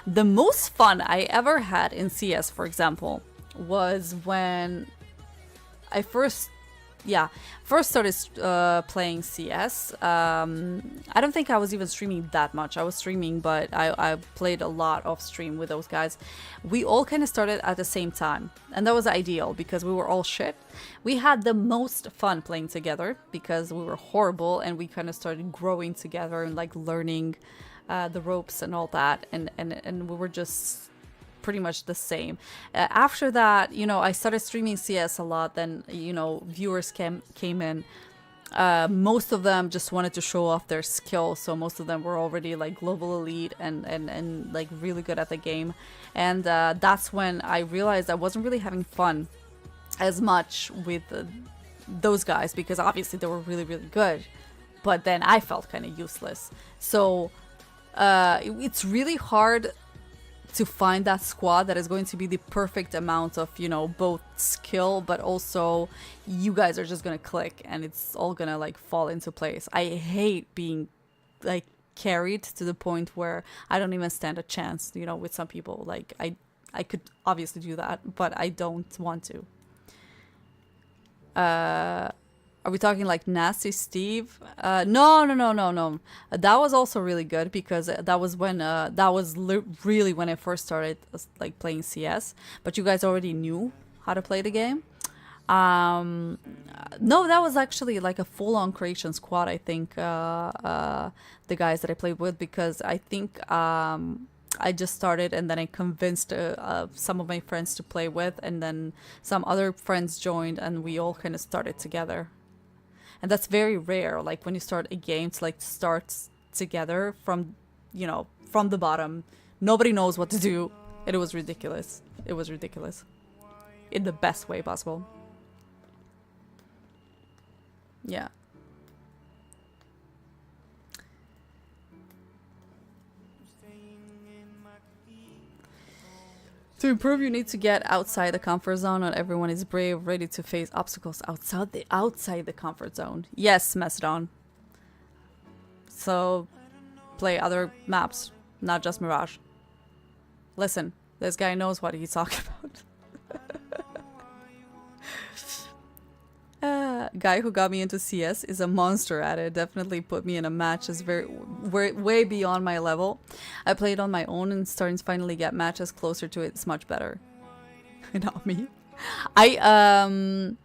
the most fun I ever had in CS, for example, was when I first started playing CS. I don't think I was even streaming that much. I was streaming, but I played a lot off stream with those guys. We all kind of started at the same time, and that was ideal because we were all shit. We had the most fun playing together because we were horrible, and we kind of started growing together and like learning the ropes and all that, and we were just pretty much the same. After that, you know, I started streaming CS a lot. Then, you know, viewers came in. Most of them just wanted to show off their skill, so most of them were already like global elite and like really good at the game. And that's when I realized I wasn't really having fun as much with those guys, because obviously they were really, really good, but then I felt kind of useless. So it's really hard to find that squad that is going to be the perfect amount of, you know, both skill, but also you guys are just gonna click and it's all gonna like fall into place. I hate being like carried to the point where I don't even stand a chance, you know, with some people. Like I could obviously do that, but I don't want to. Are we talking like Nasty Steve? No. That was also really good because that was when really when I first started like playing CS. But you guys already knew how to play the game. No, that was actually like a full-on creation squad. I think the guys that I played with, because I think I just started and then I convinced some of my friends to play with, and then some other friends joined, and we all kind of started together. And that's very rare, like when you start a game, to like start together from, you know, from the bottom. Nobody knows what to do. And it was ridiculous. It was ridiculous. In the best way possible. Yeah. To improve, you need to get outside the comfort zone. Not everyone is brave, ready to face obstacles outside the comfort zone. Yes, Macedon. So, play other maps, not just Mirage. Listen, this guy knows what he's talking about. Guy who got me into CS is a monster at it. Definitely put me in a match is way beyond my level. I played on my own and starting to finally get matches closer to it. It's much better. Not me. I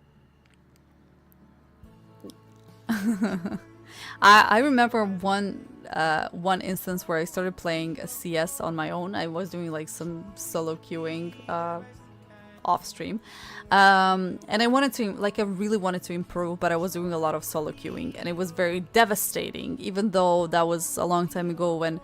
remember one instance where I started playing a CS on my own. I was doing like some solo queuing off stream, and I really wanted to improve, but I was doing a lot of solo queuing, and it was very devastating, even though that was a long time ago when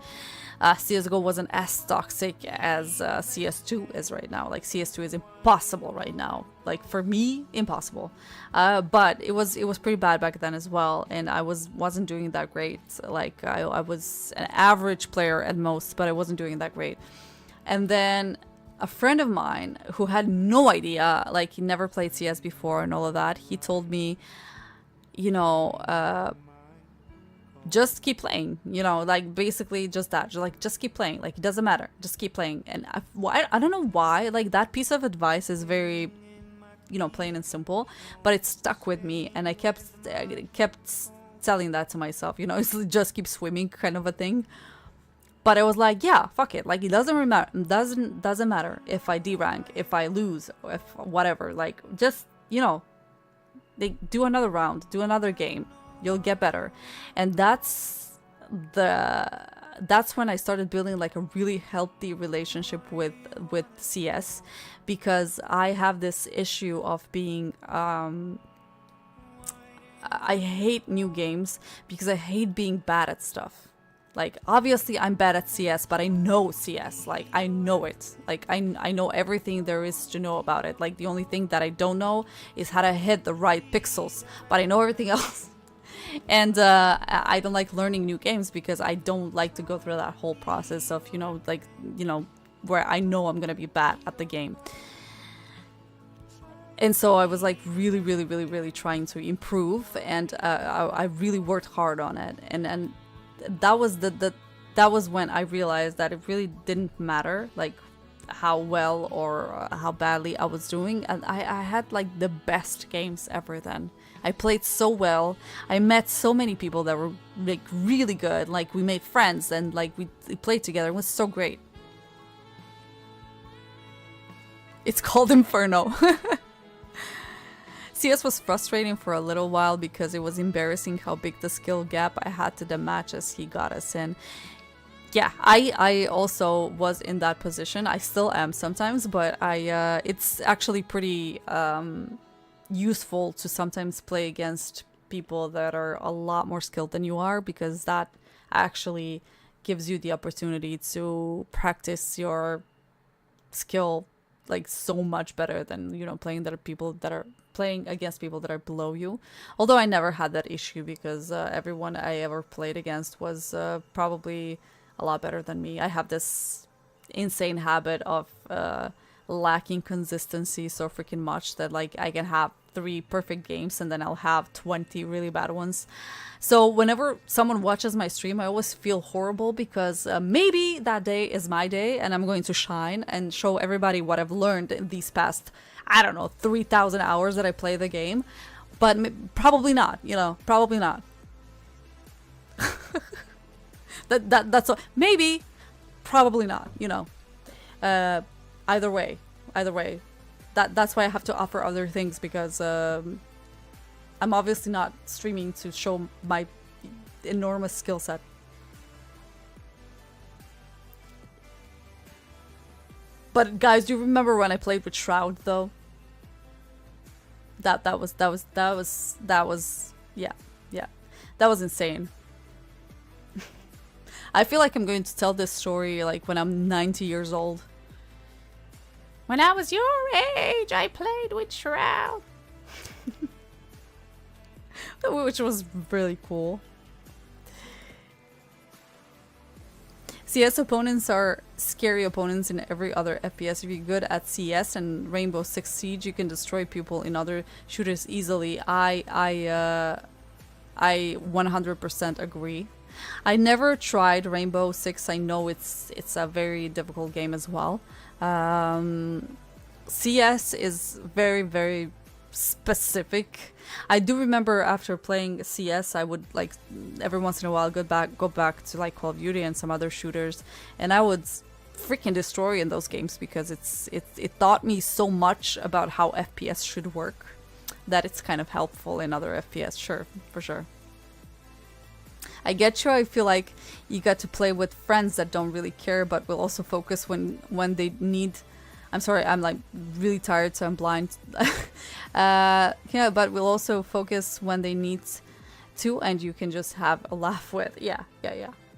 CSGO wasn't as toxic as CS2 is right now. Like CS2 is impossible right now, like for me, impossible. But it was pretty bad back then as well, and I wasn't doing that great. Like I was an average player at most, but I wasn't doing that great. And then a friend of mine who had no idea, like he never played CS before and all of that, he told me, you know, just keep playing, you know, like basically just that, just keep playing, like it doesn't matter, just keep playing. And I don't know why, like that piece of advice is very, you know, plain and simple, but it stuck with me, and I kept telling that to myself, you know, it's just keep swimming kind of a thing. But I was like, yeah, fuck it. Like, it doesn't matter if I D-rank, if I lose, if whatever. Like, just, you know, do another round, do another game. You'll get better. And that's when I started building like a really healthy relationship with CS, because I have this issue of being I hate new games because I hate being bad at stuff. Like, obviously I'm bad at CS, but I know CS. Like, I know it. Like, I know everything there is to know about it. Like, the only thing that I don't know is how to hit the right pixels, but I know everything else. And I don't like learning new games because I don't like to go through that whole process of, you know, like, you know, where I know I'm gonna be bad at the game. And so I was like really trying to improve, and I really worked hard on it. And that was that was when I realized that it really didn't matter like how well or how badly I was doing, and I had like the best games ever then. I played so well. I met so many people that were like really good. Like we made friends and like we played together. It was so great. It's called Inferno. CS was frustrating for a little while because it was embarrassing how big the skill gap I had to the matches he got us in. Yeah, I also was in that position. I still am sometimes, but it's actually pretty useful to sometimes play against people that are a lot more skilled than you are, because that actually gives you the opportunity to practice your skill like so much better than, you know, playing against people that are below you. Although I never had that issue because everyone I ever played against was probably a lot better than me. I have this insane habit of lacking consistency so freaking much that like I can have 3 perfect games and then I'll have 20 really bad ones. So whenever someone watches my stream, I always feel horrible because maybe that day is my day and I'm going to shine and show everybody what I've learned in these past, I don't know, 3,000 hours that I play the game. But probably not, you know, probably not. That's all. Maybe, probably not, you know. Either way. That's why I have to offer other things, because I'm obviously not streaming to show my enormous skill set. But guys, do you remember when I played with Shroud though? That was yeah. That was insane. I feel like I'm going to tell this story like when I'm 90 years old. When I was your age, I played with Shroud. Which was really cool. CS opponents are scary opponents in every other FPS. If you're good at CS and Rainbow Six Siege, you can destroy people in other shooters easily. I 100% agree. I never tried Rainbow Six. I know it's a very difficult game as well. CS is very, very specific. I do remember after playing CS, I would like every once in a while go back to like Call of Duty and some other shooters, and I would freaking destroy in those games because it taught me so much about how FPS should work that it's kind of helpful in other FPS. Sure, for sure. I get you. I feel like you got to play with friends that don't really care, but will also focus when they need. I'm sorry, I'm like really tired, so I'm blind. Yeah, but we'll also focus when they need to, and you can just have a laugh with. Yeah.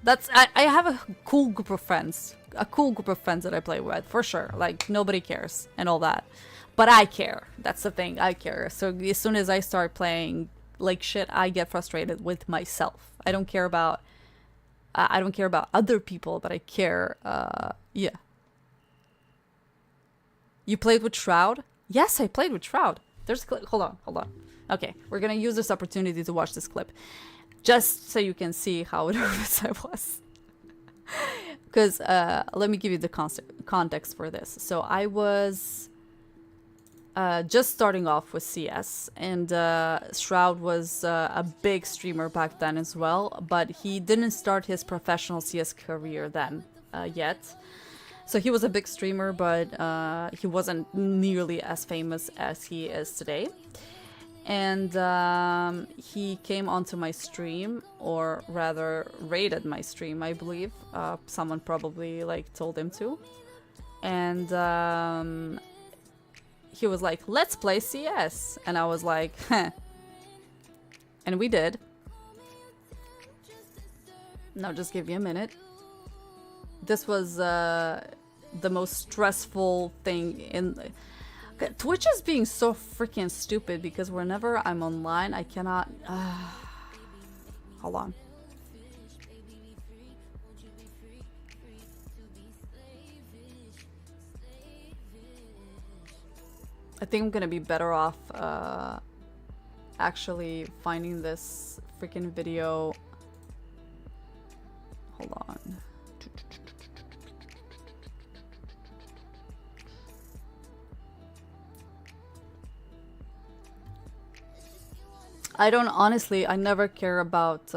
That's I have a cool group of friends, that I play with for sure. Like nobody cares and all that, but I care. That's the thing, I care. So as soon as I start playing like shit, I get frustrated with myself. I don't care about other people, but I care. Yeah. You played with Shroud? Yes, I played with Shroud. There's a clip. Hold on. Okay, we're gonna use this opportunity to watch this clip, just so you can see how nervous I was. Because let me give you the context for this. So I was just starting off with CS, and Shroud was a big streamer back then as well, but he didn't start his professional CS career then yet. So he was a big streamer, but he wasn't nearly as famous as he is today. And he came onto my stream, or rather raided my stream, I believe. Someone probably like told him to. And he was like, let's play CS. And I was like, huh. And we did. Now just give me a minute. This was the most stressful thing in... Twitch is being so freaking stupid because whenever I'm online, I cannot... Hold on. I think I'm gonna be better off actually finding this freaking video I don't honestly. I never care about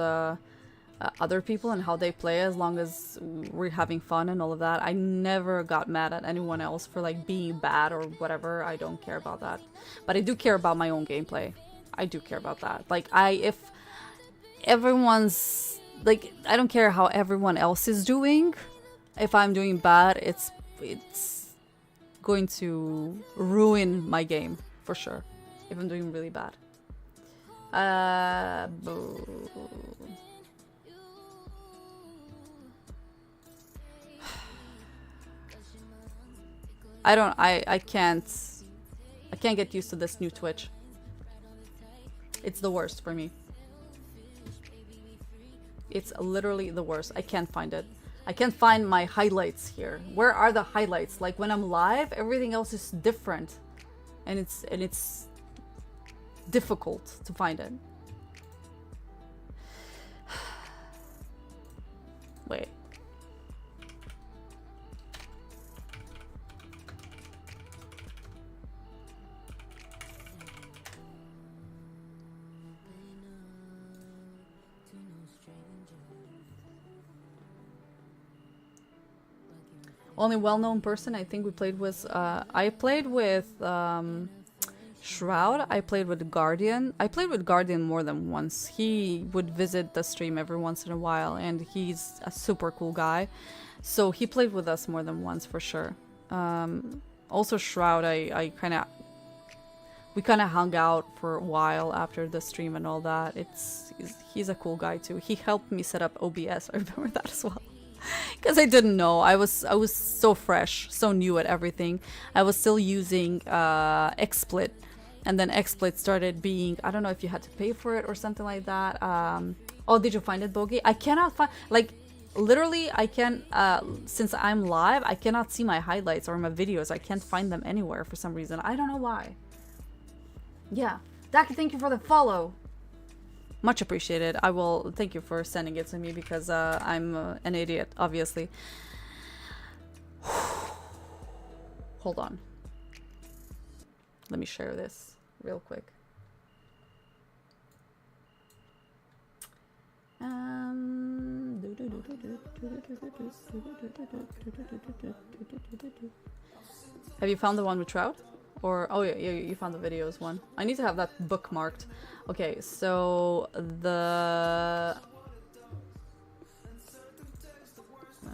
other people and how they play, as long as we're having fun and all of that. I never got mad at anyone else for like being bad or whatever. I don't care about that. But I do care about my own gameplay. I do care about that. Like if everyone's like, I don't care how everyone else is doing. If I'm doing bad, it's going to ruin my game for sure. If I'm doing really bad. I can't get used to this new Twitch. It's the worst for me. It's literally the worst. I can't find it. I can't find my highlights here. Where are the highlights? Like when I'm live, everything else is different. And it's difficult to find it. Wait. Only well-known person I think we played with, I played with Shroud, I played with Guardian. I played with Guardian more than once. He would visit the stream every once in a while, and he's a super cool guy. So he played with us more than once for sure. Also Shroud, we kind of hung out for a while after the stream and all that. He's a cool guy too. He helped me set up OBS, I remember that as well. Because I didn't know. I was so fresh, so new at everything. I was still using XSplit, and then XSplit started being, I don't know if you had to pay for it or something like that. Oh, did you find it, Bogey? I cannot find, like, literally I can, since I'm live, I cannot see my highlights or my videos. I can't find them anywhere for some reason. I don't know why. Yeah. Daki, thank you for the follow. Much appreciated. I will thank you for sending it to me, because I'm an idiot, obviously. Hold on. Let me share this real quick. Have you found the one with Trout? Or, oh yeah, you found the videos one. I need to have that bookmarked. Okay, so let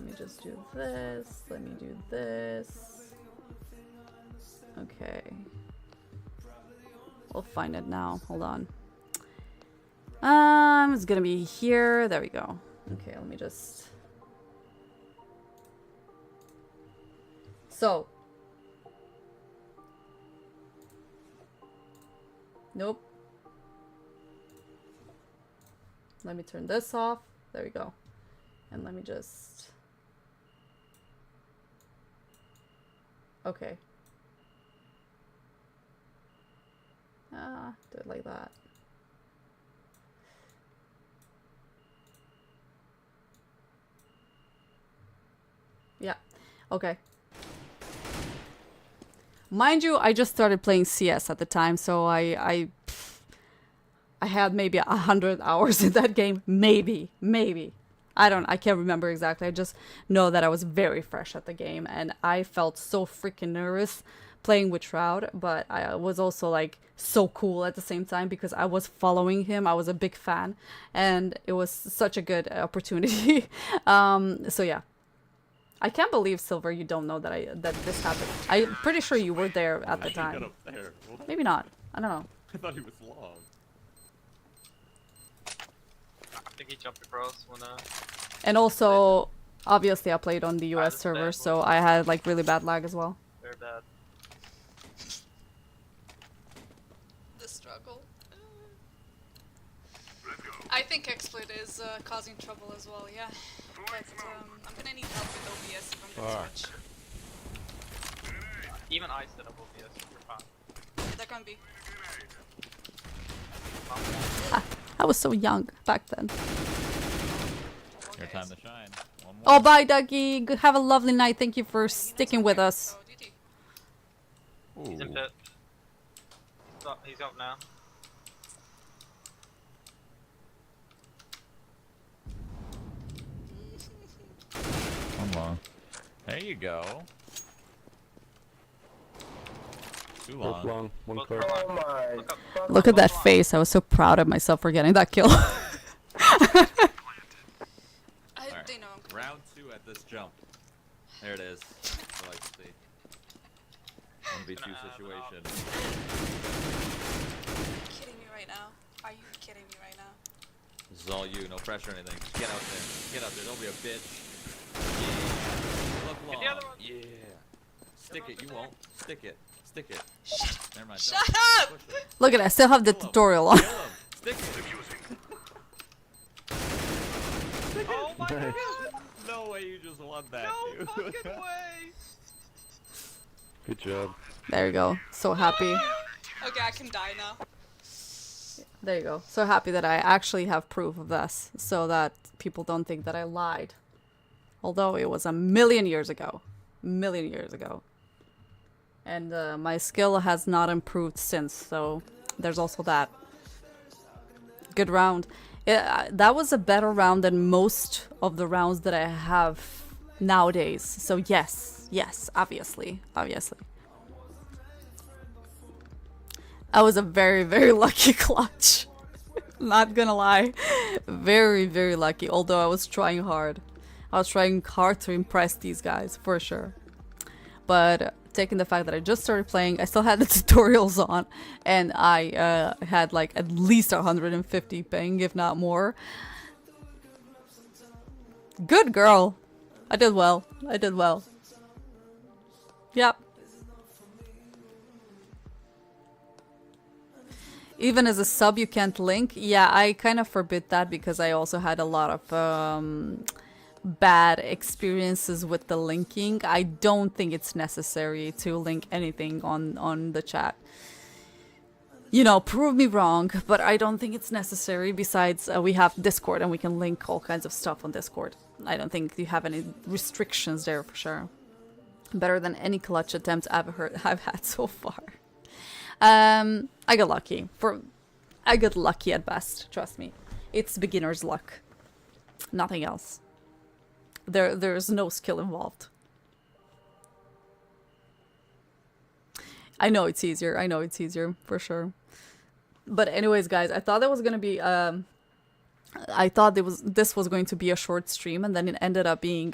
me just do this. Let me do this. Okay. We'll find it now. Hold on. It's gonna be here. There we go. Okay, let me just. So. Nope. Let me turn this off. There we go. And let me just... Okay. Do it like that. Yeah. Okay. Mind you, I just started playing CS at the time, so I had maybe 100 hours in that game. Maybe. I can't remember exactly. I just know that I was very fresh at the game, and I felt so freaking nervous playing with Shroud, but I was also like so cool at the same time because I was following him. I was a big fan, and it was such a good opportunity. So yeah. I can't believe, Silver, you don't know that this happened. I'm pretty sure you were there at the time. Maybe not. I don't know. I thought he was long. I think he jumped across when And also, obviously I played on the US server, so I had like really bad lag as well. Very bad. The struggle. I think XSplit is causing trouble as well, yeah. But I'm gonna need help with OBS if I'm gonna switch. Even I set up OBS, you're fine. That can be. I was so young back then. Your time to shine. One more. Oh, bye, Dougie. Have a lovely night. Thank you for sticking with us. He's in pit. He's up now. you go. Too Both long. long, one Both close. long. Oh my. Look up. Look at that Both long. face. I was so proud of myself for getting that kill. Alright. They know. Round 2 at this jump. There it is. I like to see. 1v2 situation. Kidding me right now? Are you kidding me right now? This is all you, no pressure or anything. Just get out there. Get out there, don't be a bitch. Yeah. Look long. the other one. Yeah. Stick it, you won't. Stick it. Stick it. Never mind. Shut don't. up! Push it. Look at it. I still have the Kill him. tutorial on. Kill him. Stick it. Oh my god! No way you just won that, No dude. fucking way! Good job. There you go. So happy. Okay, I can die now. There you go. So happy that I actually have proof of this, so that people don't think that I lied. Although it was a million years ago. Million years ago. And my skill has not improved since, so there's also that. Good round. That was a better round than most of the rounds that I have nowadays. So yes, yes, obviously, obviously. I was a very, very lucky clutch. Not gonna lie. Very, very lucky, although I was trying hard. I was trying hard to impress these guys, for sure. But taking the fact that I just started playing, I still had the tutorials on, and I had like at least 150 ping, if not more. Good girl. I did well. I did well. Yep. Even as a sub, you can't link. Yeah, I kind of forbid that because I also had a lot of bad experiences with the linking. I don't think it's necessary to link anything on the chat. You know, prove me wrong, but I don't think it's necessary. Besides, we have Discord and we can link all kinds of stuff on Discord. I don't think you have any restrictions there for sure. Better than any clutch attempt I've had so far. I got lucky. I got lucky at best, trust me. It's beginner's luck. Nothing else. There's no skill involved. I know it's easier. I know it's easier for sure. But anyways, guys, I thought that was gonna be I thought this was going to be a short stream, and then it ended up being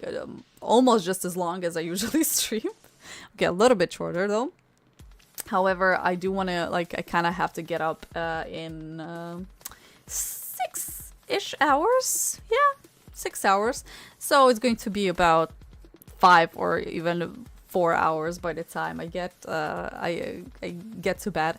almost just as long as I usually stream. Okay, a little bit shorter though. However, I do want to, like, I kind of have to get up in 6-ish hours. Yeah, 6 hours. So it's going to be about 5 or even 4 hours by the time I get I get to bed,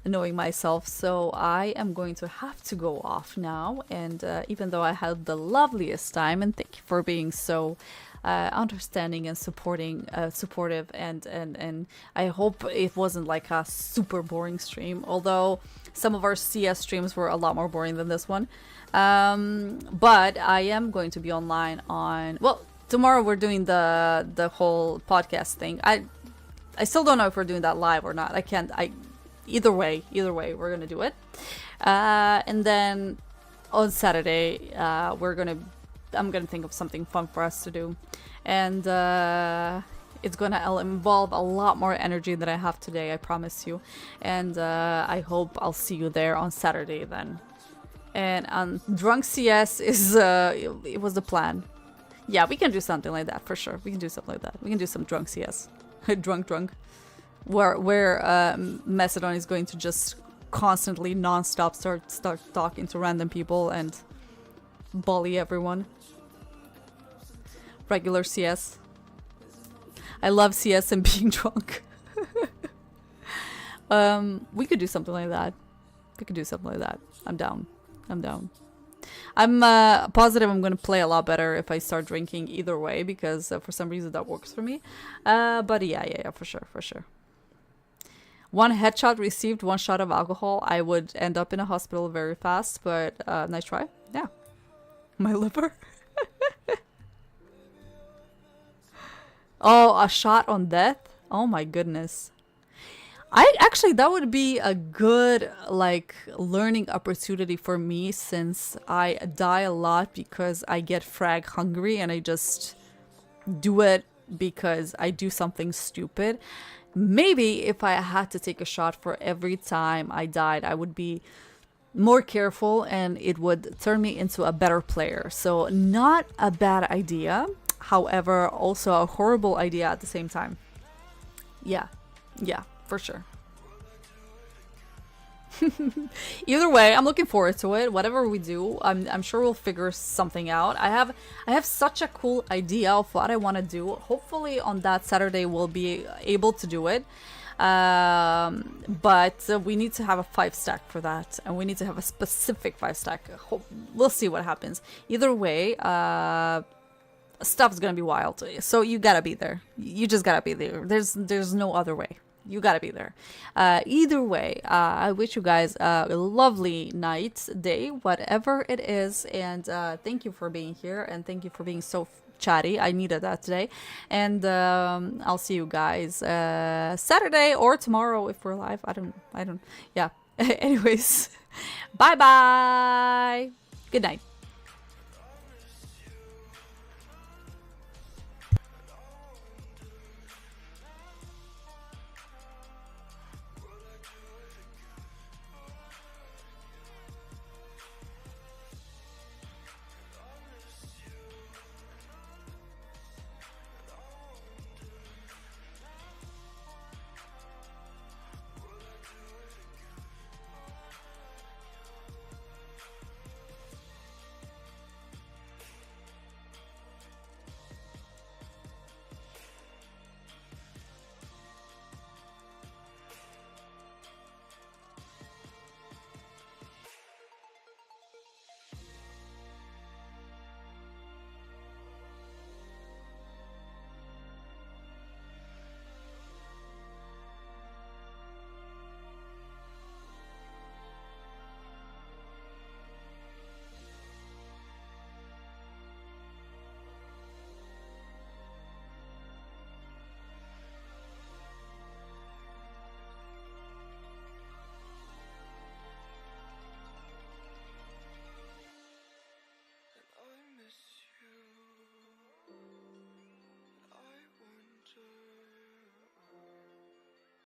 knowing myself. So I am going to have to go off now. And even though I had the loveliest time, and thank you for being so understanding and supportive, and I hope it wasn't like a super boring stream, although some of our CS streams were a lot more boring than this one. But I am going to be online on, well, tomorrow we're doing the whole podcast thing. I still don't know if we're doing that live or not. Either way we're gonna do it. And then on Saturday I'm gonna think of something fun for us to do, and it's gonna involve a lot more energy than I have today, I promise you. And I hope I'll see you there on Saturday then. And on Drunk CS it was the plan. Yeah, we can do something like that for sure. We can do something like that. We can do some Drunk CS. drunk where Macedon is going to just constantly non-stop start talking to random people and bully everyone. Regular CS. I love CS and being drunk. We could do something like that. I'm down. I'm positive I'm gonna play a lot better if I start drinking either way, because for some reason that works for me. But yeah, for sure. One headshot received, 1 shot of alcohol, I would end up in a hospital very fast, but nice try. Yeah. My liver. Oh, a shot on death? Oh my goodness. That would be a good, like, learning opportunity for me, since I die a lot because I get frag hungry and I just do it because I do something stupid. Maybe if I had to take a shot for every time I died, I would be more careful and it would turn me into a better player. So not a bad idea. However, also a horrible idea at the same time. Yeah, for sure. Either way, I'm looking forward to it. Whatever we do, I'm sure we'll figure something out. I have such a cool idea of what I want to do. Hopefully on that Saturday we'll be able to do it. But we need to have a 5-stack for that, and we need to have a specific 5-stack. We'll see what happens. Either way, stuff's gonna be wild. So you gotta be there. You just gotta be there. There's no other way. You gotta be there. Either way, I wish you guys a lovely night, day, whatever it is. And thank you for being here, and thank you for being so chatty. I needed that today. And I'll see you guys Saturday or tomorrow if we're live. I don't. Yeah. Anyways, bye bye. Good night.